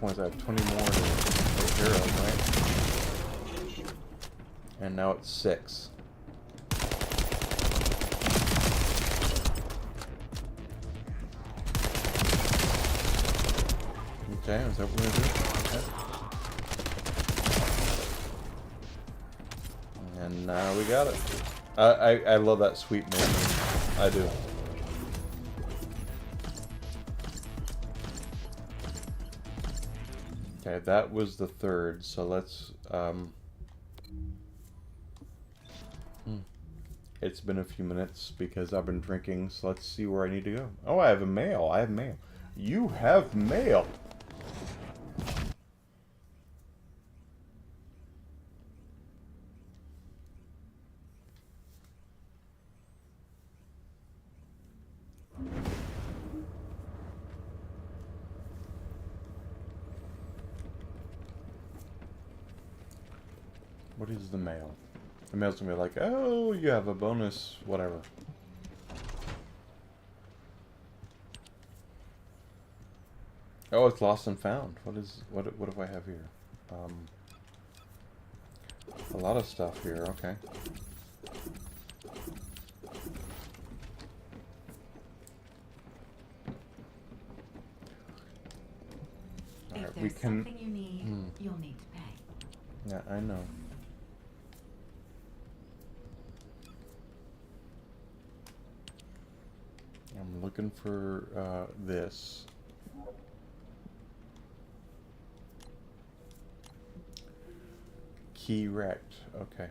Ones I have 20 more to take care of, right? And now it's 6. Okay, is that what we're gonna do? Okay. And now we got it. I love that sweep movement. I do. Okay, that was the third, so let's, It's been a few minutes because I've been drinking, so let's see where I need to go. Oh, I have a mail. I have mail. You have mail! What is the mail? The mail's gonna be like, oh, you have a bonus, whatever. Oh, it's lost and found. What do I have here? A lot of stuff here, okay. If there's something you need, you'll need to pay. Yeah, I know. I'm looking for this. Key wrecked. Okay.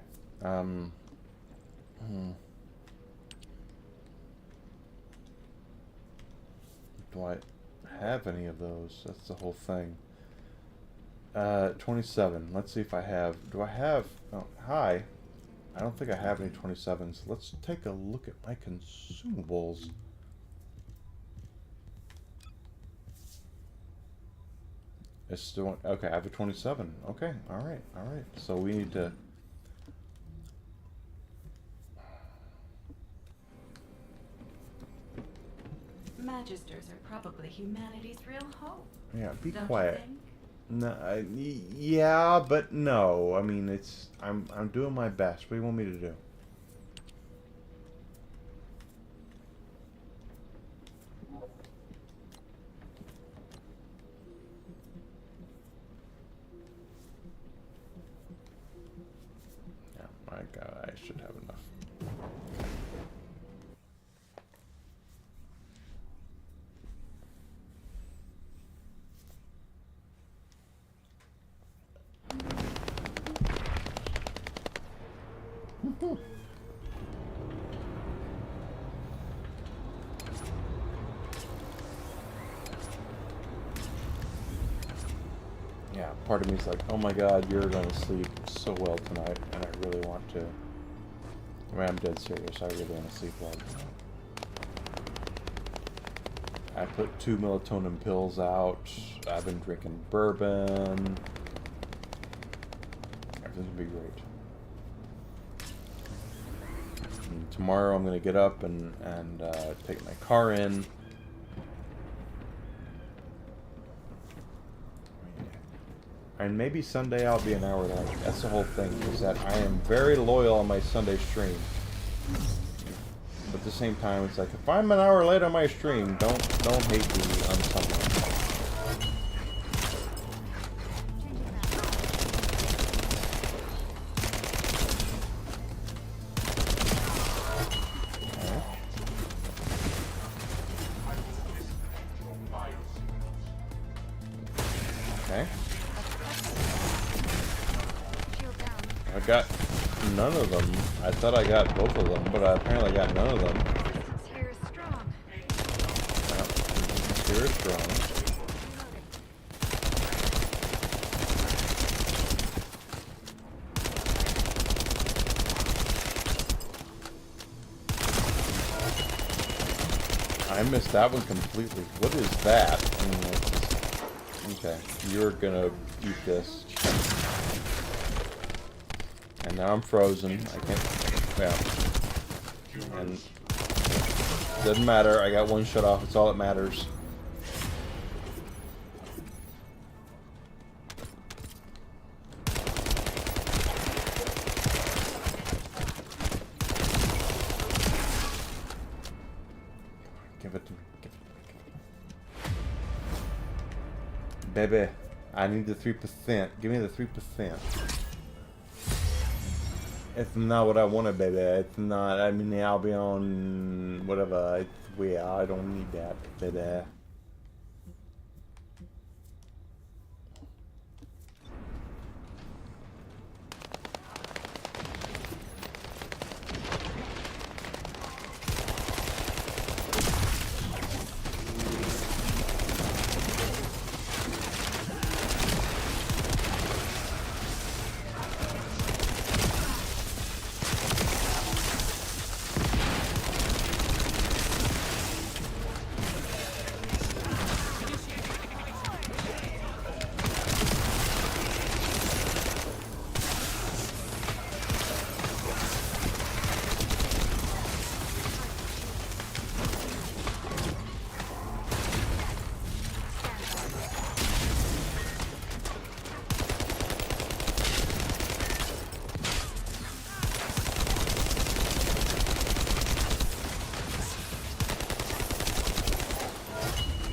Do I have any of those? That's the whole thing. 27. Let's see if I have. Do I have? Oh, hi. I don't think I have any 27s. Let's take a look at my consumables. It's still okay. I have a 27. Okay, all right. So we need to. Magisters are probably humanity's real hope. Yeah, be Don't quiet. you think? No, yeah, but no. I mean, it's. I'm doing my best. What do you want me to do? My God, I should have enough. Yeah, part of me is like, oh my God, you're going to sleep so well tonight, and I really want to. I mean, I'm dead serious. I really want to sleep well tonight. I put 2 melatonin pills out. I've been drinking bourbon. Everything's gonna be great. And tomorrow I'm gonna get up and take my car in. And maybe Sunday I'll be an hour late. That's the whole thing, is that I am very loyal on my Sunday stream. But at the same time, it's like, if I'm an hour late on my stream, don't hate me on someone. Okay. Shield down. I got none of them. I thought I got both of them, but I apparently got none of them. Resistance here is strong. Well, here is strong. I missed that one completely. What is that? I mean, okay, you're gonna eat this. And now I'm frozen. I can't. Yeah. And doesn't matter. I got one shut off. It's all that matters. Give it to me. Give it to me. Baby, I need the 3%. Give me the 3%. It's not what I wanted, baby. It's not. I mean, I'll be on whatever. It's weird. I don't need that, baby.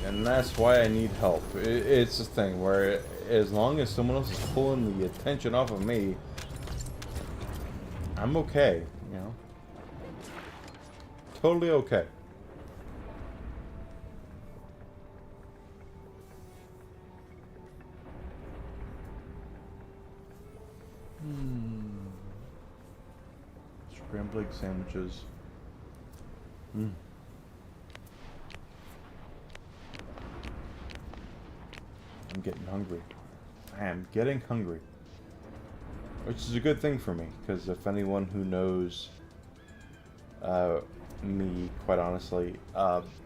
And that's why I need help. It's a thing where as long as someone else is pulling the attention off of me, I'm okay, you know? Totally okay. Scrambled egg sandwiches. I'm getting hungry. I am getting hungry. Which is a good thing for me, because if anyone who knows me, quite honestly,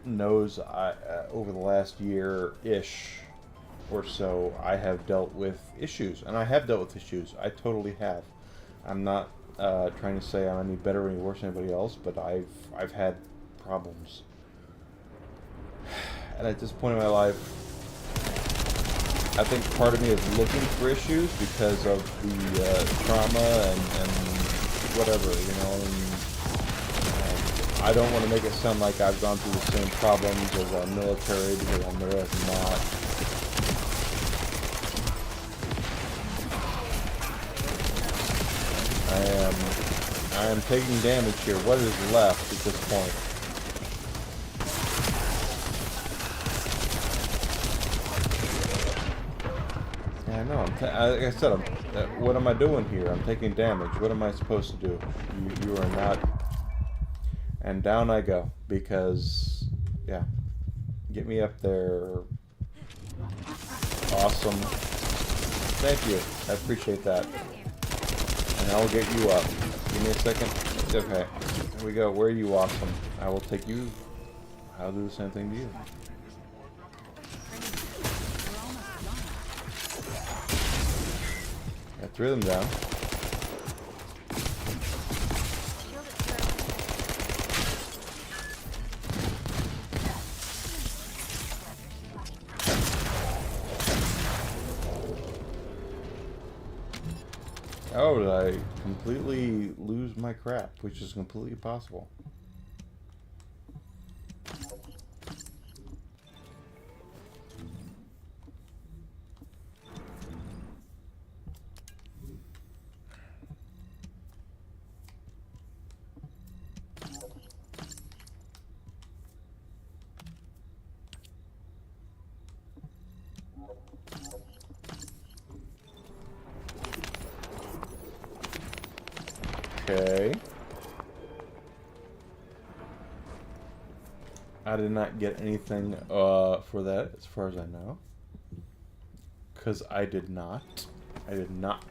knows over the last year-ish or so, I have dealt with issues. And I have dealt with issues. I totally have. I'm not trying to say I'm any better or any worse than anybody else, but I've had problems. And at this point in my life, I think part of me is looking for issues because of the trauma and whatever, you know. And I don't want to make it sound like I've gone through the same problems as our military, because our military has not. I am taking damage here. What is left at this point? I know. Like I said, what am I doing here? I'm taking damage. What am I supposed to do? You are not. And down I go because, yeah, get me up there. Awesome. Thank you. I appreciate that. And I will get you up. Give me a second. Okay. Here we go. Where are you? Awesome. I will take you. I'll do the same thing to you. Got 3 of them down. Oh, did I completely lose my crap, which is completely possible. Okay. I did not get anything for that, as far as I know. Because I did not. I did not.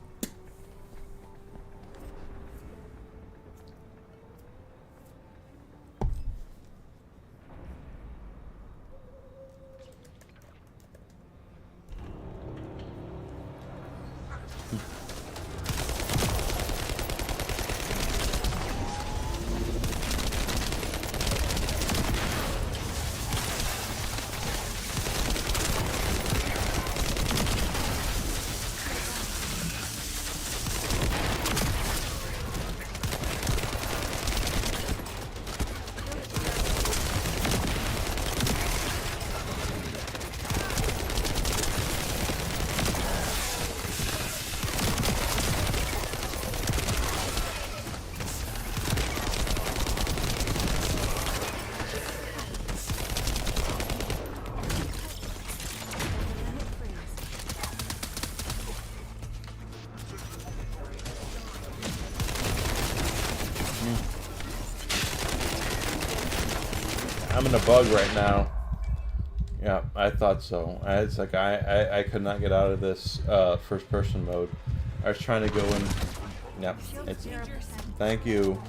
I'm in a bug right now. Yeah, I thought so. It's like I could not get out of this first person mode. I was trying to go in. Yep. It's. Thank you.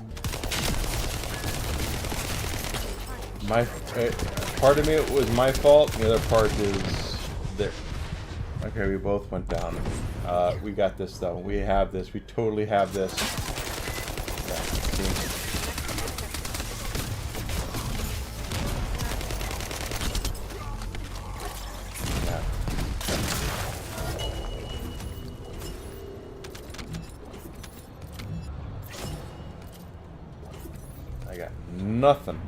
My part of me it was my fault. The other part is there. Okay, we both went down. We got this though. We have this. We totally have this. Yeah. See? I got nothing.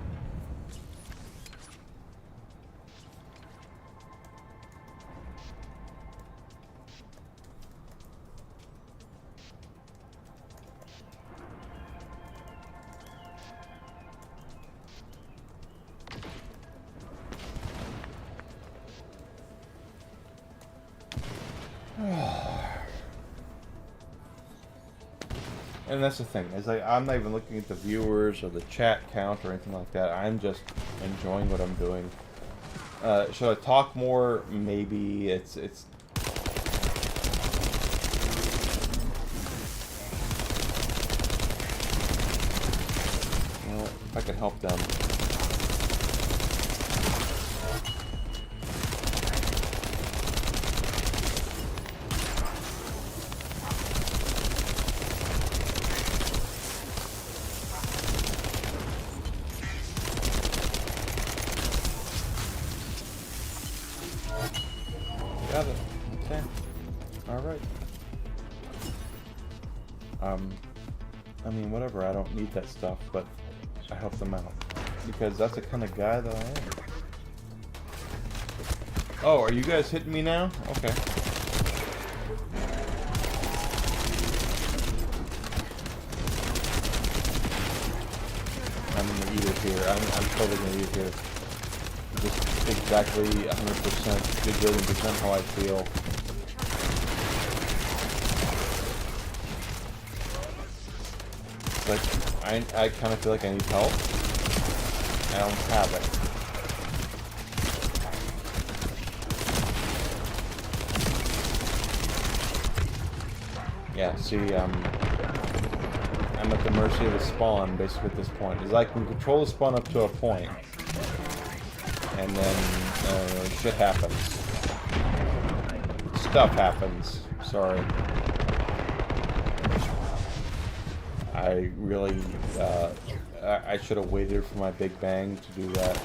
And that's the thing, is like I'm not even looking at the viewers or the chat count or anything like that. I'm just enjoying what I'm doing. Should I talk more? Maybe. It's you know, if I could help them. Got it. Okay. Alright. I mean, whatever, I don't need that stuff, but I help them out. Because that's the kind of guy that I am. Oh, are you guys hitting me now? Okay. I'm gonna eat it here. I'm totally gonna eat it here. Just exactly 100%, gajillion% how I feel. It's like, I kind of feel like I need help. I don't have it. Yeah, see, I'm at the mercy of the spawn, basically, at this point. Is I can control the spawn up to a point. And then, shit happens. Stuff happens. Sorry. I really, I should have waited for my big bang to do that.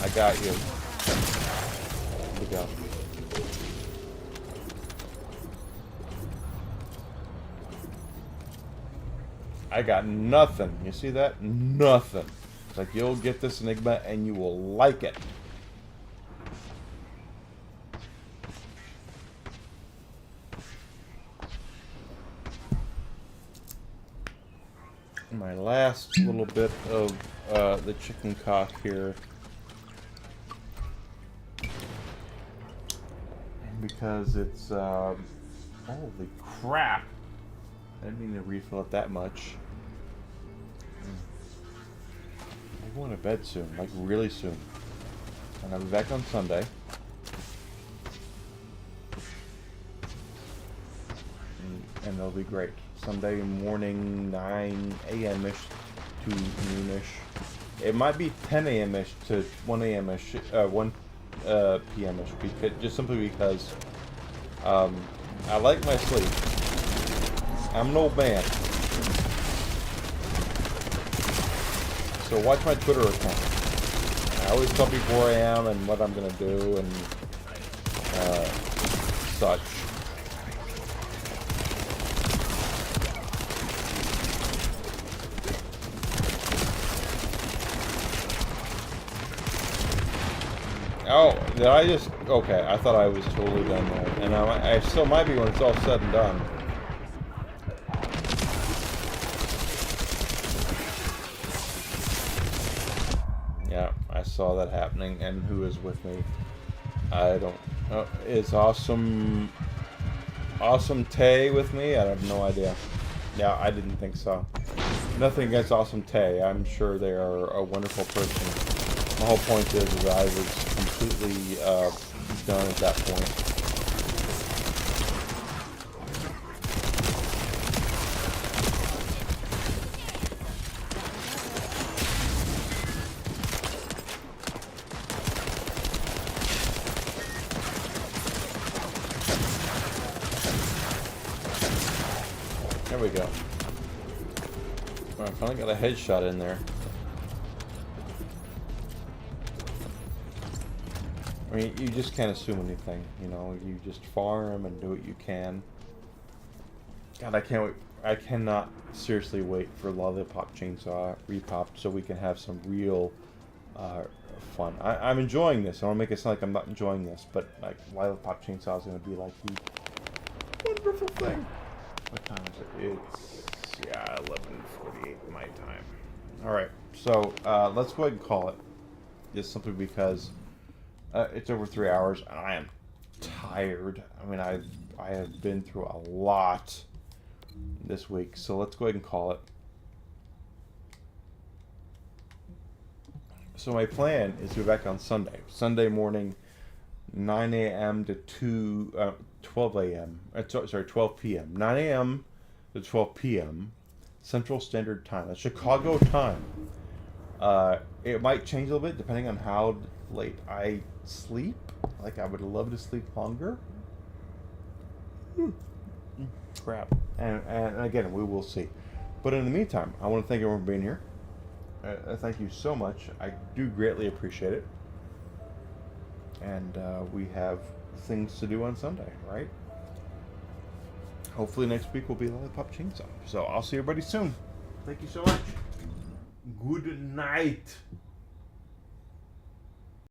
I got you. Here we go. I got nothing. You see that? Nothing. It's like you'll get this Enigma and you will like it. my last little bit of the chicken cock here. Because it's, holy crap. I didn't mean to refill it that much. I'm going to bed soon, like really soon. And I'll be back on Sunday. And it'll be great. Sunday morning, 9 a.m.-ish to noonish. It might be 10 a.m.-ish to 1 a.m.-ish, 1 p.m.-ish, just simply because I like my sleep. I'm an old man. So watch my Twitter account. I always tell people where I am and what I'm going to do and such. Oh, did I just... Okay, I thought I was totally done there. And I still might be when it's all said and done. Yeah, I saw that happening. And who is with me? I don't... is Awesome Tay with me? I have no idea. Yeah, I didn't think so. Nothing against Awesome Tay. I'm sure they are a wonderful person. The whole point is that I was completely done at that point. There we go. Well, I finally got a headshot in there. I mean, you just can't assume anything, you know. You just farm and do what you can. God, I can't wait. I cannot seriously wait for Lollipop Chainsaw repop so we can have some real fun. I'm enjoying this. I don't want to make it sound like I'm not enjoying this, but like Lollipop Chainsaw is going to be like the wonderful thing. What time is it? It's 11:48 my time. All right, so let's go ahead and call it. Just simply because. It's over 3 hours, and I am tired. I mean, I have been through a lot this week, so let's go ahead and call it. So my plan is to be back on Sunday. Sunday morning, 9 a.m. to 12 a.m. Sorry, 12 p.m. 9 a.m. to 12 p.m. Central Standard Time. That's Chicago time. It might change a little bit depending on how late I sleep. Like, I would love to sleep longer. Crap. And again, we will see. But in the meantime, I want to thank everyone for being here. Thank you so much. I do greatly appreciate it. And we have things to do on Sunday, right? Hopefully next week will be Lollipop Chainsaw. So I'll see everybody soon. Thank you so much. Good night.